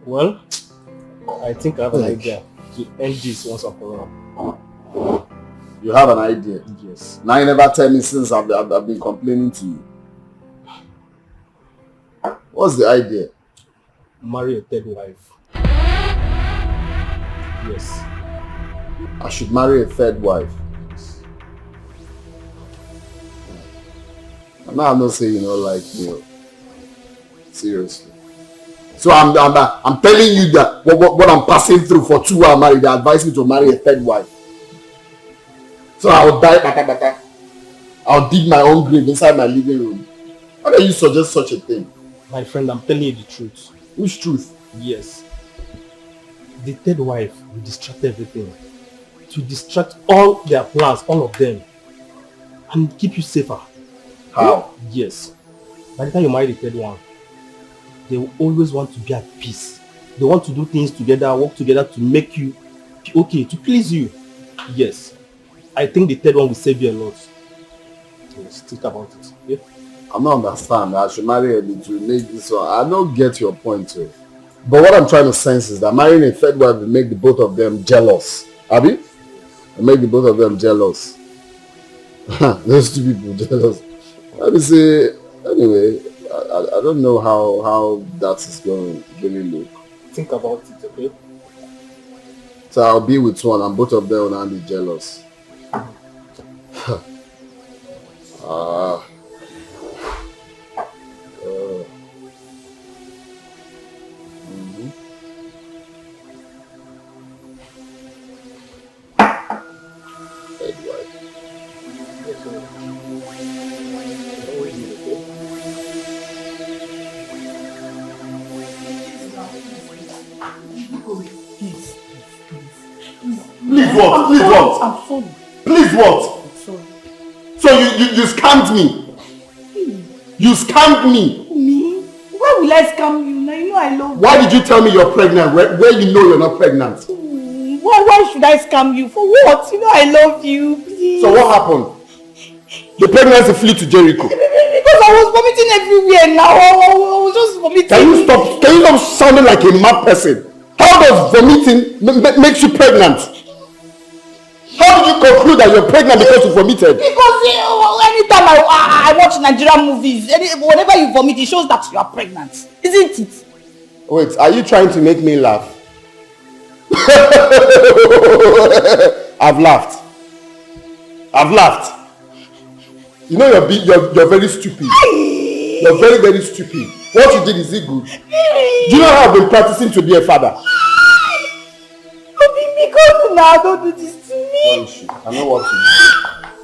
Well, I think I have an idea to end this once and for all. You have an idea? Yes. Now you never tell me since I've been complaining to you. What's the idea? Marry a 3rd wife. Yes. I should marry a 3rd wife. Yes. Now I'm not saying you don't like me. Seriously. So I'm telling you that what I'm passing through for 2 hours married, they advise me to marry a 3rd wife. So I'll die, I'll dig my own grave inside my living room. How can you suggest such a thing? My friend, I'm telling you the truth. Which truth? Yes. The 3rd wife will distract everything. To distract all their plans, all of them. And keep you safer. How? Yes. By the time you marry the 3rd one, they will always want to be at peace. They want to do things together, work together to make you okay, to please you. Yes. I think the 3rd one will save you a lot. Yes, think about it. Yeah? I don't understand. I should marry a to make this one. I don't get your point too. But what I'm trying to sense is that marrying a 3rd wife will make the both of them jealous. Abi? Will make the both of them jealous. Those 2 people jealous. Let me say, anyway, I don't know how that is going to really look. Think about it, okay? So I'll be with one and both of them will not be jealous. Please what? Please what? I'm sorry. Please what? I'm sorry. So you scammed me. You scammed me. Me? Why will I scam you? Now you know I love you. Why did you tell me you're pregnant where you know you're not pregnant? Why should I scam you? For what? You know I love you. Please. So what happened? The pregnancy flew to Jericho. Because I was vomiting everywhere now. I was just vomiting. Can you stop sounding like a mad person? How does vomiting makes you pregnant? How did you conclude that you're pregnant because you vomited? Because anytime I watch Nigerian movies, whenever you vomit, it shows that you are pregnant. Isn't it? Wait, are you trying to make me laugh? I've laughed. You know you're very stupid. You're very, very stupid. What you did, is it good? Do you know how I've been practicing to be a father? Because now don't do this to me. I know what to do.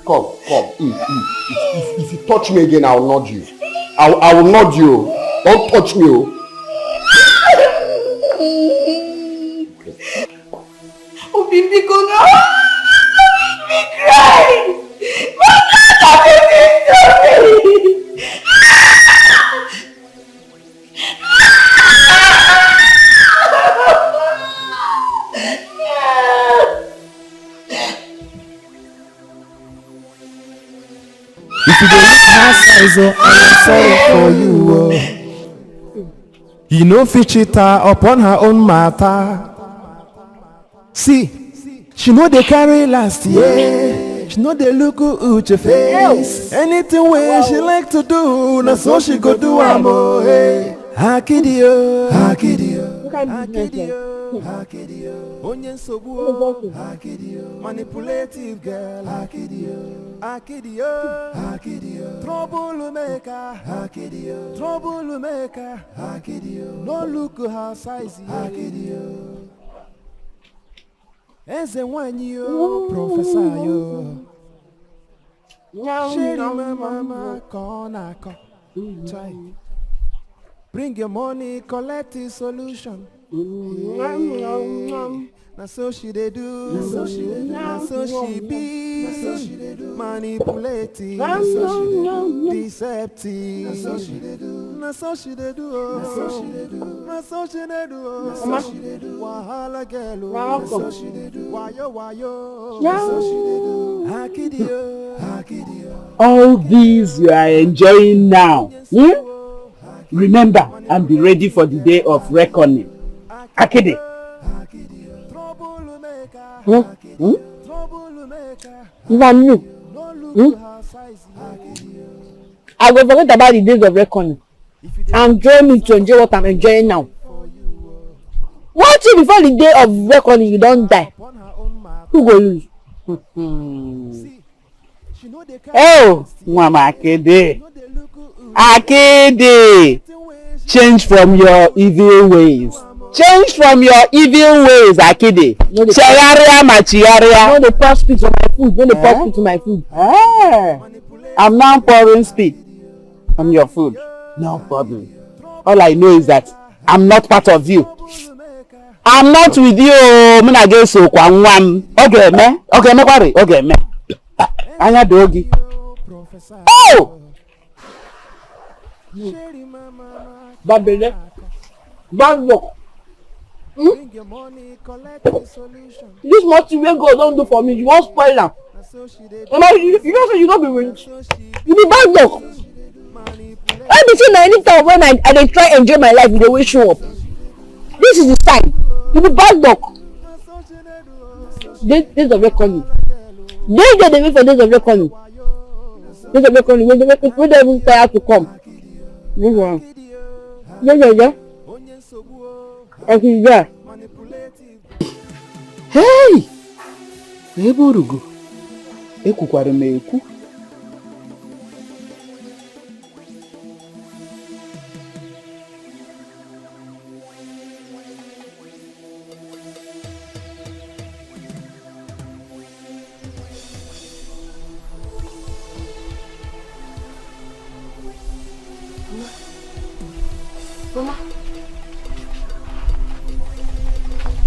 Come. If you touch me again, I'll nod you. I will nod you. Don't touch me. Because now make me cry. My God, I'm If you don't look her size, I am sorry for you. You know, fit cheat her upon her own matter. See, she know they carry last year. She know they look at your face. Anything where she like to do, that's so she go do amo. Hakidio, hakidio, hakidio, hakidio. Onyen sobu, hakidio. Manipulative girl, hakidio, hakidio, hakidio. Trouble maker, hakidio. Trouble maker, hakidio. No look her size, hakidio. Eze wanyi yo, professor yo. Shady mama, corner, try. Bring your money, collect the solution. Na so she dey do, na so she dey do, na so she be, na so she dey do, manipulating, na so she dey do, deceptive, na so she dey do, na so she dey do, na so she dey do, na so she dey do, na so she dey do, wahala girl, na so she dey do, wayo, na so she dey do, hakidio, hakidio. All these you are enjoying now. Remember and be ready for the day of reckoning. Akide. Even you. I will forget about the days of reckoning and join me to enjoy what I'm enjoying now. One thing before the day of reckoning, you don't die. Who go lose? Oh, Mama Akide. Akide. Change from your evil ways. Change from your evil ways, Akide. Chiaria machiaria. No, they pour spit on my food. No, they pour spit on my food. I'm now pouring spit on your food. No problem. All I know is that I'm not part of you. I'm not with you. Muna geso kwa nwam. Okay, me. Okay, me kwari. Okay, me. Anya dogi. Oh! Babele. Bad luck. This much wey God don do for me, you wan spoil am. You know say you no be rich. You be bad luck. Everything na anytime when I dey try enjoy my life, you dey wait show up. This is the sign. You be bad luck. Days of reckoning. Dey wait for days of reckoning. Days of reckoning wey dey even tire to come. Yeah. Yeah. Hey! Ebe orugo. Ekwukwara m ekwu.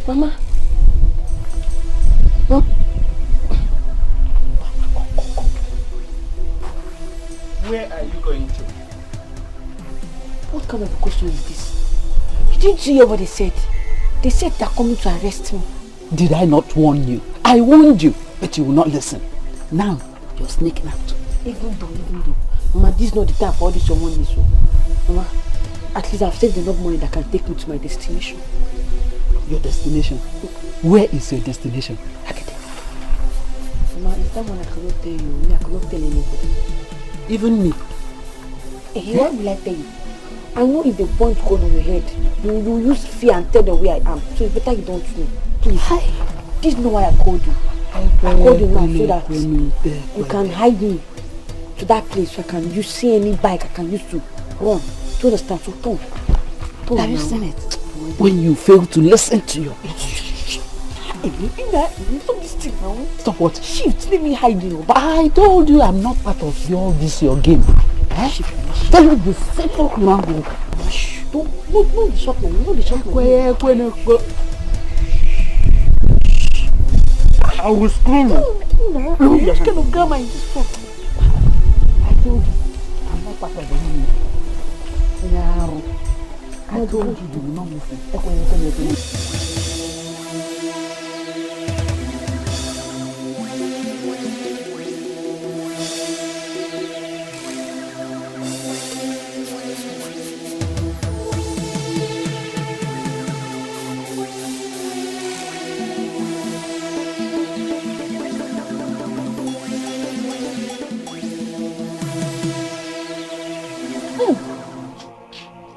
Mama. Where are you going to? What kind of a question is this? You didn't hear what they said. They said they're coming to arrest me. Did I not warn you? I warned you, but you will not listen. Now, you're sneaking out. Even though. Mama, this is not the time for all this your money, so. Mama, at least I've saved enough money that can take me to my destination. Your destination? Where is your destination? Mama, it's that one I cannot tell you. I cannot tell anybody. Even me? What will I tell you? I know if they point gun on your head, you use fear and tell them where I am. So it's better you don't know. Please. This is not why I called you. I called you now so that you can hide me to that place so I can use see any bike I can use to run. Do you understand? So don't. Have you seen it? When you fail to listen to your Stop this thing now. Stop what? Shift, let me hide you. But I told you I'm not part of all this your game. Tell me the simple language. No, the shop now. No, the shop now. I will scream. No, this kind of grammar in this phone. I told you I'm not part of the game. I told you you will not listen.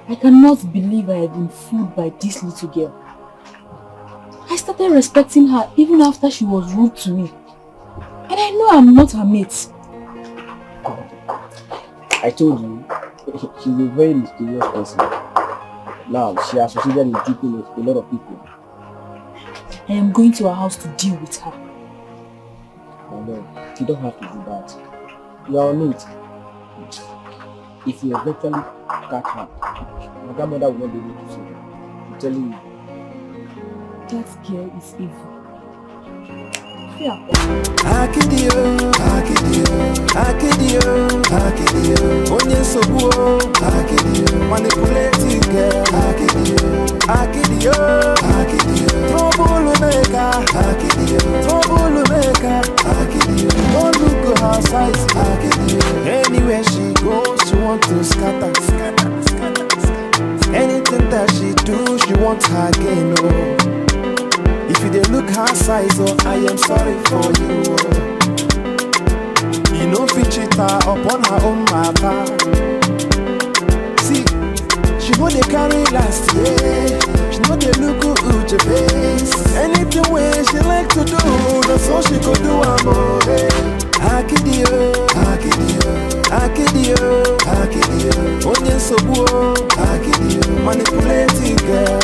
I cannot believe I had been fooled by this little girl. I started respecting her even after she was rude to me. And I know I'm not her mate. I told you, she's a very mysterious person. Now, she has succeeded in duping a lot of people. I am going to her house to deal with her. No, you don't have to do that. You are on it. If you eventually catch her, my grandmother will not be able to save her. I'm telling you. That girl is evil. Akidio, onye nsogbu, manipulating girl, Akidio, trouble maker, don't look at her size, anywhere she goes, she want to scatter. Anything that she do, she wants her gain, oh. If you dey look her size, oh, I am sorry for you, oh. You know fit cheat her upon her own matter. See, she know they carry last year. She know they look good your face. Anything way she like to do, that's all she could do, I'm okay. Akidio, onye nsogbu, manipulating girl,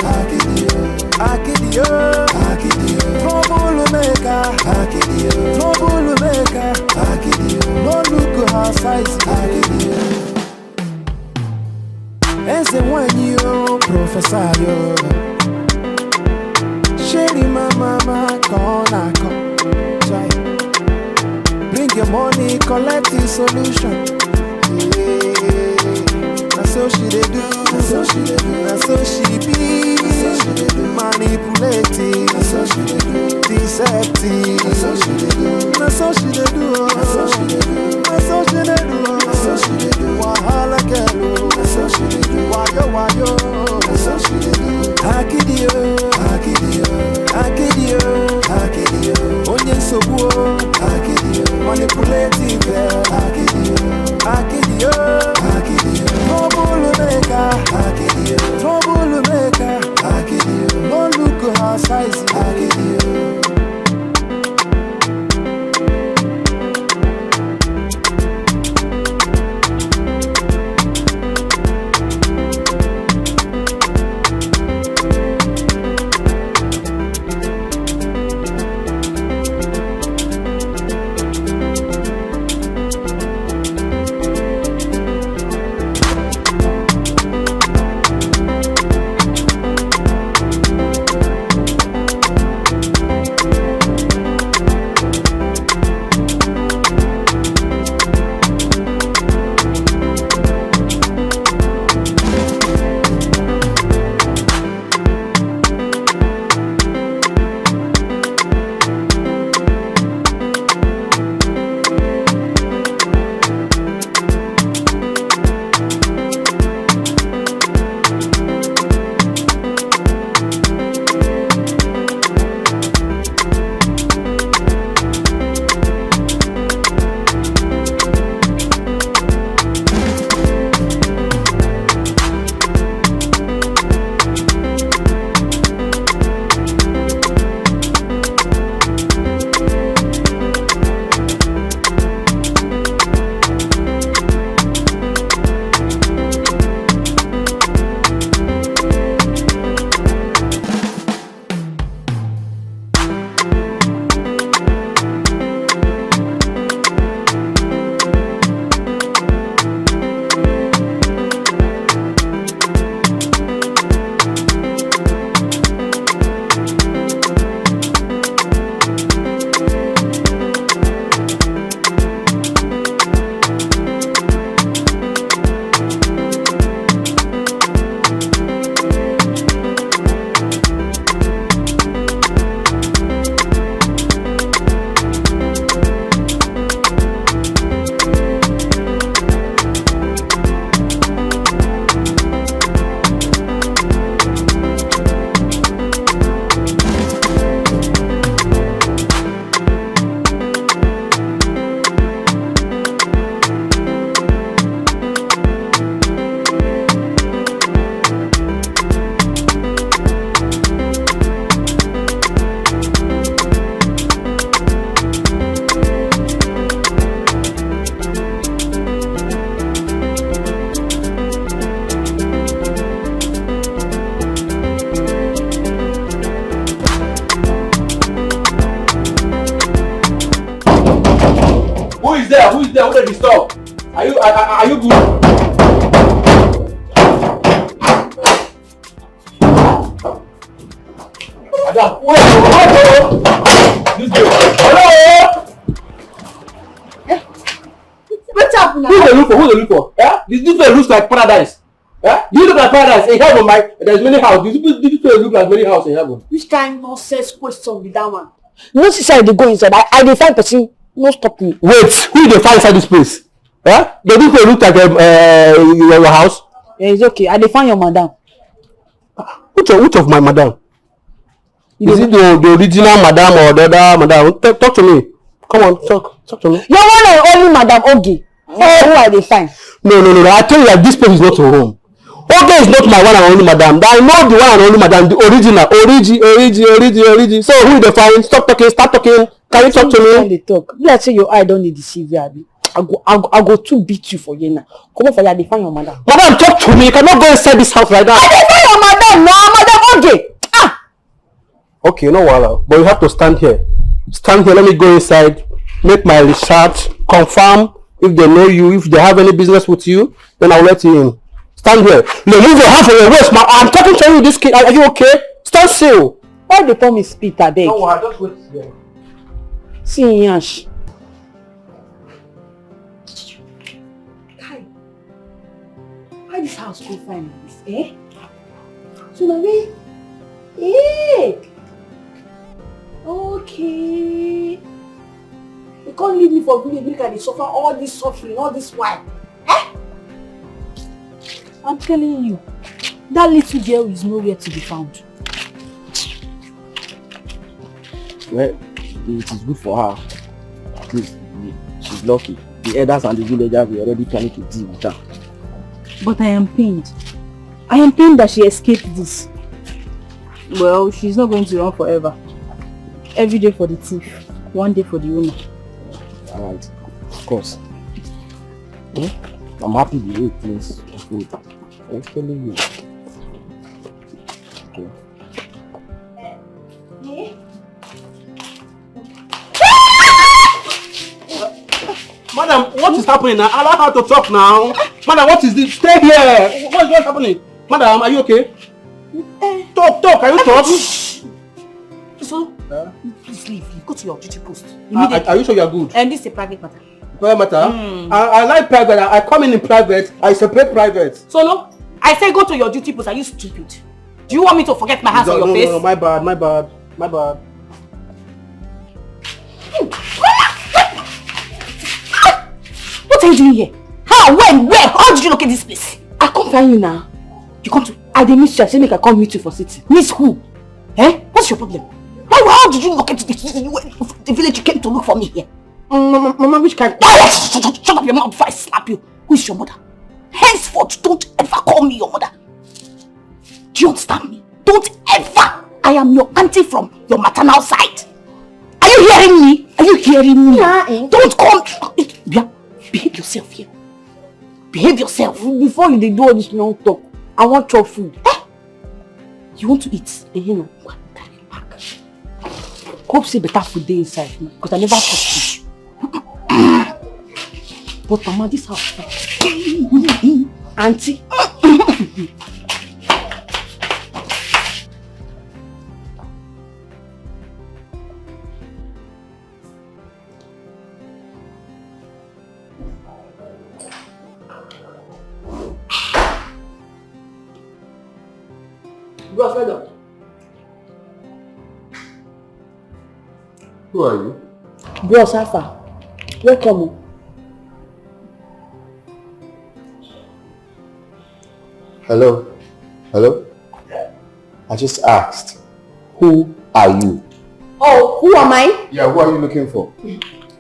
Akidio, trouble maker, no look at her size, Eze wanyi yo, professor yo, Sherry mama kona ko, bring your money, collect the solution. That's so she dey do, that's so she be, manipulating, deceptive, that's so she dey do, wahala girl, wayo, Akidio, onye nsogbu, manipulating girl, Akidio, trouble maker, don't look at her size, Who is there? Who did you stop? Are you good? madam. Hello. This girl. Hello. What's up now? Who they look for? Yeah? This place looks like paradise. Yeah? Do you look like paradise in heaven, Mike? There's many houses. This place look like many houses in heaven. Which kind of nonsense question with that one? No, she said they go inside. I define person. No stop me. Wait, who they find inside this place? Yeah? They do look like your house? Yeah, it's okay. I define your madam. Which of my madam? Is it the original madam or the other madam? Talk to me. Come on, talk to me. Your one and only Madam Ogi. Who are they fine? No. I tell you that this place is not your home. Ogi is not my one and only madam. I know the one and only madam, the original. Origi. So who they find? Stop talking, start talking. Can you talk to me? They talk. Let's say your eye don't need deceive you, Abi. I go to beat you for you now. Come on for you, define your madam. Madam, talk to me. You cannot go inside this house like that. I define your madam, no, Madam Ogi. Okay, no wahala. But you have to stand here. Stand here, let me go inside, make my research, confirm if they know you, if they have any business with you, then I'll let you in. Stand here. No, move your hand from your waist. I'm talking to you, this kid. Are you okay? Stand still. Why they call me spit, I beg? No, I just wait here. See, Yash. Kai, why this house go find this, eh? So now we, okay. You can't leave me for village because I suffer all this suffering, all this while. Eh? I'm telling you, that little girl is nowhere to be found. Well, it is good for her. At least she's lucky. The elders and the villagers were already planning to deal with her. But I am pained. I am pained that she escaped this. Well, she's not going to run forever. Every day for the thief, one day for the owner. Alright, of course. I'm happy the way things unfold. I'm telling you. Okay. Madam, what is happening now? Allow her to talk now. Madam, what is this? Stay here. What is happening? Madam, are you okay? Talk. Can you talk? So, please leave. Go to your duty post. Are you sure you are good? And this is a private matter. Private matter? I like private. I come in private. I separate private. So no, I say go to your duty post. Are you stupid? Do you want me to forget my hands on your face? No, my bad. What are you doing here? How? When? Where? How did you locate this place? I come find you now. You come to... I didn't miss you. I say make I come meet you for city. Miss who? Eh? What's your problem? How did you locate the village you came to look for me here? Mama, which kind? Shut up your mouth before I slap you. Who is your mother? Henceforth, don't ever call me your mother. Do you understand me? Don't ever. I am your auntie from your maternal side. Are you hearing me? Are you hearing me? Yeah, don't come. Behave yourself here. Behave yourself. Before you do all this long talk, I want your food. Eh? You want to eat? No. Carry it back. Hope say better food dey inside because I never touched you. But Mama, this house, auntie. Bros, lie down. Who are you? Bros, Alpha. Welcome. Hello? I just asked, who are you? Oh, who am I? Yeah, who are you looking for?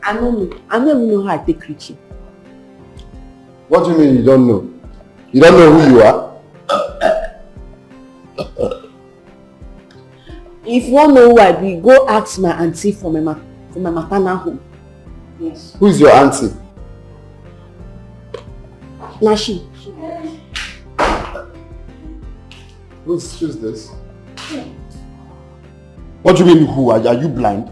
I don't know. I don't even know how I take reaching. What do you mean you don't know? You don't know who you are? If you want to know who I be, go ask my auntie for my maternal home. Yes. Who is your auntie? Nashi. Who's this? What do you mean who? Are you blind?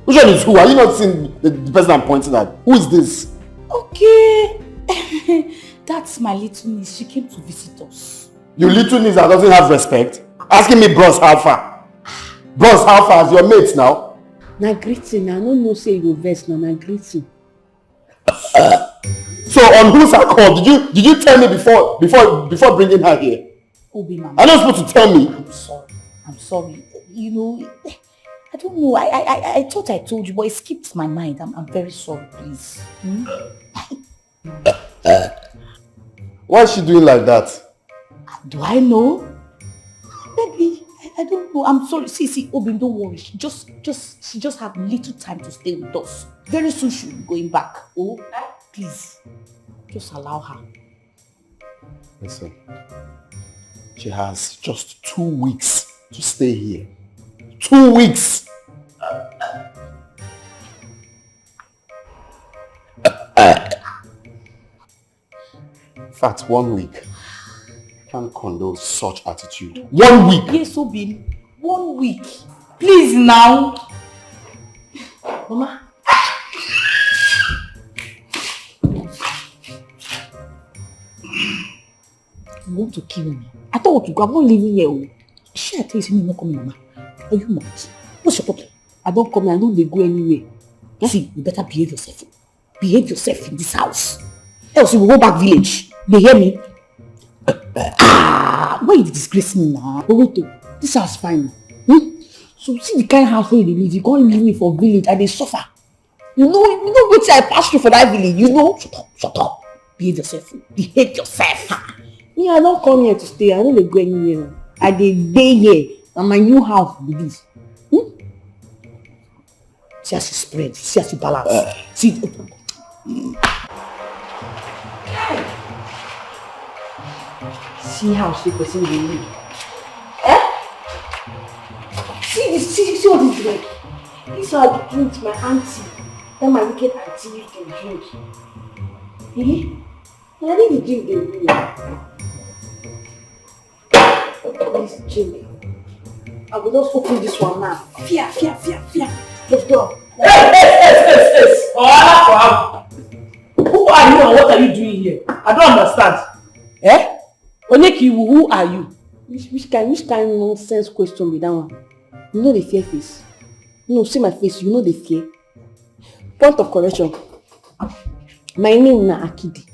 Which one is who? Are you not seeing the person I'm pointing at? Who is this? Okay. That's my little niece. She came to visit us. Your little niece that doesn't have respect? Asking me bros how far? Bros, how far is your mates now? Na greeting. I don't know say you go vex na greeting. So on whose accord did you tell me before bringing her here? Obi, Mama. I'm not supposed to tell me. I'm sorry. You know, I don't know. I thought I told you, but it skipped my mind. I'm very sorry, please. Why is she doing like that? Do I know? Maybe. I don't know. I'm sorry. See, Obi, don't worry. She just have little time to stay with us. Very soon she'll be going back. Oh, please. Just allow her. Listen. She has just 2 weeks to stay here. 2 weeks! In fact, 1 week. I can't condone such attitude. 1 week! Yes, Obi. 1 week. Please now. Mama. You want to kill me? I thought you go. I'm not leaving here. Shit, I tell you, you're not coming, Mama. Are you mad? What's your problem? I don't come here. I know they go anywhere. See, you better behave yourself. Behave yourself in this house. Else you will go back village. They hear me? Why you disgrace me now? But wait, this house fine. So see the kind of house where you live. You can't leave me for village and they suffer. You know what I passed through for that village. You know? Shut up. Behave yourself. Behave yourself. Me, I don't come here to stay. I don't go anywhere. I dey here. And my new house be this. See as you spread. See as you balance. See. See how she person dey live. See what this drink. This is how I drink my auntie. Then my wicked auntie used to drink. I think the drink they do. This drink. I will just open this one now. Fear. Let's go. Yes. Who are you and what are you doing here? I don't understand. Oneki, who are you? Which kind nonsense question be that one? You know the fear face. No, see my face, you know the fear. Point of correction. My name na Akidi.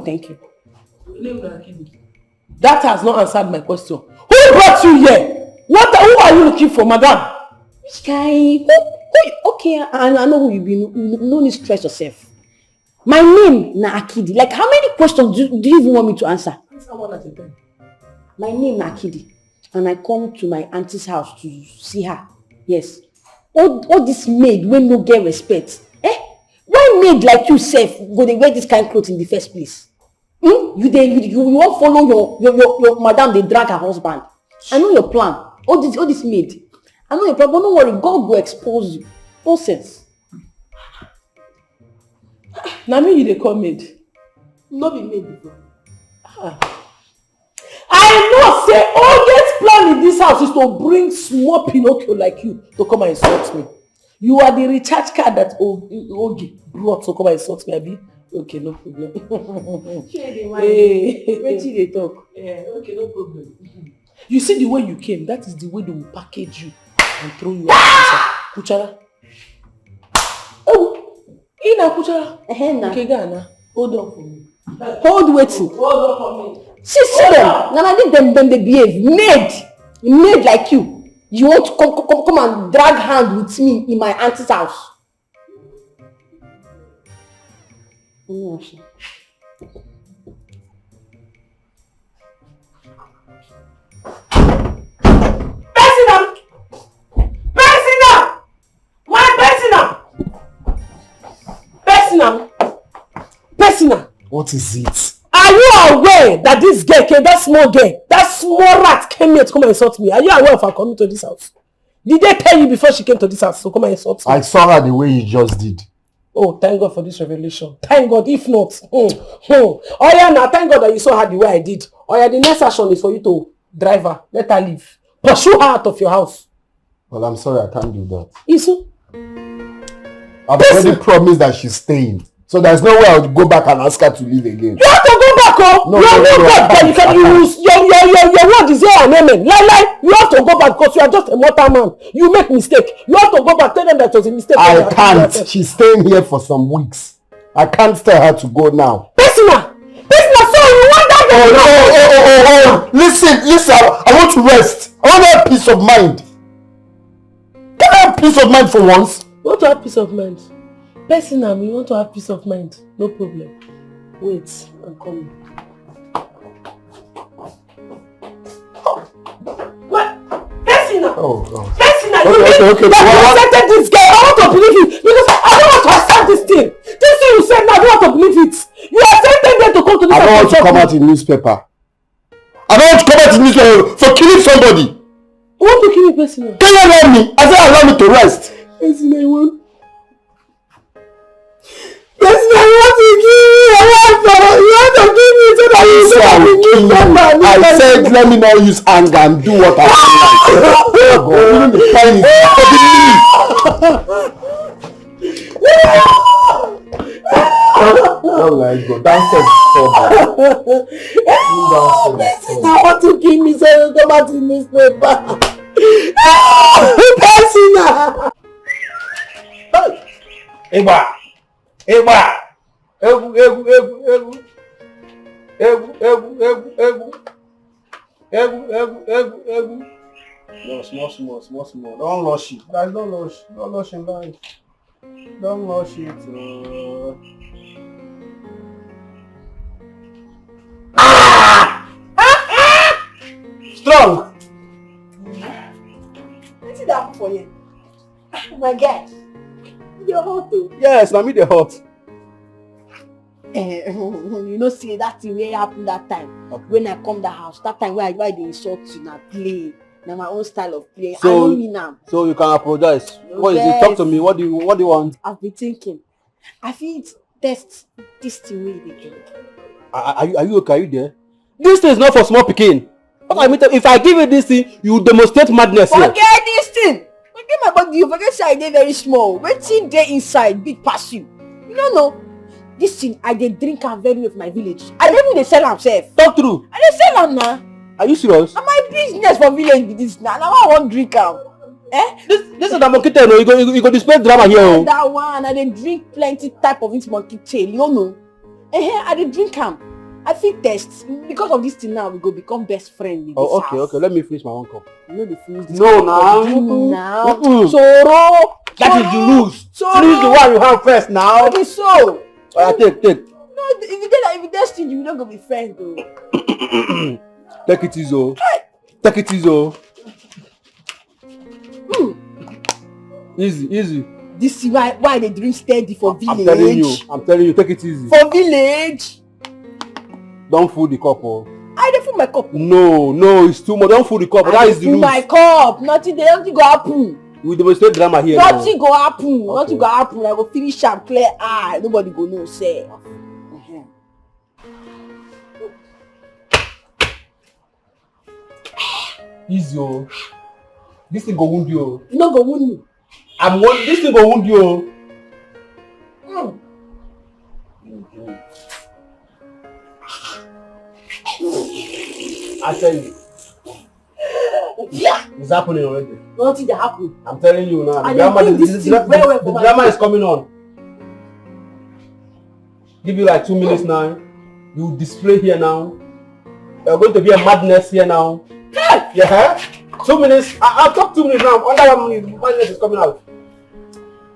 Thank you. Your name na Akidi. That has not answered my question. Who brought you here? Who are you looking for, madam? Which guy? Okay, I know who you be. No need to stress yourself. My name na Akidi. Like, how many questions do you even want me to answer? Answer one at a time. My name na Akidi. And I come to my auntie's house to see her. Yes. All this maid when no get respect. Why maid like you self go they wear this kind of clothes in the first place? You won't follow your madam, they drag her husband. I know your plan. All this maid. I know your plan, but don't worry, God will expose you. Nonsense. Now me you dey call maid. No be maid before. I know say all get plan in this house is to bring small Pinocchio like you to come and insult me. You are the recharge card that Ogi brought to come and insult me, abi? Okay, no problem. Wetin dey talk? Yeah, okay, no problem. You see the way you came, that is the way they will package you and throw you out. Kuchara. Oh, Ina Kuchara. Okay, Ghana. Hold on for me. Hold waiting. Hold on for me. See them. Now I think them they behave. Maid like you. You want to come and drag hand with me in my auntie's house? Personal. What is it? Are you aware that this girl came, that small rat came here to come and insult me? Are you aware of her coming to this house? Did they tell you before she came to this house to come and insult me? I saw her the way you just did. Oh, thank God for this revelation. Thank God. If not, oh yeah, now thank God that you saw her the way I did. Oh yeah, the next action is for you to drive her, let her leave, pursue her out of your house. Well, I'm sorry, I can't do that. Isu? I've already promised that she's staying. So there's no way I would go back and ask her to leave again. You have to go back, oh! No, you are not God, but you can use your word is here and amen. Lie. You have to go back because you are just a mortal man. You make mistake. You have to go back. Tell them that it was a mistake. I can't. She's staying here for some weeks. I can't tell her to go now. Personal, so you want that? Oh. Listen. I want to rest. I want to have peace of mind. Can I have peace of mind for once? You want to have peace of mind? Personal, you want to have peace of mind? No problem. Wait, I'm coming. What? Personal! Personal, you accepted this girl. I want to believe it because I don't want to accept this thing. This thing you said now, I don't want to believe it. You accepted them to come to this. I don't want to come out in newspaper. I don't want to come out in newspaper for killing somebody. You want to kill me, Personal? Can you allow me? I said allow me to rest. Personal, you want? Personal, you want to kill me? You want to kill me so that you say I said let me not use anger and do what I feel like. Even the time is oh my God, downstairs is so bad. I want to kill me so you come out in newspaper. Personal. Eba. Egu. No, small. Don't rush it. Guys, don't rush him, guys. Don't rush it. Strong. What's that for you? Oh my God. You're hot too. Yes, now me the hot. You know, see that thing wey happen that time. Okay. When I come the house, that time why they insult you na play. Na my own style of play. So, I don't mean am. So you can apologize. Yes. What is it? Talk to me. What do you want? I've been thinking. I feel test this thing wey they drink. Are you okay? Are you there? This thing is not for small pikin. What I mean, if I give you this thing, you demonstrate madness. Forget this thing. Forget my body. You forget say I dey very small. Wetin dey inside big pass you. You don't know. This thing I dey drink am very well for my village. I don't even dey sell am sef. Talk true. I dey sell am na. Are you serious? Na my business for village be this na. Now I wan drink am. This is the monkey tail. You go display drama here. That one I dey drink plenty type of this monkey tail. You know. I dey drink am. I fit test because of this thing now we go become best friend in this house. Okay. Let me finish my own cup. You know the finish. No, now. Soro. That is you lose. Finish the one you have first now. Okay, so. Take. No, if you dey stingy, we don't go be friends though. Take it easy. Take it easy. Easy. This is why they drink steady for village. I'm telling you, take it easy. For village. Don't fool the cup, oh. I dey fool my cup. No, it's too much. Don't fool the cup. That is the rules. My cup. Nothing go happen. We demonstrate drama here. Nothing go happen. Nothing go happen. I go finish am clear eye. Nobody go know say. Easy, oh. This thing go wound you. Oh. You no go wound me. This thing go wound you. Oh. I tell you. It's happening already. Nothing that happen. I'm telling you now. The drama is coming on. Give you like 2 minutes now. You display here now. There's going to be a madness here now. Yeah. 2 minutes. I'll talk 2 minutes now. Under 1 minute, madness is coming out.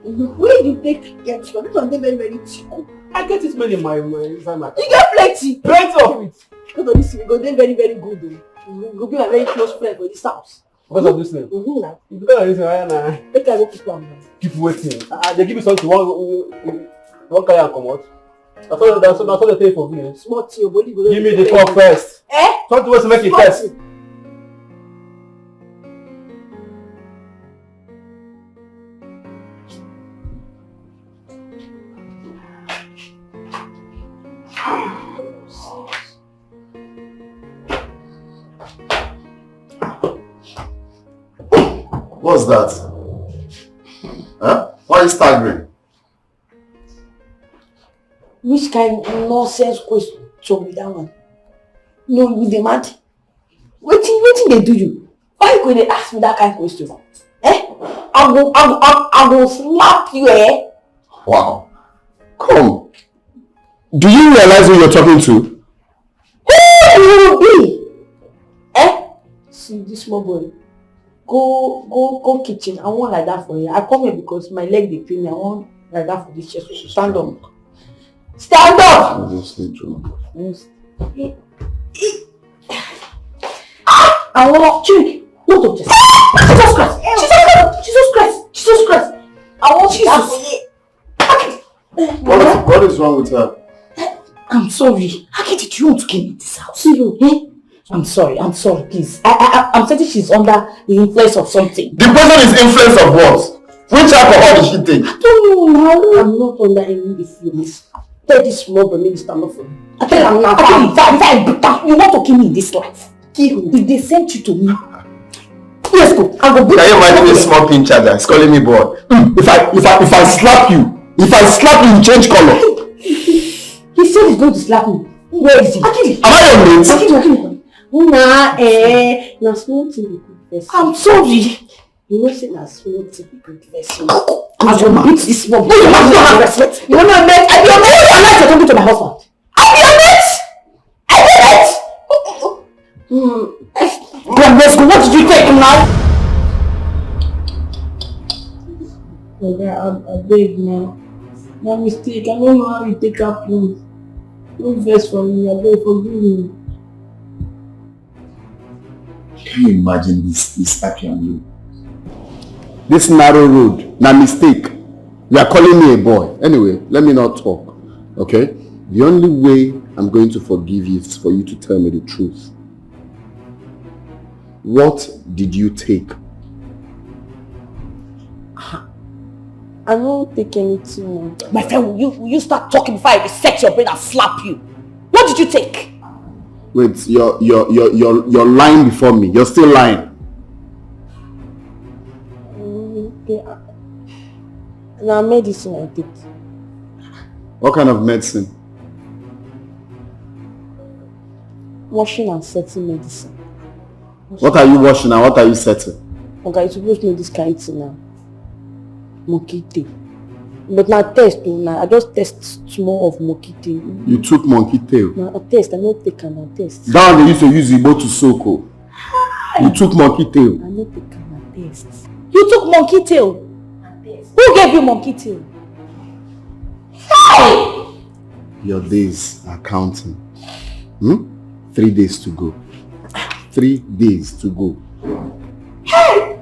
Where do you take get from? This one dey very, very cheap. I get it made in my inside my. You get plenty. Plenty of it. Because of this, we go dey very, very good though. You go be my very close friend for this house. Because of this thing? Because of this thing, right now. Make I go keep am now. Keep waiting. They give you something, one carry and come out. That's all they take for village. Small thing, body go. Give me the cup first. Something was to make it test. What's that? Huh? Why are you staggering? Which kind of nonsense question with that one? No, you demand. Waiting they do you. Why you going to ask me that kind of question? Eh? I will slap you, eh? Wow. Come. Do you realize who you're talking to? Who you will be? Eh? See this small boy. Go kitchen. I want like that for you. I come here because my leg they pain me. I want like that for this chest. So stand up. Stand up! Obviously true. Yes. I want drink. No doctor. Jesus Christ! Jesus Christ! I want Jesus. What is wrong with her? I'm sorry. How did you want to get in this house? You, eh? I'm sorry, please. I'm certain she's under the influence of something. The person is influence of what? Which alcohol did she take? I don't know now. I'm not under any influence. Tell this small boy, maybe stand up for me. I tell him now. If you want to kill me in this life, if they sent you to me, let's go. I'll go. Can you imagine a small pin charger? It's calling me boy. If I slap you, you change color. He said he's going to slap me. Where is he? Akili. Am I your mate? Akili. Nah, small thing be good person. I'm sorry. You know say na small thing be good person. I will beat this small boy. You don't have respect. You want my mate? I be your mate. I'm not talking to my husband. I be your mate. Come, let's go. What did you take now? I beg now. My mistake. I don't know how you take up things. Don't vex for me. I beg, forgive me. Can you imagine this happy and you? This narrow road, na mistake. You are calling me a boy. Anyway, let me not talk. Okay? The only way I'm going to forgive you is for you to tell me the truth. What did you take? I don't take anything. My friend, will you start talking before I reset your brain and slap you? What did you take? Wait, you're lying before me. You're still lying. Now medicine I take. What kind of medicine? Washing and setting medicine. What are you washing and what are you setting? Okay, you're supposed to know this kind of thing now. Monkey. But now test too. Now I just test small of monkey. You took monkey tail. Now I test. I not take and I test. That one they used to use Igbo to soak. You took monkey tail. I not take and I test. You took monkey tail? Who gave you monkey tail? Hey! Your days are counting. 3 days to go. 3 days to go. Hey!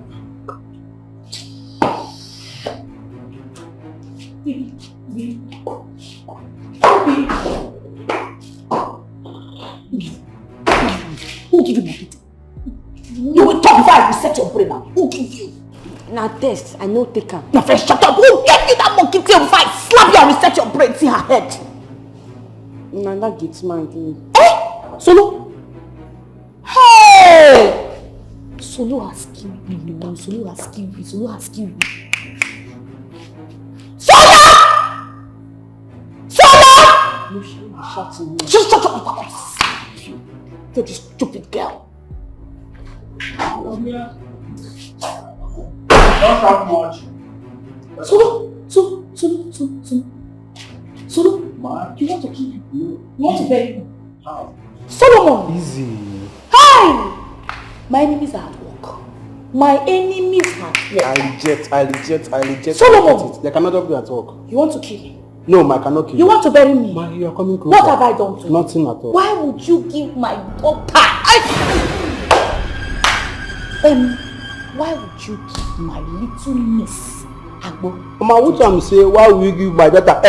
Who give you monkey tail? You will talk before I reset your brain now. Who give you? Now test. I no take am. My friend, shut up. Who gave you that monkey tail before I slap you and reset your brain? See her head. Now that gets mine. Eh? Solo? Hey! Solo has killed me. No, Solo has killed me. Solo has killed me. Solo! Solo! No, she was shouting me. Just shut up. You're this stupid girl. Not that much. Solo, man, you want to kill him? No. You want to bury him? How? Solomon! Easy. Hi! My enemies are at work. My enemies are at work. I reject. Solomon! They cannot be at work. You want to kill him? No, I cannot kill You want to bury me? you are coming closer. What have I done to you? Nothing at all. Why would you give my daughter? Why would you give my little niece Agbo? Mama, what I'm saying, why will you give my daughter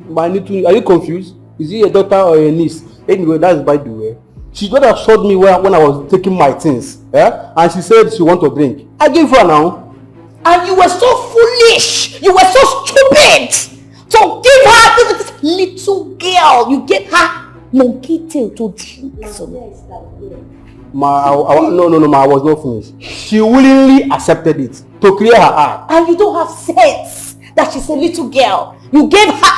my little, are you confused? Is he a daughter or a niece? Anyway, that's by the way. She just assured me when I was taking my things. And she said she want to drink. I gave her now. And you were so foolish. You were so stupid. To give her this little girl. You gave her monkey tail to drink. No, I was not finished. She willingly accepted it to clear her eye. And you don't have sense that she's a little girl. You gave her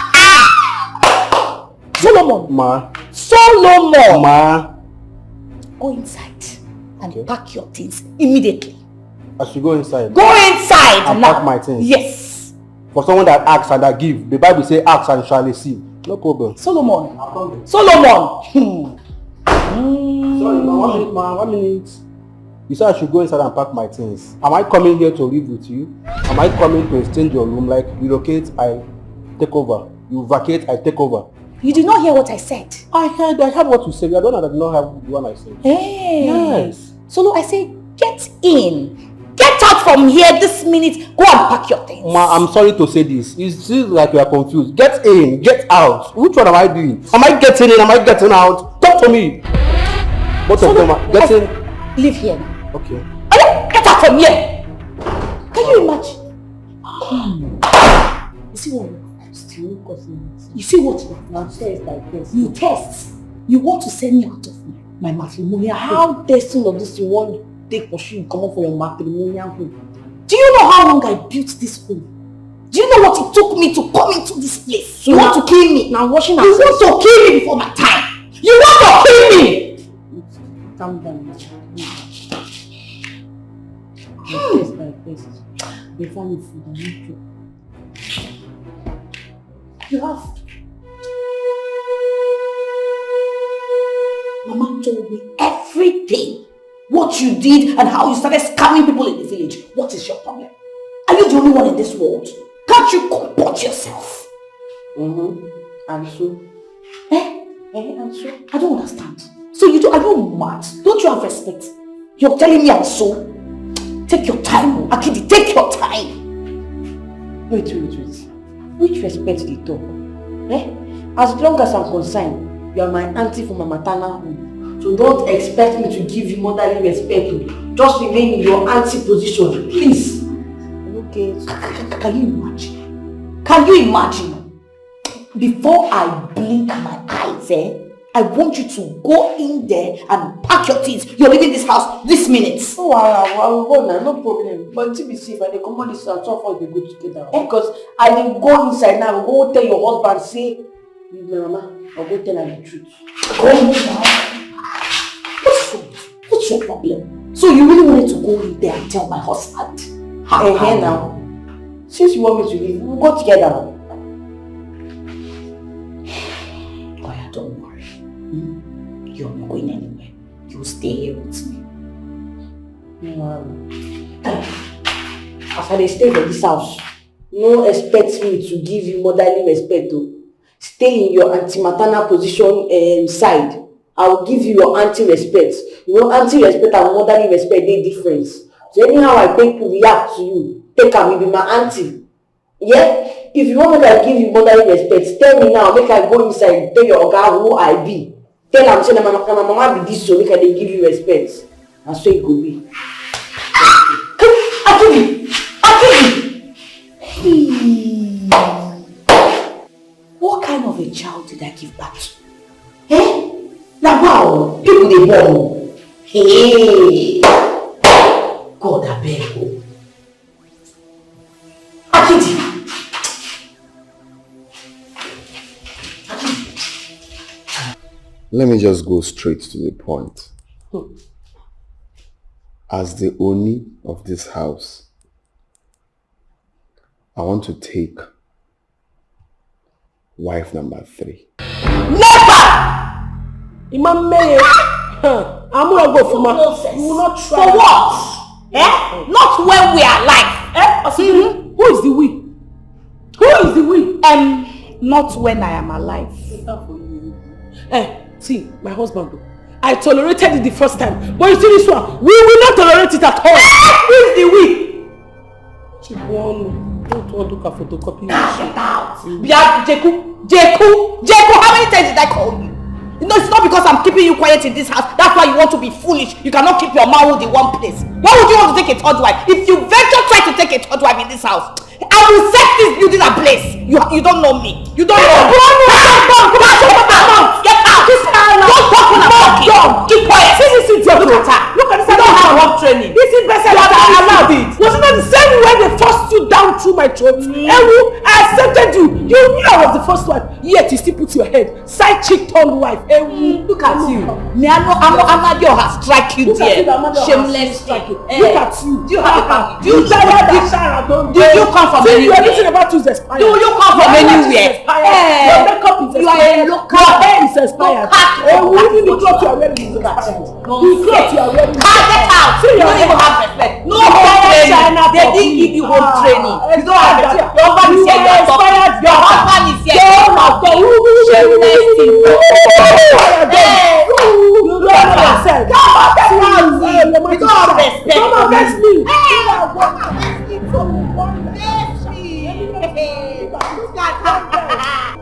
Solomon. Ma. Solomon. Ma. Go inside and pack your things immediately. I should go inside. Go inside and now. pack my things. Yes. For someone that asks and that give, the Bible says ask and shall receive. No problem. Solomon. Solomon. Sorry, ma, 1 minute. You said I should go inside and pack my things. Am I coming here to live with you? Am I coming to exchange your room? Like, relocate, I take over. You vacate, I take over. You did not hear what I said. I heard what you said. I don't know that I did not have the one I said. Hey. Yes. Solo, I say, get in. Get out from here this minute. Go and pack your things. Ma, I'm sorry to say this. It seems like you are confused. Get in, get out. Which one am I doing? Am I getting in? Am I getting out? Talk to me. Both of them are getting. Live here now. Okay. Get out from here. Can you imagine? You see what? You see what? Now says like this. You test. You want to send me out of my matrimonial home. How destined of this you want to take for sure you come up for your matrimonial home? Do you know how long I built this home? Do you know what it took me to come into this place? So you want to kill me? Now washing you want to kill me before my time. You want to kill me? Calm down. Taste like this. Before me food, I need you. You have. Mama told me everything. What you did and how you started scamming people in the village. What is your problem? Are you the only one in this world? Can't you comport yourself? And so? And so? I don't understand. So are you mad? Don't you have respect? You're telling me and so? Take your time, Akidi, take your time. Wait. Which respect do you talk? As long as I'm concerned, you are my auntie from my maternal home. So don't expect me to give you motherly respect. Just remain in your auntie position, please. Okay. Can you imagine? Can you imagine? Before I blink my eyes, I want you to go in there and pack your things. You're leaving this house this minute. Oh, I will go now, no problem. But until we see if I come on this house, so far they go together. Because I will go inside now, go tell your husband, say, Mama, I'll go tell her the truth. Go in now. What's your problem? So you really wanted to go in there and tell my husband? Hey, now. Since you want me to leave, we'll go together. Don't worry. You're not going anywhere. You'll stay here with me. As I stay for this house, no expect me to give you motherly respect though. Stay in your anti-maternal position side. I'll give you your anti-respect. You know, anti-respect and motherly respect, they different. So anyhow I take to react to you, take her, maybe my auntie. Yeah? If you want me to give you motherly respect, tell me now, make I go inside, tell your oga who I be. Tell am say na my mama be this so make I dey give you respect. And so it go be. Akidi! What kind of a child did I give birth to? Now wow, people dey born. Hey! God abeg o. Akidi! Let me just go straight to the point. As the Oni of this house, I want to take wife number 3. Never! Imam Maye, I'm gonna go for my. You will not try. For what? Not when we are alive. Who is the we? Who is the we? Not when I am alive. See, my husband, I tolerated it the first time, but you see this one, we will not tolerate it at all. Who is the we? Don't look at photocopy. Get out. Jeku, how many times did I call you? You know, it's not because I'm keeping you quiet in this house. That's why you want to be foolish. You cannot keep your mouth in one place. Why would you want to take a third wife? If you venture try to take a third wife in this house, I will set this building ablaze. You don't know me. You don't know me. Get out. Don't talk when I'm talking. Keep quiet. Look at her. Look at this. You don't have work training. This is better than I allowed it. Was it not the same way they forced you down through my throat? Ewu, I accepted you. You knew I was the first one. Yet you still put your head side Side chick turned wife. Look at you. Amadio has struck you there. Shameless strike. Look at you. Do you have a family? Do you come from anywhere? anywhere? Everything about you is expired. Do you come from anywhere? Your makeup is expired. You are a local. Your hair is expired. Even the clothes you are wearing is expired. The clothes you are wearing is expired. Get out. You don't even have respect. No home training. They didn't give you home training. You don't have respect. Your husband is here. Your husband is here. Shameless thing. You don't have respect. You don't have respect. Come on, bless me.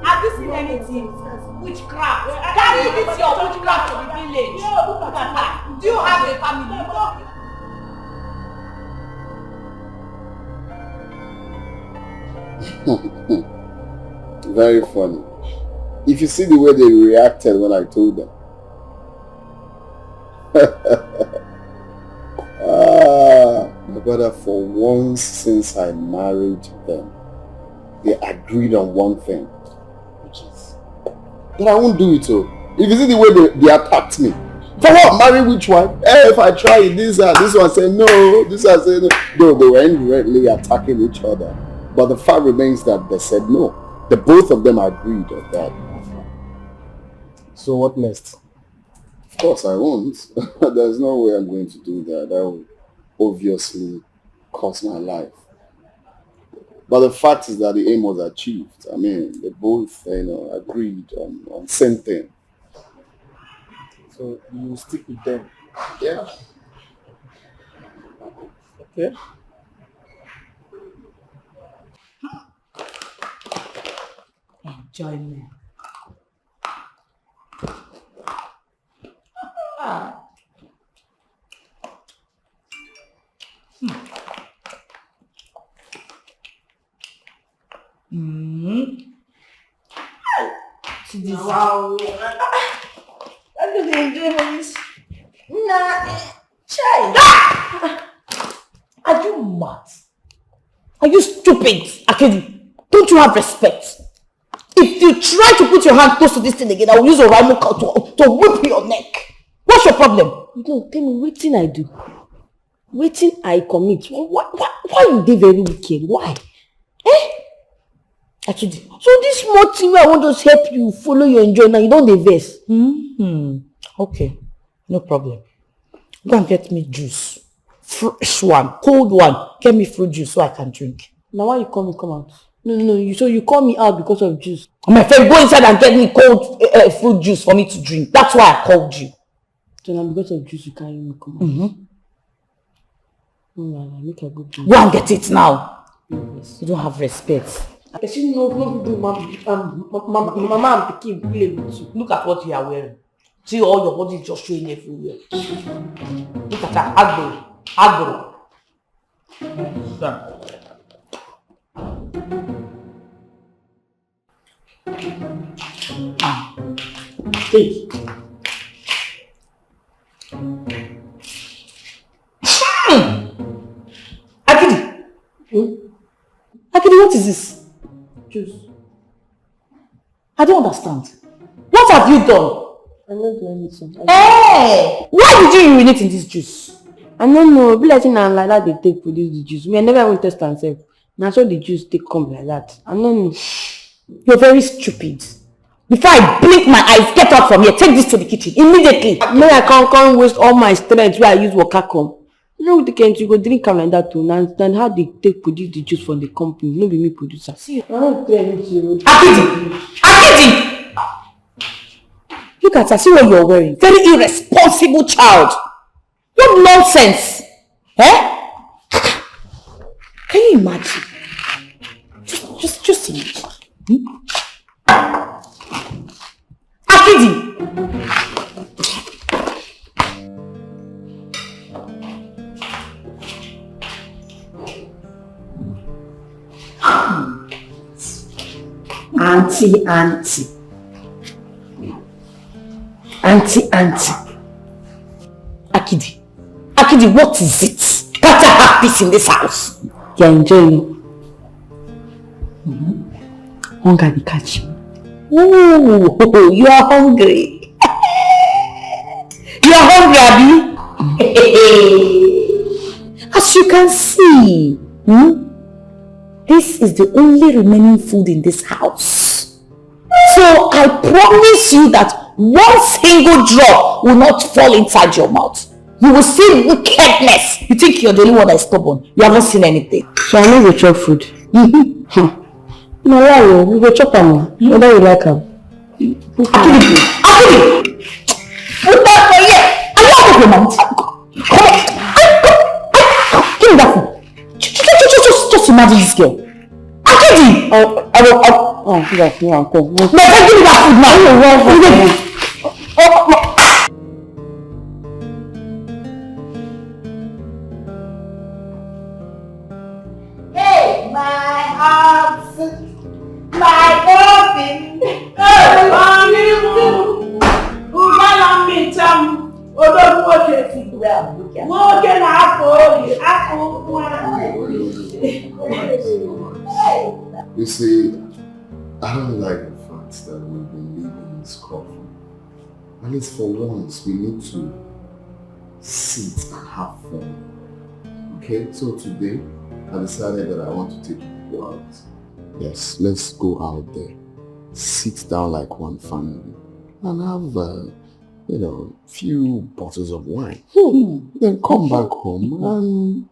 Have you seen anything? Witchcraft. Carry this your witchcraft to the village. Do you have a family? Very funny. If you see the way they reacted when I told them. My brother, for once since I married them, they agreed on one thing, which is that I won't do it. So if you see the way they attacked me, for what? Marry which one? Hey, if I try it, this one say no, this one say no. Though they were indirectly attacking each other, but the fact remains that they said no. The both of them agreed on that. So what next? Of course I won't. There's no way I'm going to do that. That will obviously cost my life. But the fact is that the aim was achieved. I mean, they both, agreed on same thing. So you stick with them? Yeah. Okay. Enjoyment. Wow. I don't enjoy this. Nah, child. Are you mad? Are you stupid, Akedi? Don't you have respect? If you try to put your hand close to this thing again, I will use a rhino to whip your neck. What's your problem? No, tell me, wetin I do? Wetin I commit? Why you dey very wicked? Why? Actually, so this small thing where I want to help you follow your enjoy now, you don't dey vex. Okay, no problem. Go and get me juice. Fresh one, cold one. Get me fruit juice so I can drink. Now why you call me come out? No, you call me out because of juice. My friend, go inside and get me cold fruit juice for me to drink. That's why I called you. So now because of juice you carry me come out. Make I go drink. Go and get it now. Yes. You don't have respect. I see no do mama and pikin play with you. Look at what you are wearing. See all your body just showing everywhere. Look at that agro. Hey. Akidi. Akidi, what is this? Juice. I don't understand. What have you done? I don't do anything. Hey! Why did you urinate in this juice? I don't know. Be like that they take produce the juice. Me, I never even test myself. Now so the juice take come like that. I don't know. You're very stupid. Before I blink my eyes, get out from here. Take this to the kitchen immediately. May I can't waste all my strength where I use waka come. You know, you go drink am like that too. Now how they take produce the juice from the company. No be me producer. See, I don't tell you. Akidi! Look at her. See what you're wearing. Very irresponsible child. What nonsense. Can you imagine? Just imagine. Akidi! Auntie. Akidi, what is it? Can't I have peace in this house? You're enjoying. Hunger dey catch me. Ooh, you are hungry. You are hungry, Abi? As you can see, this is the only remaining food in this house. So I promise you that one single drop will not fall inside your mouth. You will see wickedness. You think you're the only one that is stubborn. You haven't seen anything. So I know you chop food. No, why we go chop them. Whether you like them. Akili! Put that for you. I love you, man. Come on. Give me that food. Just imagine this girl. Akili! Oh, yes, you are cool. No, give me that food now. Hey, my heart, my coffin. You see, I don't like the fact that we've been living in this coffin. At least for once, we need to sit and have fun. Okay, so today, I decided that I want to take you out. Yes, let's go out there, sit down like one family, and have, few bottles of wine. Then come back home and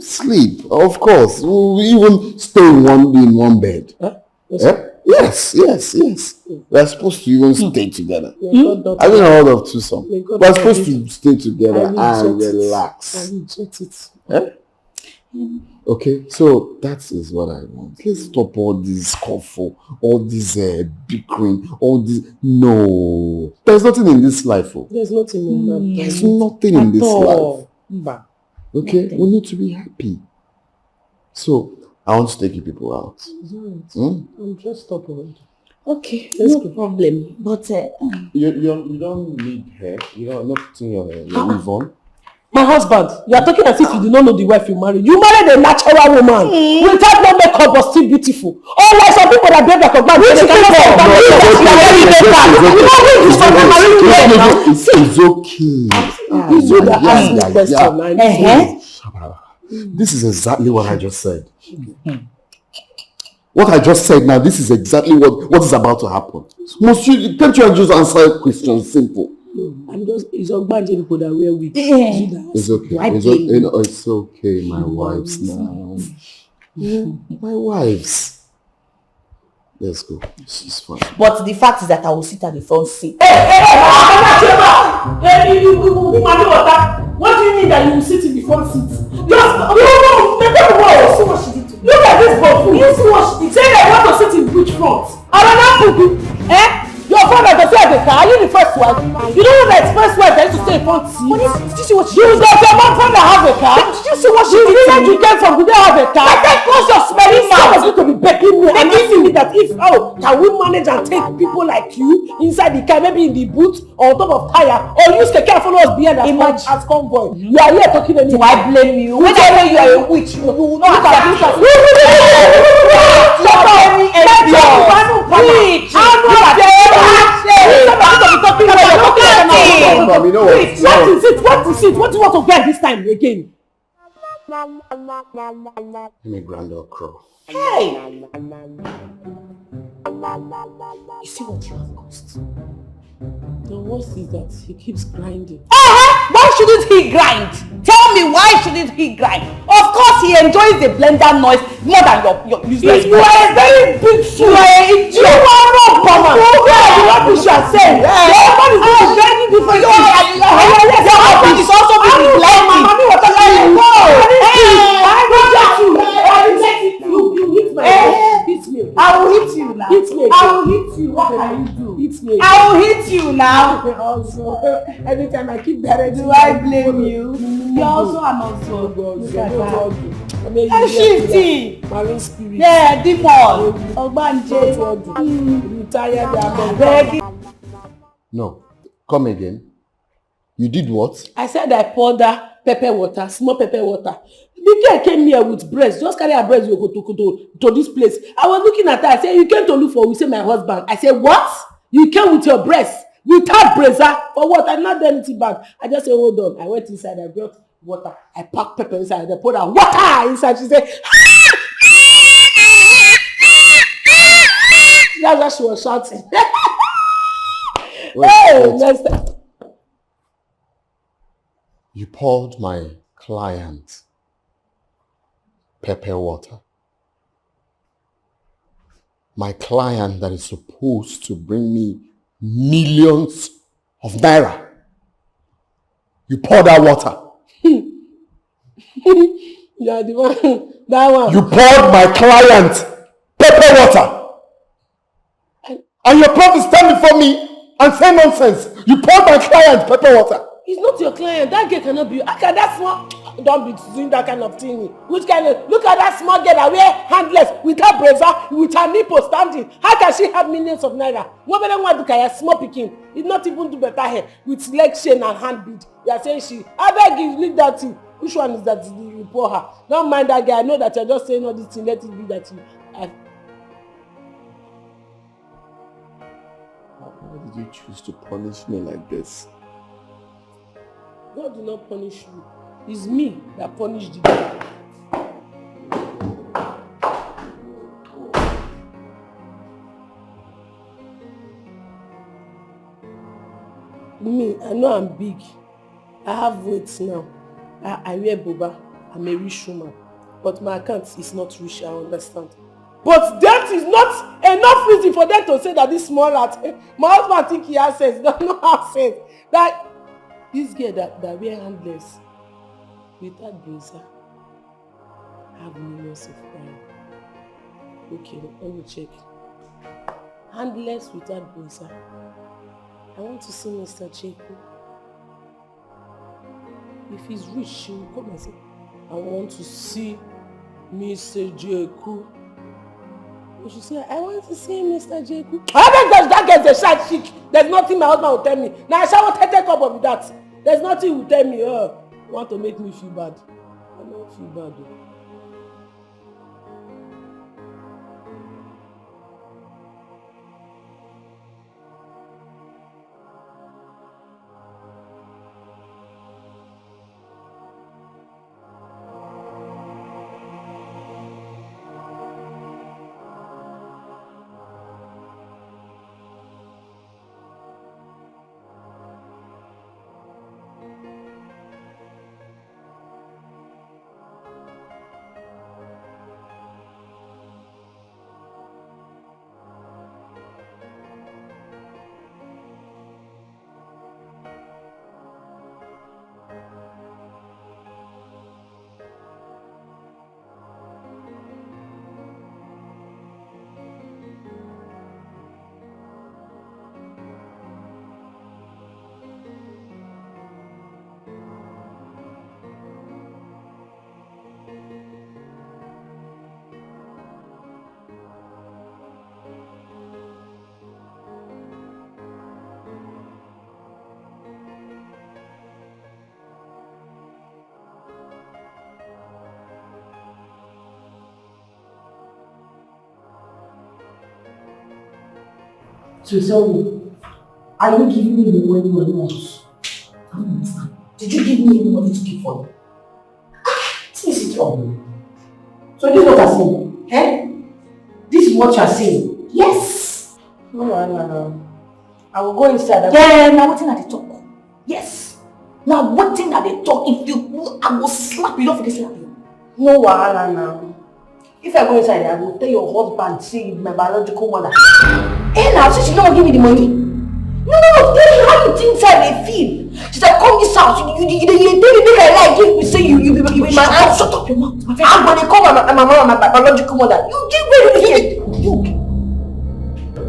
sleep. Of course, we'll even stay in one bed. Yes. We're supposed to even stay together. I don't heard of twosome. We're supposed to stay together and relax. I reject it. Okay, so that is what I want. Let's stop all this scuffle, all this bickering, all this. No, there's nothing in this life. There's nothing in that. There's nothing in this life. Okay, we need to be happy. So I want to take you people out. I'm just stubborn. Okay, no problem. But you don't need hair. You're not putting your weave on. My husband, you are talking as if you do not know the wife you married. You married a natural woman. Without no makeup but still beautiful. Unlike some people that break like a man. It's okay. It's you that asked me question. This is exactly what I just said. What I just said now, this is exactly what is about to happen. Can't you just answer questions simple? It's Ogbanje people that wear wigs. It's okay. It's okay, my wives now. My wives. Let's go. It's fine. But the fact is that I will sit at the front seat. What do you mean that you will sit in the front seat? See what she did to me. Look at this buffoon. You see what she did? Say that you want to sit in which front? Your father does say the car. Are you the first wife? You don't know that first wife that used to stay in front seat. Did you see what she did? Does your mom father have a car? Did you see what she did? Where you came from? Did they have a car? I said close your smelly mouth. Someone's going to be begging me. I'm asking me that can we manage and take people like you inside the car, maybe in the boot or on top of tire, or use the car follow us behind as convoy? You are here talking to me. Do I blame you? When I know you are a witch, you will not accept it. What is it? What do you want to get this time again? Let me grandeur crow. Hey! You see what you have caused? The worst is that he keeps grinding. Why shouldn't he grind? Tell me, why shouldn't he grind? Of course he enjoys the blender noise more than your useless. You are a very big fool. You are not Bama. What you are saying? Your husband is very different. Your husband is also being blending. I will hit you now. Hit me. I will hit you. What can you do? Hit me. I will hit you now. Also, every time I keep directing. Do I blame you? You also are not so good. Look at that. I'm shifting. Marine spirit. Yeah, demon. Ogbanje. Retired. No. Come again. You did what? I said I poured that pepper water, small pepper water. Dikeh came here with breast. Just carry her breast you go to this place. I was looking at her. I said, you came to look for, we say, my husband. I said, what? You came with your breast? Without brazier? For what? I not done anything bad. I just said, hold on. I went inside. I brought water. I packed pepper inside. I poured water inside. She said, that's why she was shouting. Wait. Next time. You poured my client pepper water. My client that is supposed to bring me millions of naira. You poured that water. Yeah, the one, that one. You poured my client pepper water. And your prof is standing before me and say nonsense. You poured my client pepper water. He's not your client. That girl cannot be. How can that small? Don't be doing that kind of thing. Which kind of? Look at that small girl that wear handless with her brazier, with her nipple standing. How can she have millions of naira? Nobody want to carry a small picking. It's not even do better hair with leg chain and hand bead. You are saying she. I beg you, leave that thing. Which one is that you pour her? Don't mind that guy. I know that you're just saying all this thing. Let it be that you. Why did you choose to punish me like this? God did not punish you. It's me that punished you. Me, I know I'm big. I have weight now. I wear boba. I'm a rich woman. But my account is not rich, I understand. But that is not enough reason for them to say that this small rat, my husband think he has sense. Does not have sense. That this girl that wear handless without brazier have millions of naira. Okay, let me check. Handless without brazier. I want to see Mr. Cheku. If he's rich, she will come and say, I want to see Mr. Cheku. She said, I want to see Mr. Cheku. That gets a sharp chick. There's nothing my husband will tell me. Now I shall take up with that. There's nothing he will tell me. You want to make me feel bad. I don't feel bad though. So tell me, are you giving me the money or not? I don't understand. Did you give me any money to keep for you? This is wrong. So this is what I'm saying. Eh? This is what you're saying. Yes. No. I will go inside. Yeah, now waiting at the talk. Yes. Now waiting at the talk. If you, I will slap you off this slap you. No wahala now. If I go inside, I will tell your husband, see my biological mother. Eh now, since you don't give me the money. No, tell me how you think inside they feel. She said, come this house, you tell me make I like give me say you my aunt. Shut up your mouth. I'm gonna call my mama, my biological mother. You give me you.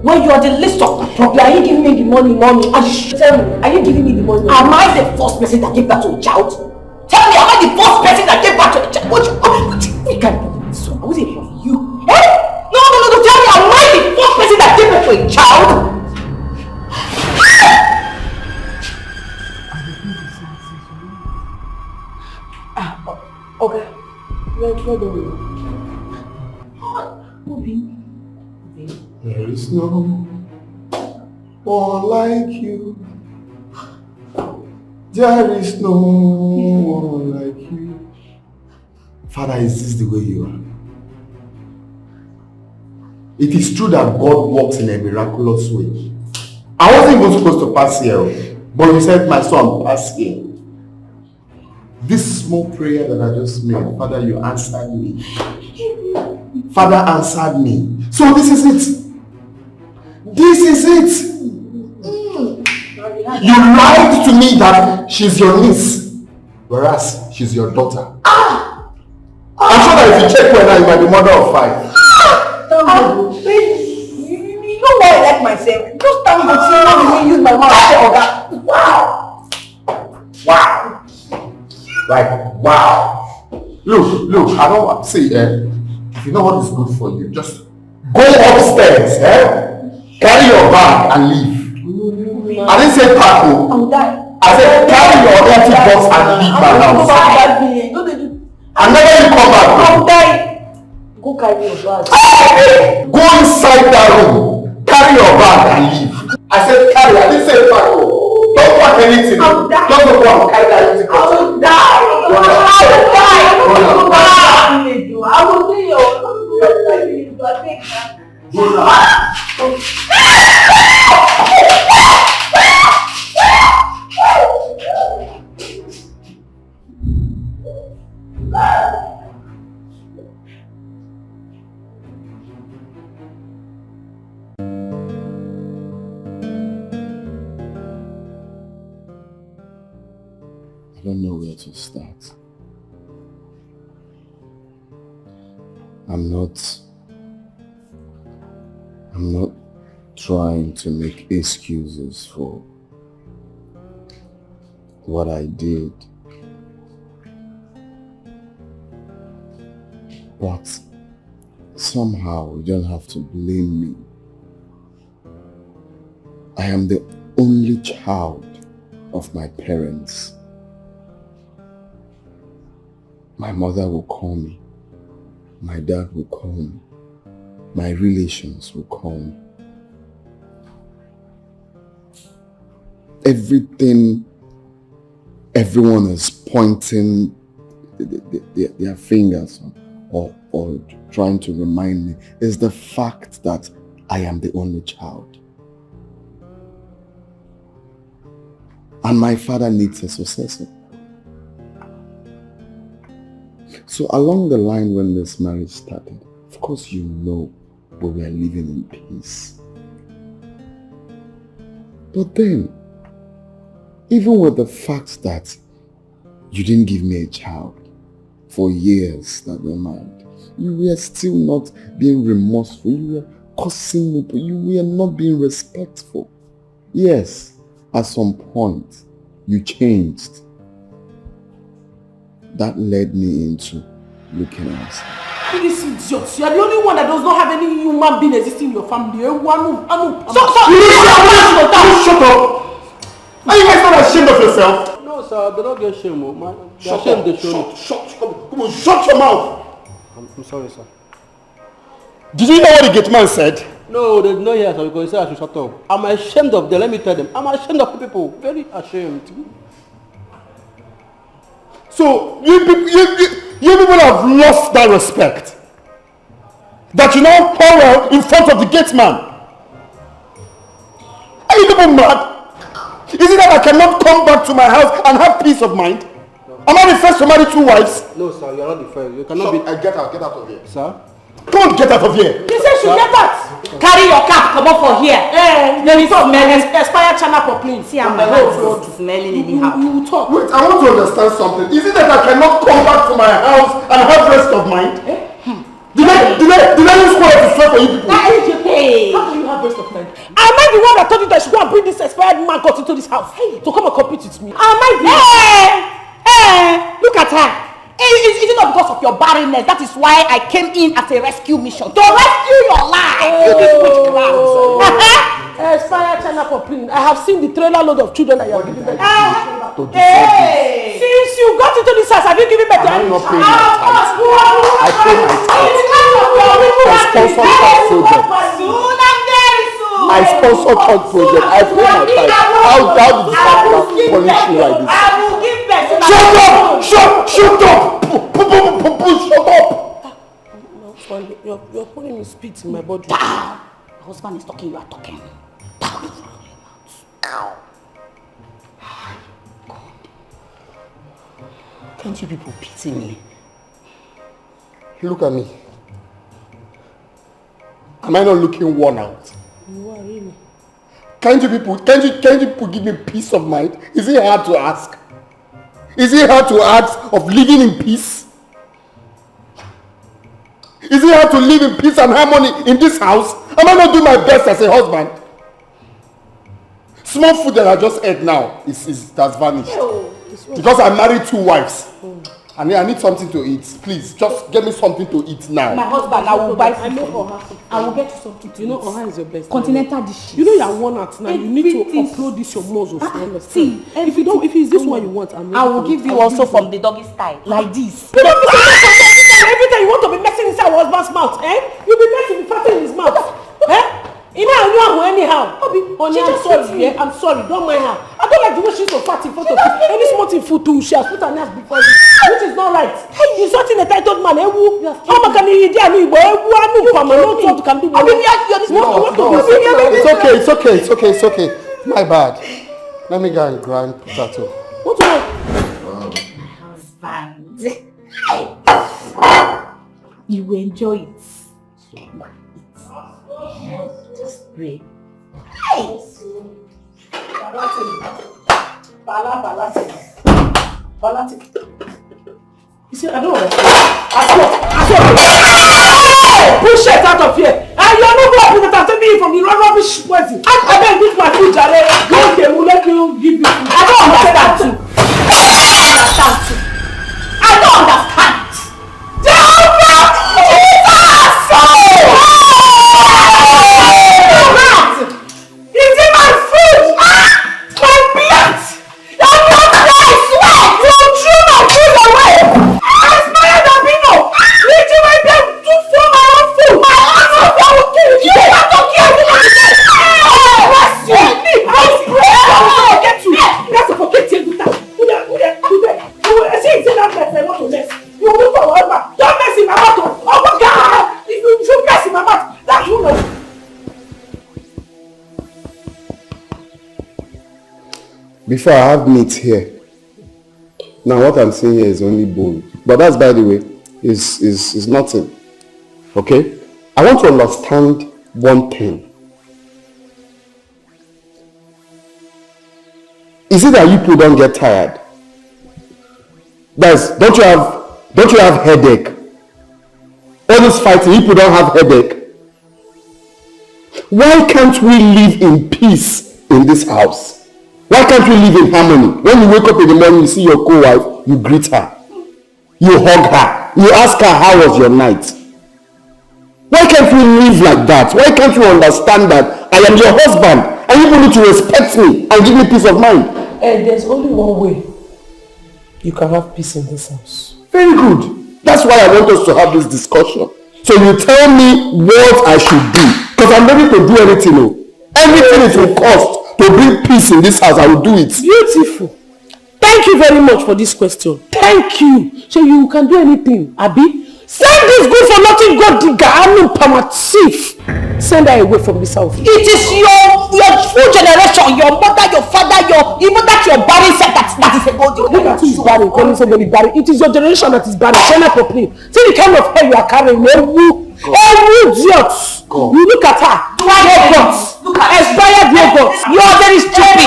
When you are the least of my problem, are you giving me the money, mommy? Tell me, are you giving me the money? Am I the first person that gave back to a child? Tell me, am I the first person that gave back to a child? What can't do this one? I was it for you. Eh? No, tell me, am I the first person that gave back to a child? Okay. There is no one like you. There is no one like you. Father, is this the way you are? It is true that God works in a miraculous way. I wasn't even supposed to pass here, but you said, my son, pass here. This small prayer that I just made, Father, you answered me. Father answered me. So this is it. This is it. You lied to me that she's your niece, whereas she's your daughter. I'm sure that if you check well now, you might be mother of 5. You know why I like myself? Just tell me to see how you use my mouth to say, Oga. Wow! Wow! Like, wow! Look, I don't want to see, if you know what is good for you, just go upstairs, carry your bag and leave. I didn't say pack. I said carry your empty box and leave my house. And never you come back. I'll die. Go carry your bag. Go inside that room, carry your bag and leave. I said carry, I didn't say pack. Don't pack anything. Just go and carry that empty box. I will die. I will do your I don't know where to start. I'm not trying to make excuses for what I did. But somehow you don't have to blame me. I am the only child of my parents. My mother will call me. My dad will call me. My relations will call me. Everyone is pointing their fingers or trying to remind me is the fact that I am the only child. And my father needs a successor. So along the line when this marriage started, of course you know we were living in peace. But then, even with the fact that you didn't give me a child for years that we're married, you were still not being remorseful, you were cursing me, but you were not being respectful. Yes, at some point, you changed. That led me into looking outside. This idiot, you are the only one that does not have any human being existing in your family. Shut up! Are you guys not ashamed of yourself? No, sir, they don't get shame. Shut up. Come on, shut your mouth! I'm sorry, sir. Did you know what the gate man said? No, they did not hear, sir, because he said I should shut up. I'm ashamed of them, let me tell them. I'm ashamed of people, very ashamed. So, you people have lost that respect. That you now quarrel in front of the gate man. Are you people mad? Is it that I cannot come back to my house and have peace of mind? No. Am I the first to marry 2 wives? No, sir, you are not the first. You cannot be... Get out of here. Sir? Come on, get out of here. You said she get out. Carry your cap, come up for here. There is expire channel for please. See, I'm the road smelling anyhow. You talk. Wait, I want to understand something. Is it that I cannot come back to my house and have rest of mind? Did I use quite to swear for you people? How do you have rest of mind? Am I the one that told you that you go and bring this expired man got into this house to come and compete with me? Am I the Look at her. Is it not because of your barrenness? That is why I came in as a rescue mission. To rescue your life. You this witchcraft. Expire China for clean. I have seen the trailer load of children that you have given birth to. Since you got into this house, have you given birth to any child? I pay my tithe. I sponsor child children. I sponsored third project. I paid my time. How did the staff punish me like this? I will give person. Shut up! Shut up! Shut up! You're putting me spit in my body. Down. My husband is talking, you are talking. Down. Can't you people pity me? Look at me. Am I not looking worn out? You are really. Can't you people give me peace of mind? Is it hard to ask? Is it hard to ask of living in peace? Is it hard to live in peace and harmony in this house? Am I not doing my best as a husband? Small food that I just ate now has vanished. Because I married 2 wives. I need something to eat. Please, just get me something to eat now. My husband, I will buy food. I know Oha. I will get you something to eat. You know Oha is your best. Continental dishes. You know you are worn out now. You need to upload this your muscles. See, if it's this one you want, I will give you also from the doggy style. Like this. You don't every time you want to be messing inside your husband's mouth, eh? You'll be messing with fatting in his mouth. Eh? Anyhow. Honey, I'm sorry. Yeah, I'm sorry. Don't mind her. I don't like the way she's so fat in front of you. Any small thing food too, she has put her nails before you, which is not right. Hey, you're such a titled man. How can you do it? It's okay. My bad. Let me go and grind potato. What do you want? Husband. You will enjoy it. Just pray. Hey! You see, I don't understand. Push it out of here. And you're not going to put it me from the rubbish poison. I beg this my food, Jare. Okay, we'll let you give you food. I don't understand too. I don't understand. Jehovah! Jesus! Is it my food? My plate! You're not there, I swear! You threw my food away! I swear that Bino! Did you make them do for my own food? My own food! I will kill you! You are talking about it! Bless you! I will get you! Let's forget you! I say that mess, I want to mess. You will move forward, don't mess in my mouth! Oh my God! If you should mess in my mouth, that's who knows. Before I have meat here. Now what I'm seeing here is only bone. But that's, by the way, is nothing. Okay? I want to understand one thing. Is it that you people don't get tired? Guys, don't you have headache? All this fighting, you people don't have headache. Why can't we live in peace in this house? Why can't we live in harmony? When you wake up in the morning, you see your co-wife, you greet her. You hug her. You ask her, how was your night? Why can't we live like that? Why can't you understand that I am your husband and you need to respect me and give me peace of mind? And there's only one way you can have peace in this house. Very good. That's why I want us to have this discussion. So you tell me what I should do. Because I'm ready to do anything. Everything it will cost to bring peace in this house, I will do it. Beautiful. Thank you very much for this question. Thank you. So you can do anything, Abi. Send this good for nothing God Dikeh, I'm not thief. Send her away from this house. It is your full generation, your mother, your father, even that your barren said that is a God. Look at who is barren, calling somebody barren. It is your generation that is barren. Shut up properly. See the kind of hair you are carrying. Every idiot. You look at her. Yogurt. Expired yogurt. You are very stupid.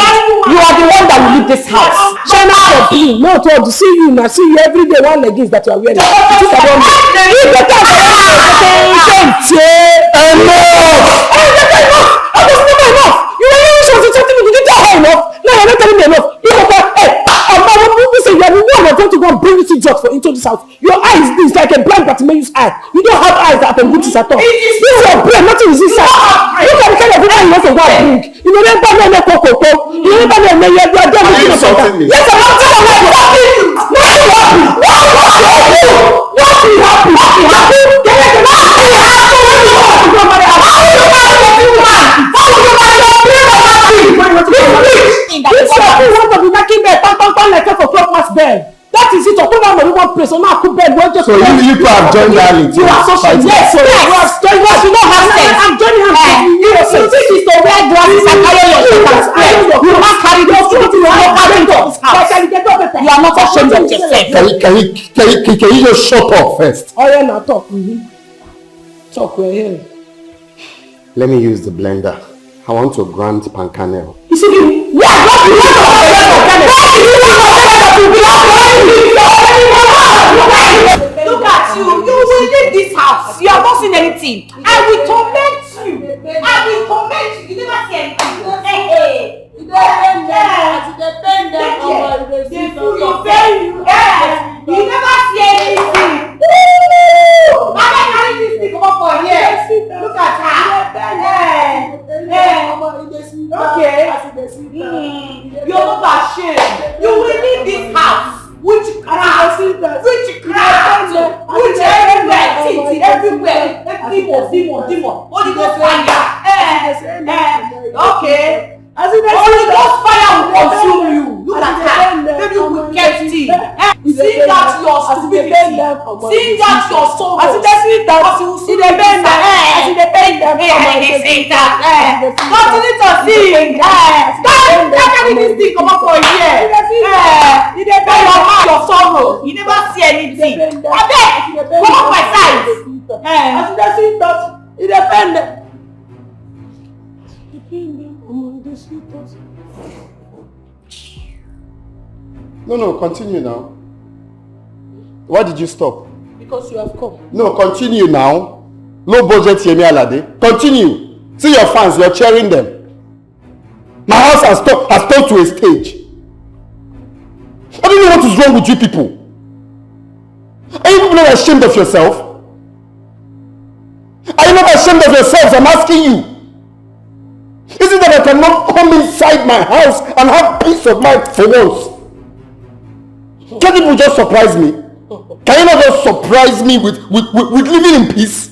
You are the one that will leave this house. Shut up properly. No, to see you now. See you every day. One leggings that you are wearing. You better You were hearing something you didn't tell her enough. No, you're not telling me enough. You go back, hey, people say you are the one that's going to go and bring this idiot into this house. Your eyes is like a blind Bartimaeus eye. You don't have eyes that can good to at all. This is your brain, nothing is inside. Look at the kind of people you want to go and bring. You know, never know no cocoa. You never know you are done with this. Yes, I'm not telling you what happy. no place, so now I could bed. So you two have joined that. You are social. Yes, so you don't have sense. I'm joining him. You think it's to wear glasses and carry your shirt and spread. You not carry those things. You are not carrying to this house. You are not ashamed of yourself. Can you just shut up first? Oh yeah, now talk. Talk, we're here. Let me use the blender. I want to grind pancanel. You see, look at you. You will leave this house. You have not seen anything. I will torment you. I will torment you. You never see anything. Hey. You never see anything. I'm not carrying this thing over for here. Look at her. Okay. You're not ashamed. You will leave this house. Witchcraft, everywhere. Demon. Holy Ghost fire. Okay. Holy Ghost fire will consume you. Look at that. Maybe you will get it. See that your stupidity. See that your sorrow. Because you will see the bend. Continue to sing. Don't carry this thing come up for here. Your sorrow. You never see anything. I beg. Come up my side. It depends. No, continue now. Why did you stop? Because you have come. No, continue now. Low budget Yemi Alade. Continue. See your fans, you're cheering them. My house has turned to a stage. I don't know what is wrong with you people. Are you people not ashamed of yourself? Are you not ashamed of yourselves? I'm asking you. Is it that I cannot come inside my house and have peace of mind for once? Can't people just surprise me? Can you not just surprise me with living in peace?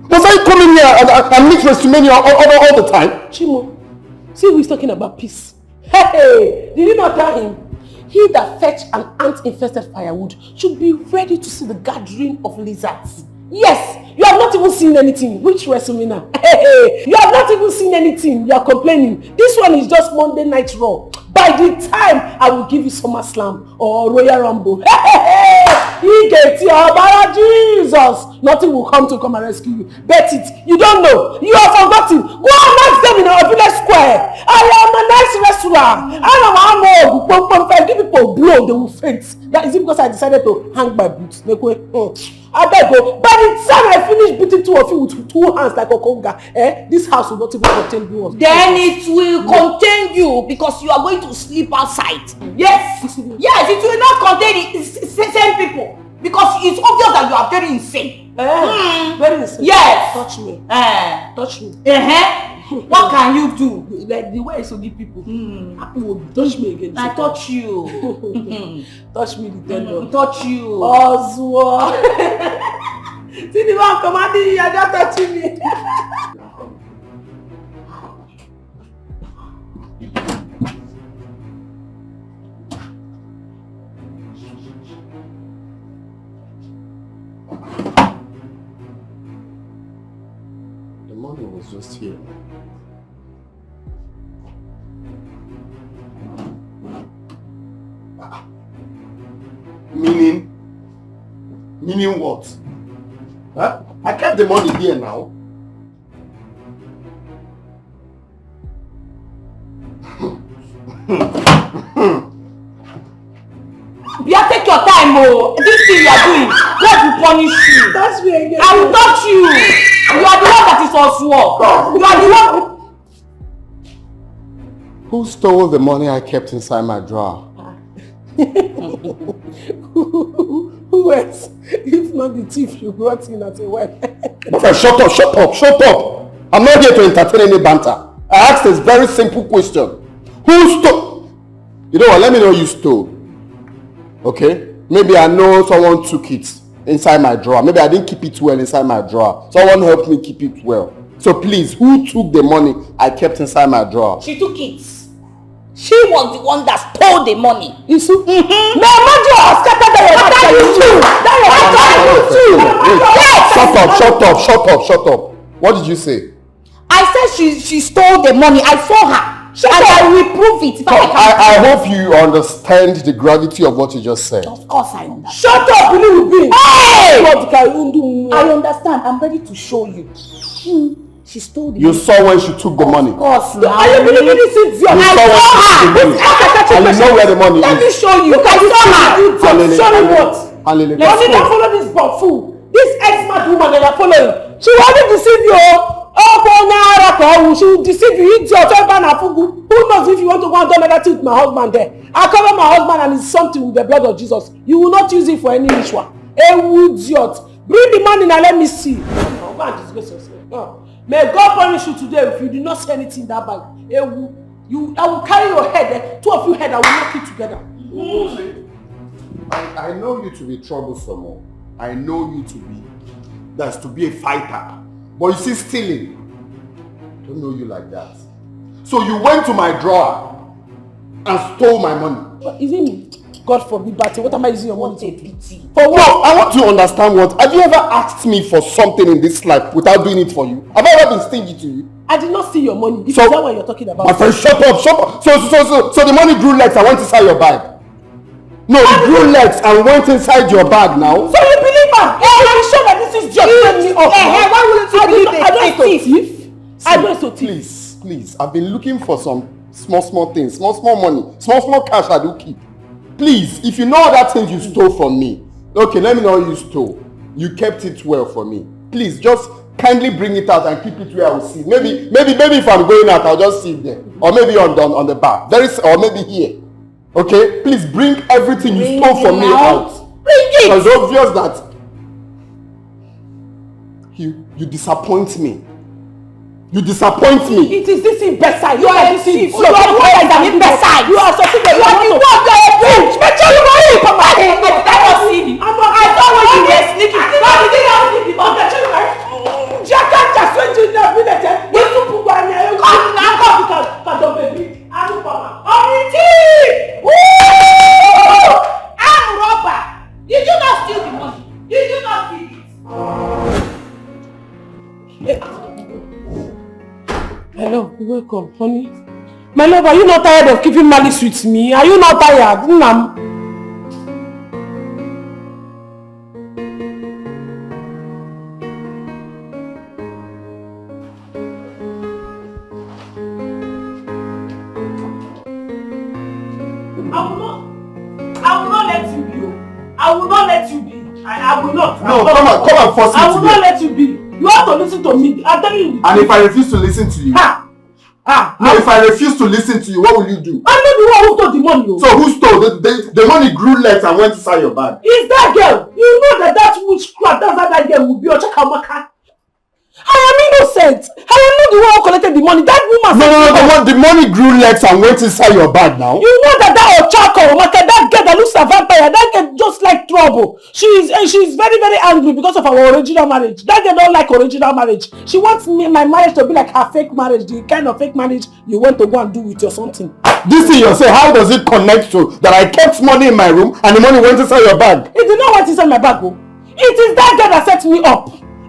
Must I come in here and meet WrestleMania all the time? Chimo, see who is talking about peace. Hey, did you not tell him? He that fetched an ant-infested firewood should be ready to see the gathering of lizards. Yes, you have not even seen anything. Which WrestleMania? Hey, you have not even seen anything. You are complaining. This one is just Monday Night Raw. By the time I will give you SummerSlam or Royal Rumble, he gets your bara Jesus. Nothing will come and rescue you. Bet it. You don't know. You have forgotten. Go and ask them in our village square. I am a nice wrestler. I give people blow, they will faint. That is it because I decided to hang my boots. I beg you. By the time I finish beating two of you with two hands like a conga, this house will not even contain you. Then it will contain you because you are going to sleep outside. Yes, it will not contain the same people because it's obvious that you are very insane. Very insane. Yes. Touch me. Touch me. What can you do? Like the way I so give people. Touch me again. I touch you. Touch me the tendon. Touch you. Oswald. See the one commanding you, you're not touching me. The money was just here. Meaning what? Huh? I kept the money here now. Yeah, take your time, this thing you are doing, God will punish you. Touch me again. I will touch you. You are the one that is on sword. You are the one. Who stole the money I kept inside my drawer? Who else? If not the thief you brought in as a wife. Okay, shut up. I'm not here to entertain any banter. I asked a very simple question. Who stole? You know what, let me know you stole. Okay? Maybe I know someone took it inside my drawer. Maybe I didn't keep it well inside my drawer. Someone helped me keep it well. So please, who took the money I kept inside my drawer? She took it. She was the one that stole the money. Isu? Shut up. What did you say? I said she stole the money. I saw her. I will prove it. I hope you understand the gravity of what you just said. Of course I understand. Shut up, Hey! I understand. I'm ready to show you. She stole the money. You saw when she took the money. Of course. Are you believing this idiot? You saw when she took the money. And you know where the money is. Let me show you. I saw her. Show me what? Let's don't follow this fool. This ex-mad woman that you're following. She wanted to deceive you. She will deceive you. Who knows if you want to go and do another thing with my husband there? I cover my husband and it's something with the blood of Jesus. You will not use it for any ritual. Idiot. Bring the money and let me see. Go and disgrace yourself. May God punish you today if you do not say anything in that bag. I will carry your head. Two of you head, I will knock it together. I know you to be troublesome. I know you to be a fighter. But you see, stealing. I don't know you like that. So you went to my drawer and stole my money. What, is it me? God forbid, Batty. What am I using your money to? For what? I want to understand what. Have you ever asked me for something in this life without doing it for you? Have I ever been stingy to you? I did not steal your money. Is that what you're talking about? My friend, shut up. So the money grew legs and went inside your bag. No, it grew legs and went inside your bag now. So you believe her? I'm sure that this is just me off. Why wouldn't you believe it? I don't so thief. Please. I've been looking for some small things, small money, small cash I do keep. Please, if you know that thing you stole from me, okay, let me know what you stole. You kept it well for me. Please, just kindly bring it out and keep it where I will see. Maybe if I'm going out, I'll just see it there. Or maybe on the bar. Or maybe here. Okay? Please bring everything you stole from me out. Bring it! It's obvious that you disappoint me. You disappoint me. It is this imbecile. You are this imbecile. You are an imbecile. You are succeeding. You are the one that is rich. Make sure you worry for my head. I don't see you. I saw when you were sneaking. Why did you not see people? Jacka just went to the village. You took people and you come baby. I'm robber. You do not steal the money. You do not steal it. Hello, welcome, honey. My love, are you not tired of keeping malice with me? Are you not tired? I will not let you be. I will not let you be. I will not. No, come and force me. I will not let you be. You have to listen to me. I'm telling you. And if I refuse to listen to you? If I refuse to listen to you, what will you do? I'm not the one who stole the money. So who stole? The money grew legs and went inside your bag. It's that girl. You know that witchcraft, that's how that girl will be. Ochakamaka. I am innocent. I am not the one who collected the money. That woman. No. The money grew legs and went inside your bag now. You know that Ochakamaka, that girl that looks a vampire, that girl just like trouble. She's very, very angry because of our original marriage. That girl don't like original marriage. She wants my marriage to be like her fake marriage, the kind of fake marriage you want to go and do with your something. This thing you say, how does it connect to that I kept money in my room and the money went inside your bag? It did not went inside my bag. It is that girl that set me up.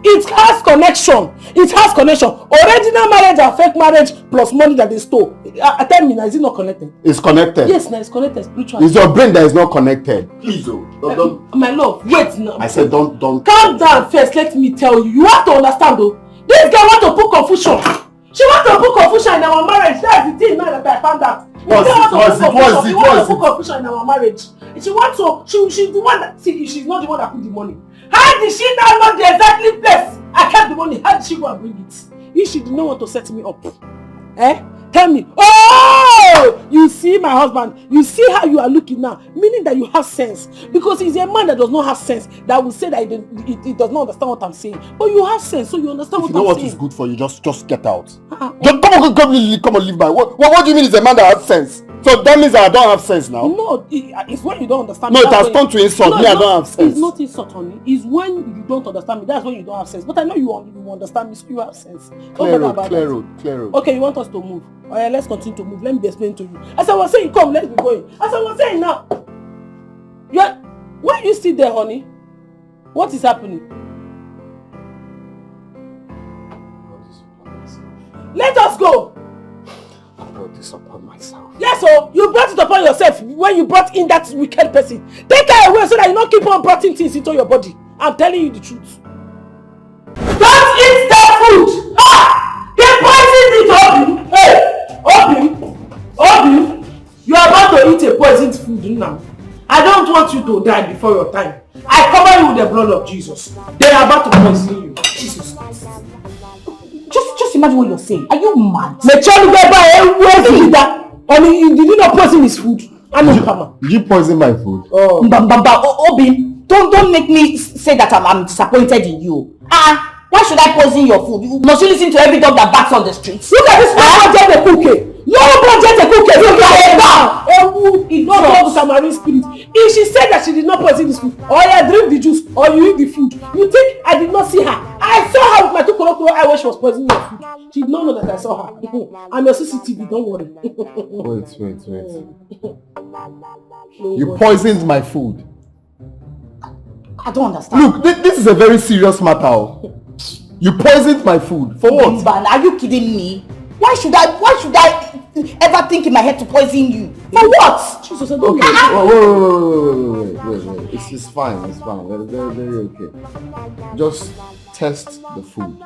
It has connection. Original marriage and fake marriage plus money that they stole. Tell me now, is it not connected? It's connected. Yes, now it's connected spiritually. It's your brain that is not connected. Please, don't. My love, wait now. I said don't. Calm down first. Let me tell you. You have to understand though. This girl want to put confusion. She wants to put confusion in our marriage. That's the thing now that I found out. She wants to put confusion in our marriage. She wants to. She's the one that. See, she's not the one that put the money. How did she now know the exactly place I kept the money? How did she go and bring it? If she did not want to set me up, tell me. Oh, you see my husband. You see how you are looking now, meaning that you have sense. Because he's a man that does not have sense. That will say that he does not understand what I'm saying. But you have sense, so you understand what I'm saying. If you know what is good for you, just get out. Just come on, leave my. What do you mean? He's a man that has sense. So that means I don't have sense now? No, it's when you don't understand me. me. No, it has turned to insult. Me, I don't have sense. It's not insult, honey. It's when you don't understand me. That's when you don't have sense. But I know you understand me, so you have sense. Clear road. Okay, you want us to move? Oh yeah, let's continue to move. Let me explain to you. As I was saying, come, let's be going. As I was saying now, why you sit there, honey? What is happening? Let us go. I brought this upon myself. Yes, so you brought it upon yourself when you brought in that wicked person. Take her away so that you don't keep on bringing things into your body. I'm telling you the truth. Don't eat that food! Ah! They poisoned it, Obi! You are about to eat a poisoned food now. I don't want you to die before your time. I cover you with the blood of Jesus. They are about to poison you. Jesus Christ. Just imagine what you're saying. Are you mad? Did you not poison his food? Did you poison my food? Obi, don't make me say that I'm disappointed in you. Why should I poison your food? Must you listen to every dog that barks on the streets? Look at this budget the cookie. Low budget the cookie. Look at it. It's not called Samaritan spirit. If she said that she did not poison this food, or you drink the juice, or you eat the food, you think I did not see her? I saw her with my 2 colorful eye when she was poisoning your food. She did not know that I saw her. I'm your CCTV, don't worry. Wait. You poisoned my food. I don't understand. Look, this is a very serious matter. You poisoned my food. For what? Are you kidding me? Why should I ever think in my head to poison you? For what? Jesus, I don't Wait. It's fine. Very okay. Just test the food.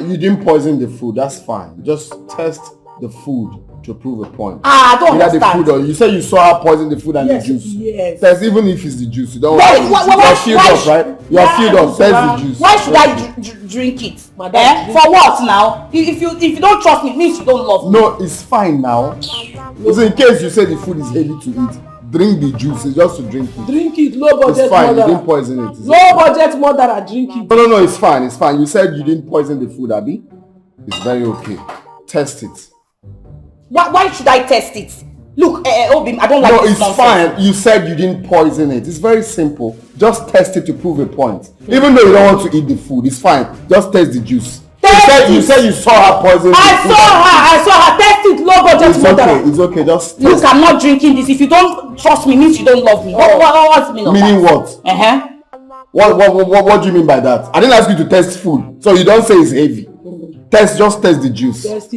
You didn't poison the food. That's fine. Just test the food to prove a point. I don't understand. The food, or you said you saw her poison the food and the juice. Yes. Test, even if it's the juice. You don't want you're filled up, right? You're filled up. Test the juice. Why should I drink it? For what now? If you don't trust me, it means you don't love me. No, it's fine now. So in case you say the food is heavy to eat, drink the juice. It's just to drink it. Drink it, low budget. It's fine. You didn't poison it. Low budget murderer, drink it. No, it's fine. It's fine. You said you didn't poison the food, Abby. It's very okay. Test it. Why should I test it? Look, Obi, I don't like this nonsense. Fine. You said you didn't poison it. It's very simple. Just test it to prove a point. Even though you don't want to eat the food, it's fine. Just test the juice. You said you saw her poison. I saw her. Test it, low budget murderer. It's okay. Just look, I'm not drinking this. If you don't trust me, means you don't love me. What's the meaning of that? Meaning what? What do you mean by that? I didn't ask you to test food, so you don't say it's heavy. Just test the juice. Just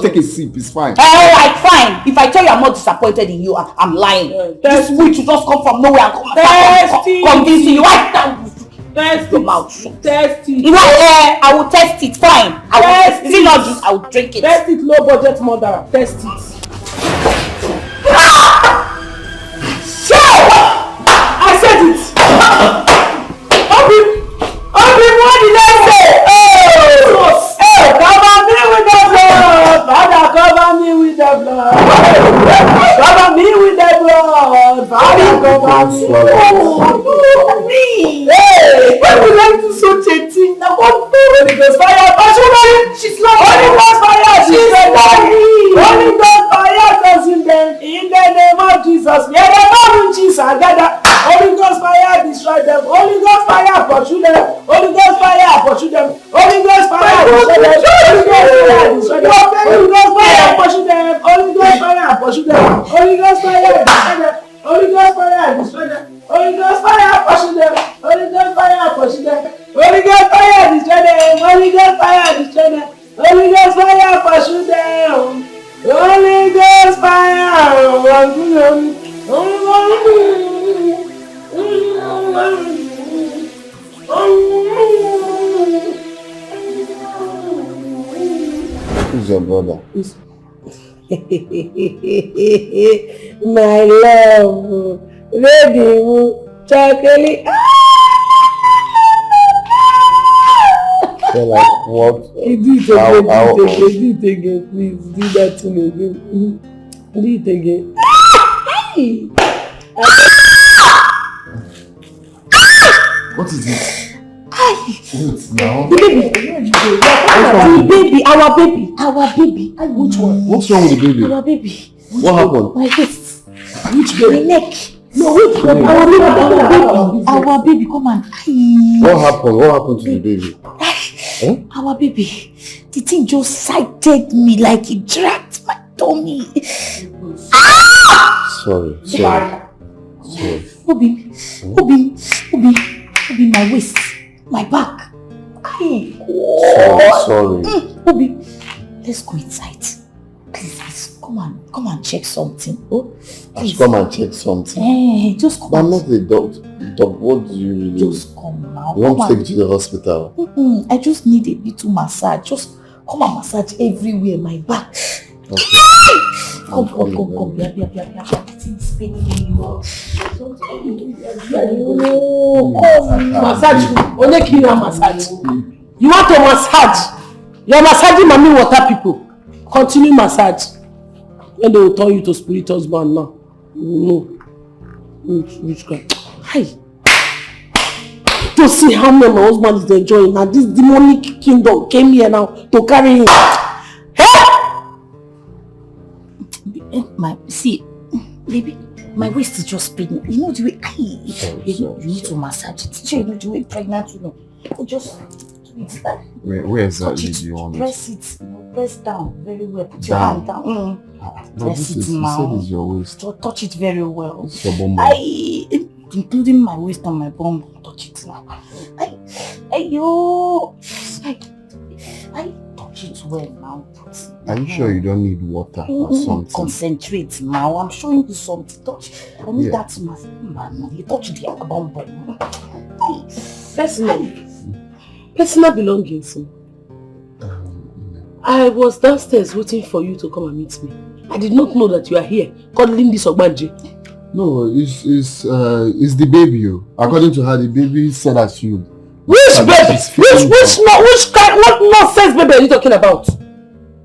take a sip. It's fine. Alright, fine. If I tell you I'm not disappointed in you, I'm lying. This witch will just come from nowhere and convince you. Test your mouth. Test it. You know, I will test it. Fine. Is it not juice? I will drink it. Test it, low budget murderer. Test it. I said it. Obi, what did I say? Cover me with the blood. Father, cover me with the blood. Cover me with the blood. Father, cover me. Hey, why would I do such a thing? Now what? Holy Ghost fire. She's not. Holy Ghost fire. She's not. Holy Ghost fire doesn't burn. In the name of Jesus. We are the Lord in Jesus. Holy Ghost fire destroy them. Holy Ghost fire pursue them. Holy Ghost fire pursue them. Holy Ghost fire destroy them. Holy Ghost fire pursue them. Holy Ghost fire pursue them. Holy Ghost fire destroy them. Holy Ghost fire destroy them. Holy Ghost fire pursue them. Holy Ghost fire pursue them. Holy Ghost fire destroy them. Holy Ghost fire destroy them. Holy Ghost fire pursue them. Holy Ghost fire. Who's your brother? My love, baby, chocolate. So like what? Do it again, please. Do that thing again. Do it again. What is it? Now. The baby. Our baby. Which one? What's wrong with the baby? Our baby. What happened? My waist. Which baby? My neck. No, which baby? Our baby. Come on. What happened? What happened to the baby? Our baby. The thing just sighted me like it dragged my tummy. Sorry. Obi, my waist, my back. Sorry. Obi, let's go inside. Please, come and check something. Oh, please. Come and check something. Hey, just come. I'm not the doctor. What do you really? Just come now. You want to take you to the hospital? I just need a little massage. Just come and massage everywhere, my back. Okay. Come. It's paining me. Massage. Only kill massage. You want to massage? You're massaging mommy water people. Continue massage. When they will turn you to spirit husband now. No. Which guy? Hi. To see how my husband is enjoying. Now this demonic kingdom came here now to carry him. Baby, my waist is just paining. You know the way you need to massage it. You know the way pregnant, you know. Just do it like. Where exactly do you want press it? Press down very well. Put your hand down. Press it now. You said it's your waist. Touch it very well. It's your bum. Including my waist and my bum. Touch it now. I touch it well now. Are you sure you don't need water or something? Concentrate now. I'm showing you something. Touch. I need that man. You touch the bum. Personal belongings. I was downstairs waiting for you to come and meet me. I did not know that you are here cuddling this Ogbanji. No, it's the baby. According to her, the baby said that you. Which baby? What nonsense baby are you talking about?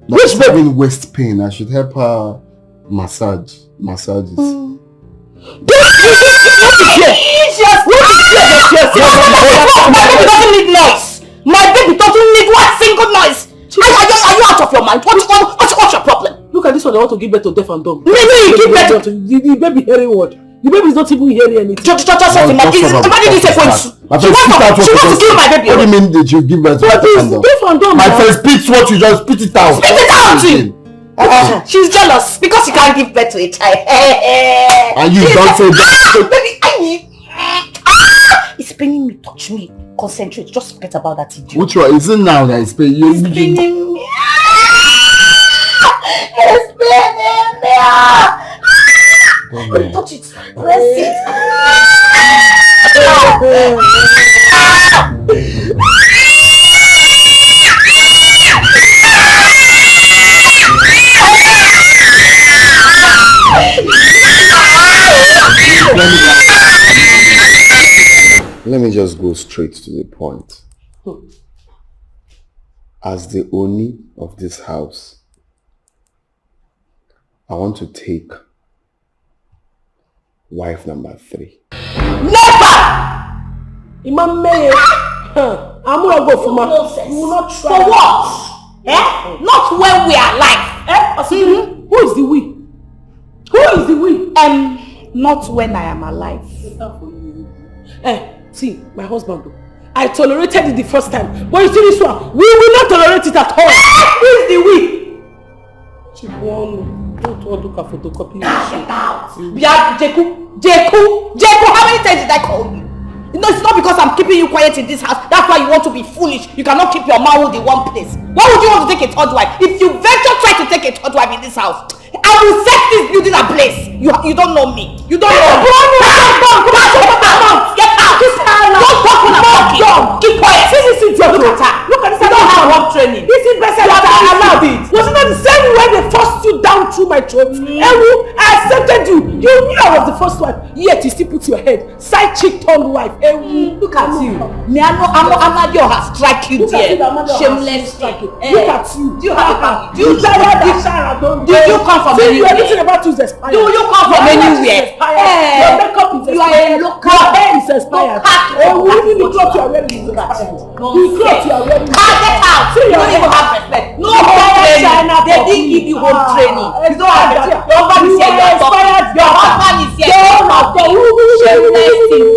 Which baby? Having waist pain. I should help her massages. My baby doesn't need one single noise. Are you out of your mind? What's your problem? Look at this one. I want to give birth to deaf and dumb. Maybe you give birth to the baby hearing what? The baby is not even hearing anything. Imagine this sequence. She wants to kill my baby. What do you mean that you give birth to deaf and dumb? My friend, spit what you just spit it out. Spit it out! She's jealous because she can't give birth to a child. And you don't say that. Baby, it's paining me. Touch me. Concentrate. Just forget about that idiot. Which one? Is it now that it's paining you? It's paining me. It's paining me. Touch it. Press it. Let me just go straight to the point. As the Oni of this house, I want to take wife number 3. Never! Imam May, I'm gonna go for my. You will not try. For what? Not when we are alive. Who is the we? Who is the we? Not when I am alive. See, my husband, I tolerated it the first time, but you see this one, we will not tolerate it at all. Who is the we? Don't look at photocopy. Get out! Jeku, how many times did I call you? You know, it's not because I'm keeping you quiet in this house. That's why you want to be foolish. You cannot keep your mouth in one place. Why would you want to take a third wife? If you venture try to take a third wife in this house, I will set this building ablaze. You don't know me. You don't know me. Get out! Don't talk when I'm talking. Keep quiet. Look at her. Look at this. I don't have one training. This is better than I allowed it. Was it not the same way they forced you down through my throat. Ewu, I accepted you. You knew I was the first wife. Yet you still put your head. Side chick turned wife. Ewu, look at you. Me, I know Amadio has struck you there. Shameless striking. Look at you. Do you have a family? Do you come from anywhere? Everything about you is expired. Do you come from anywhere? Your makeup is expired. You are a local. Your hair is expired. Even the clothes you are wearing is expired. The clothes you are wearing is expired. Get out. You don't even have respect. No home training. They didn't give you home training. You don't have it. Your husband is here. Your husband is here. Shameless thing.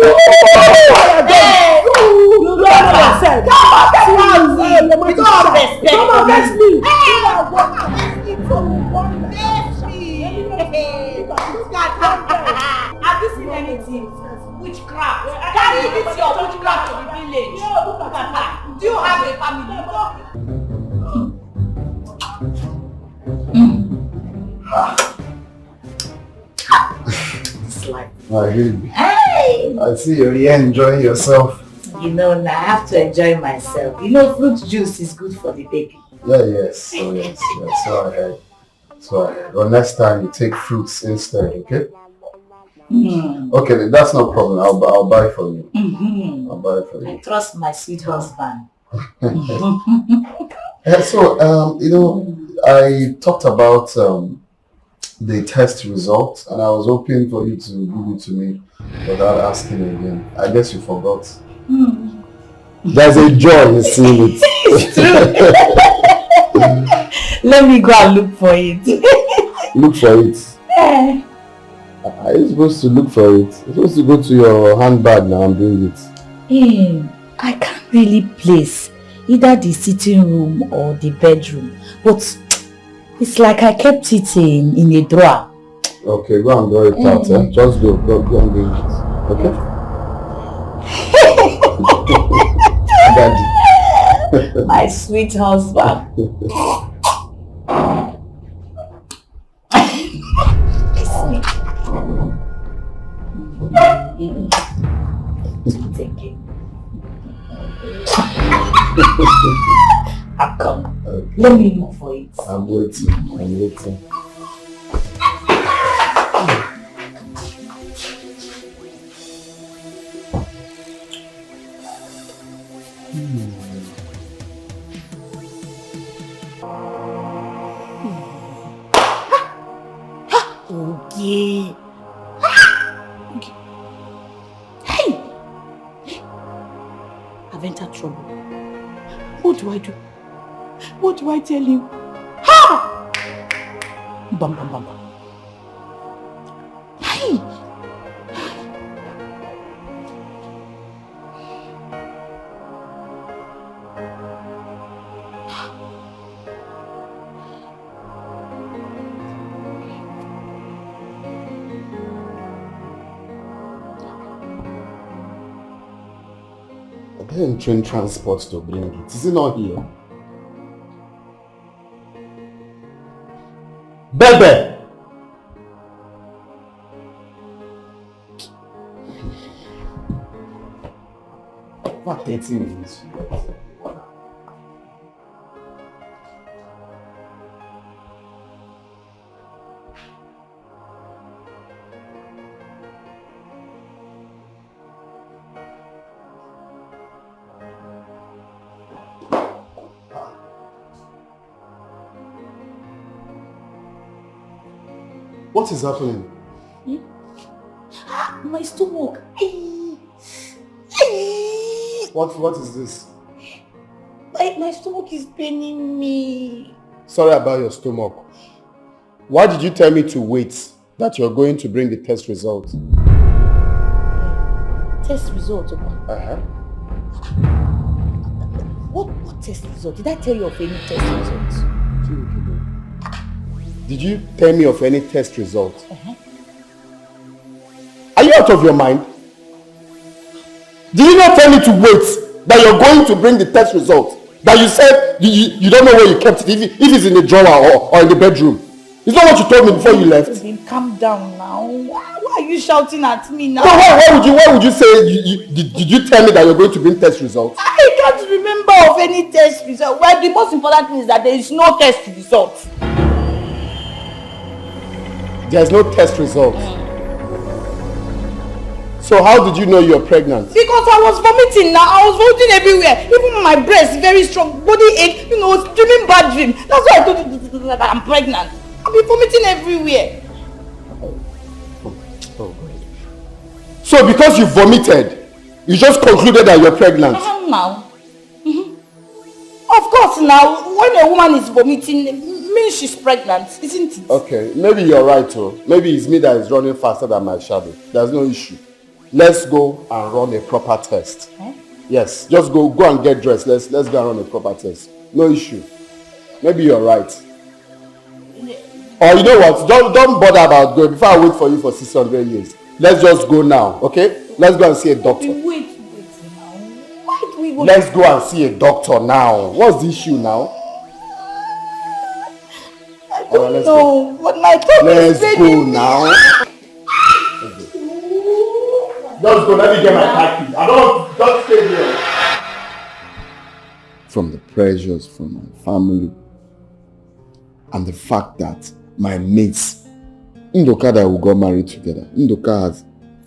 You don't have respect. You don't have respect. Come against me. Have you seen anything? Witchcraft. Carry this your witchcraft to the village. Do you have a family? It's like, Hey! I see you're here enjoying yourself. You know, I have to enjoy myself. You know, fruit juice is good for the baby. Yeah, yes. Oh, yes. So I heard. But next time you take fruits instead, okay? Okay, then that's no problem. I'll buy for you. I'll buy for you. I trust my sweet husband. So, I talked about the test results, and I was hoping for you to give it to me without asking again. I guess you forgot. There's a joy in seeing it. It's true. Let me go and look for it. Look for it? Are you supposed to look for it? You're supposed to go to your handbag now and bring it. I can't really place either the sitting room or the bedroom, but it's like I kept it in a drawer. Okay, go and draw it out. Just go and bring it. Okay? Daddy. My sweet husband. Take it. I'll come. Okay. Let me look for it. I'm waiting. Okay. Hey! I've entered trouble. What do I do? What do I tell you? Ha! Bam, bam, bam, bam. Hey! Then train transport to bring it. Is it not here? Bebe! What 30 minutes? What is happening? My stomach. What is this? My stomach is paining me. Sorry about your stomach. Why did you tell me to wait? That you're going to bring the test results? Test result? What test result? Did I tell you of any test results? Did you tell me of any test results? Are you out of your mind? Did you not tell me to wait? That you're going to bring the test results? That you said you don't know where you kept it, if it's in the drawer or in the bedroom? Is that what you told me before you left? Calm down now. Why are you shouting at me now? No, why would you say, did you tell me that you're going to bring test results? I can't remember of any test result. Well, the most important thing is that there is no test result. There's no test result. So how did you know you're pregnant? Because I was vomiting now. I was vomiting everywhere. Even my breast, very strong. Body ache, dreaming bad dream. That's why I told you that I'm pregnant. I've been vomiting everywhere. Oh. So because you vomited, you just concluded that you're pregnant? Now. Of course now, when a woman is vomiting, it means she's pregnant, isn't it? Okay, maybe you're right too. Maybe it's me that is running faster than my shadow. There's no issue. Let's go and run a proper test. Yes, just go and get dressed. Let's go and run a proper test. No issue. Maybe you're right. Or you know what? Don't bother about going before I wait for you for 600 years. Let's just go now, okay? Let's go and see a doctor. Wait now. Why do we go? Let's go and see a doctor now. What's the issue now? I don't know, but my tummy is Let's go now. Just go, let me get my package. I don't stay here. From the pressures from my family and the fact that my mates, Ndoka that we got married together, Ndoka has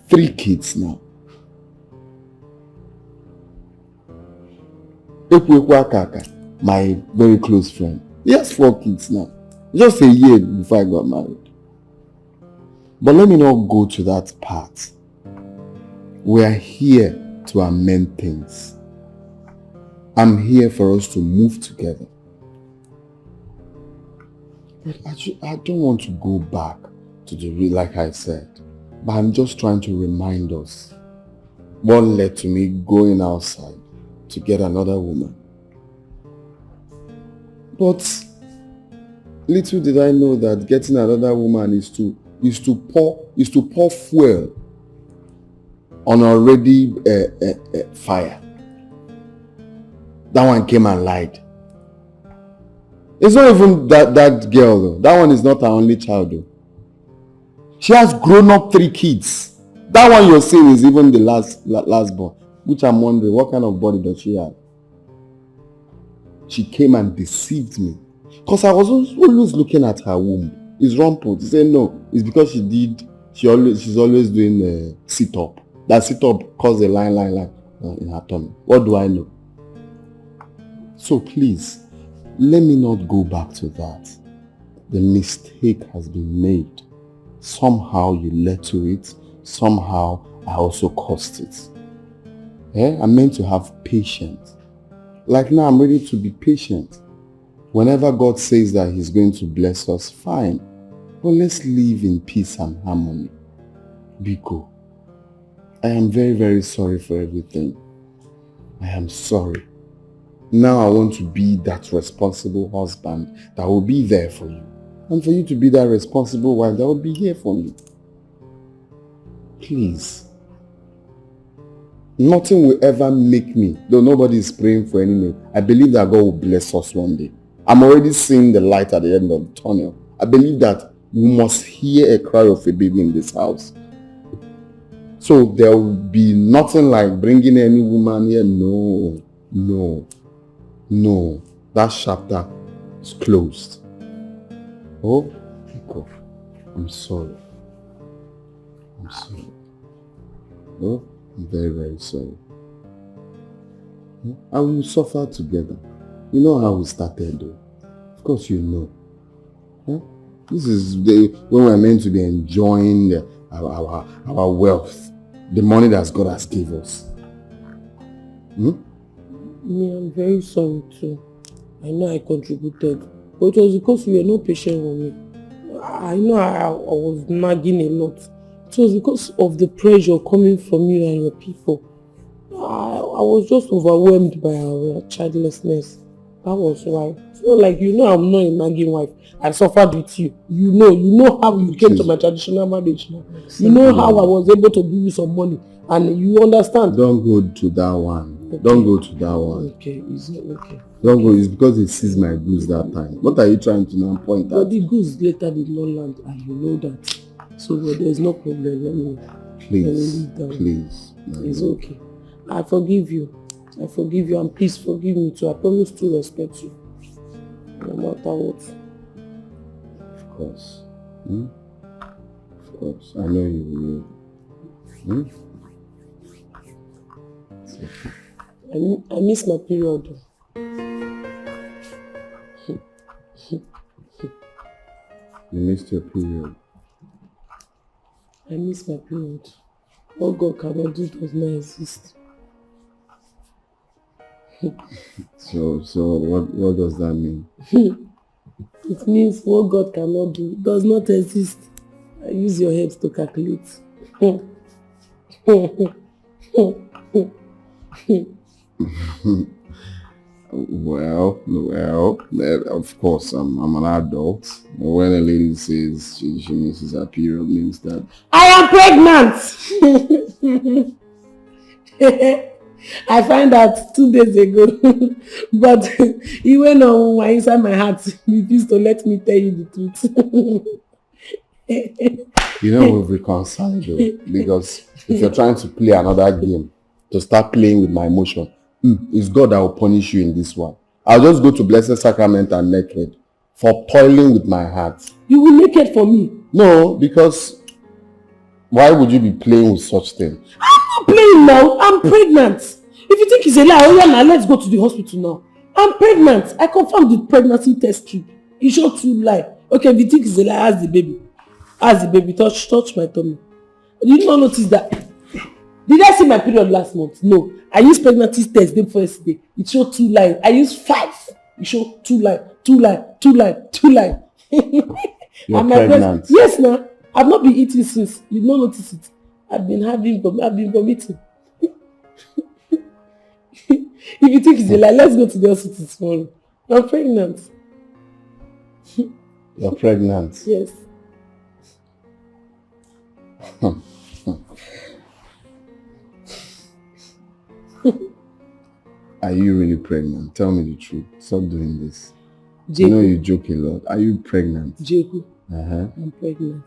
3 kids now. My very close friend, he has 4 kids now. Just a year before I got married. But let me not go to that part. We are here to amend things. I'm here for us to move together. But I don't want to go back to the real, like I said. But I'm just trying to remind us what led to me going outside to get another woman. But little did I know that getting another woman is to pour fuel on already fire. That one came and lied. It's not even that girl though. That one is not her only child though. She has grown up 3 kids. That one you're seeing is even the last born. Which I'm wondering, what kind of body does she have? She came and deceived me. Because I was always looking at her womb. It's rumpled. She said no. It's because she's always doing sit-up. That sit-up caused a line in her tummy. What do I know? So please, let me not go back to that. The mistake has been made. Somehow you led to it. Somehow I also caused it. I'm meant to have patience. Like now I'm ready to be patient. Whenever God says that he's going to bless us, fine. But let's live in peace and harmony. Biko, I am very, very sorry for everything. I am sorry. Now I want to be that responsible husband that will be there for you. And for you to be that responsible wife that will be here for me. Please. Nothing will ever make me, though nobody is praying for anything, I believe that God will bless us one day. I'm already seeing the light at the end of the tunnel. I believe that we must hear a cry of a baby in this house. So there will be nothing like bringing any woman here. No. That chapter is closed. Oh, God. I'm sorry. Oh, I'm very, very sorry. And we will suffer together. You know how we started though. Of course you know. This is when we're meant to be enjoying our wealth. The money that God has given us. Me, I'm very sorry too. I know I contributed. But it was because you were not patient with me. I know I was nagging a lot. It was because of the pressure coming from you and your people. I was just overwhelmed by our childlessness. That was why. It's not like, I'm not a nagging wife. I suffered with you. You know how you came to my traditional marriage now. You know how I was able to give you some money. And you understand. Don't go to that one. Okay. Don't go to that one. Okay, is it okay? Don't go. It's because they seized my goods that time. What are you trying to now point out? But the goods later did not land, and you know that. So there's no problem. Let me please. It's okay. I forgive you, and please forgive me too. I promise to respect you, no matter what. Of course. course. I know you will. Hmm? I miss my period. You missed your period. I miss my period. What God cannot do does not exist. So what does that mean? It means what God cannot do does not exist. I use your head to calculate. Well, of course, I'm an adult. When a lady says she misses her period, means that I am pregnant! I found out 2 days ago, but he went on inside my heart. He refused to let me tell you the truth. we've reconciled though, because if you're trying to play another game, to start playing with my emotion, it's God that will punish you in this one. I'll just go to Blessed Sacrament and naked for toiling with my heart. You will naked for me? No, because why would you be playing with such things? I'm not playing now. I'm pregnant. If you think it's a lie, now let's go to the hospital now. I'm pregnant. I confirmed the pregnancy test strip. You showed 2 lie. Okay, if you think it's a lie, ask the baby. Ask the baby. Touch my tummy. Did you not notice that? Did I see my period last month? No. I used pregnancy test day before yesterday. It showed 2 lies. I used 5. It showed 2 lies. 2 lies. 2 lies. 2 lies. You're pregnant? Yes, now. I've not been eating since. You don't notice it. I've been vomiting. If you think it's a lie, let's go to the hospital tomorrow. I'm pregnant. You're pregnant? Yes. Are you really pregnant? Tell me the truth. Stop doing this. Jacob. I know you joke a lot. Are you pregnant? Jacob. I'm pregnant.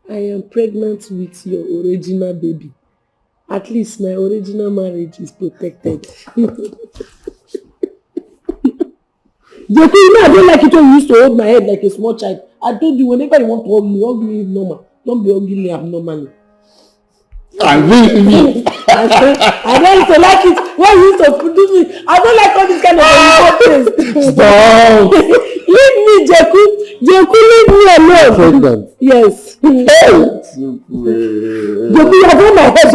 I am pregnant with your original baby. At least my original marriage is protected. Jacob, I don't like it when you used to hold my head like a small child. I told you, whenever you want to hug me normal. Don't be hugging me abnormally. I really I don't used to like it when you used to do me. I don't like all this kind of things. Stop! Leave me, Jacob. Jacob, leave me alone. Pregnant? Yes. Jacob, you have hold my head.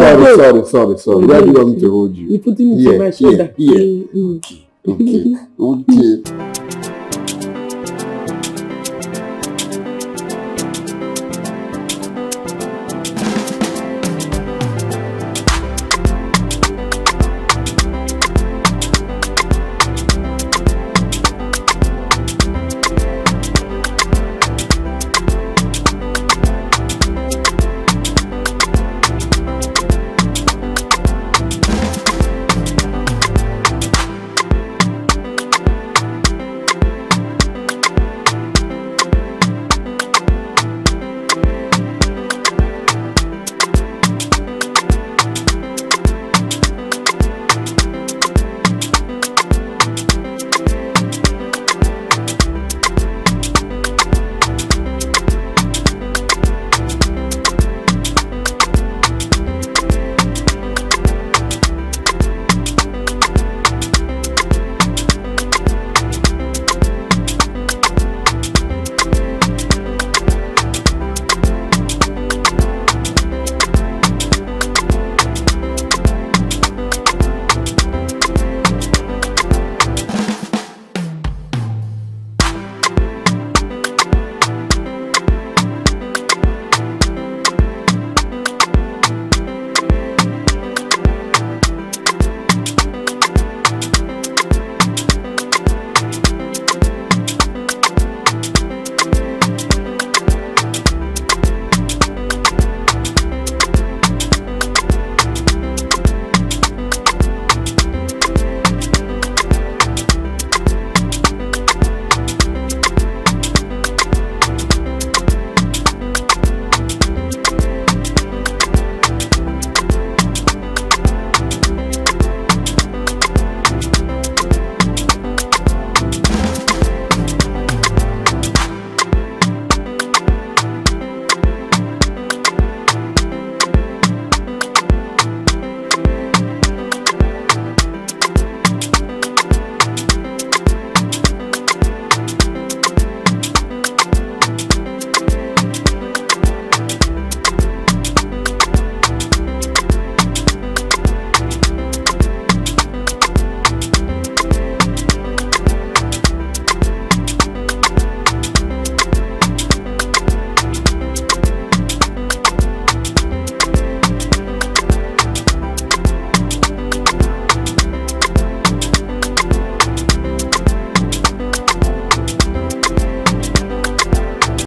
Sorry. Where do you want me to hold you? You're putting it on my shoulder. Okay.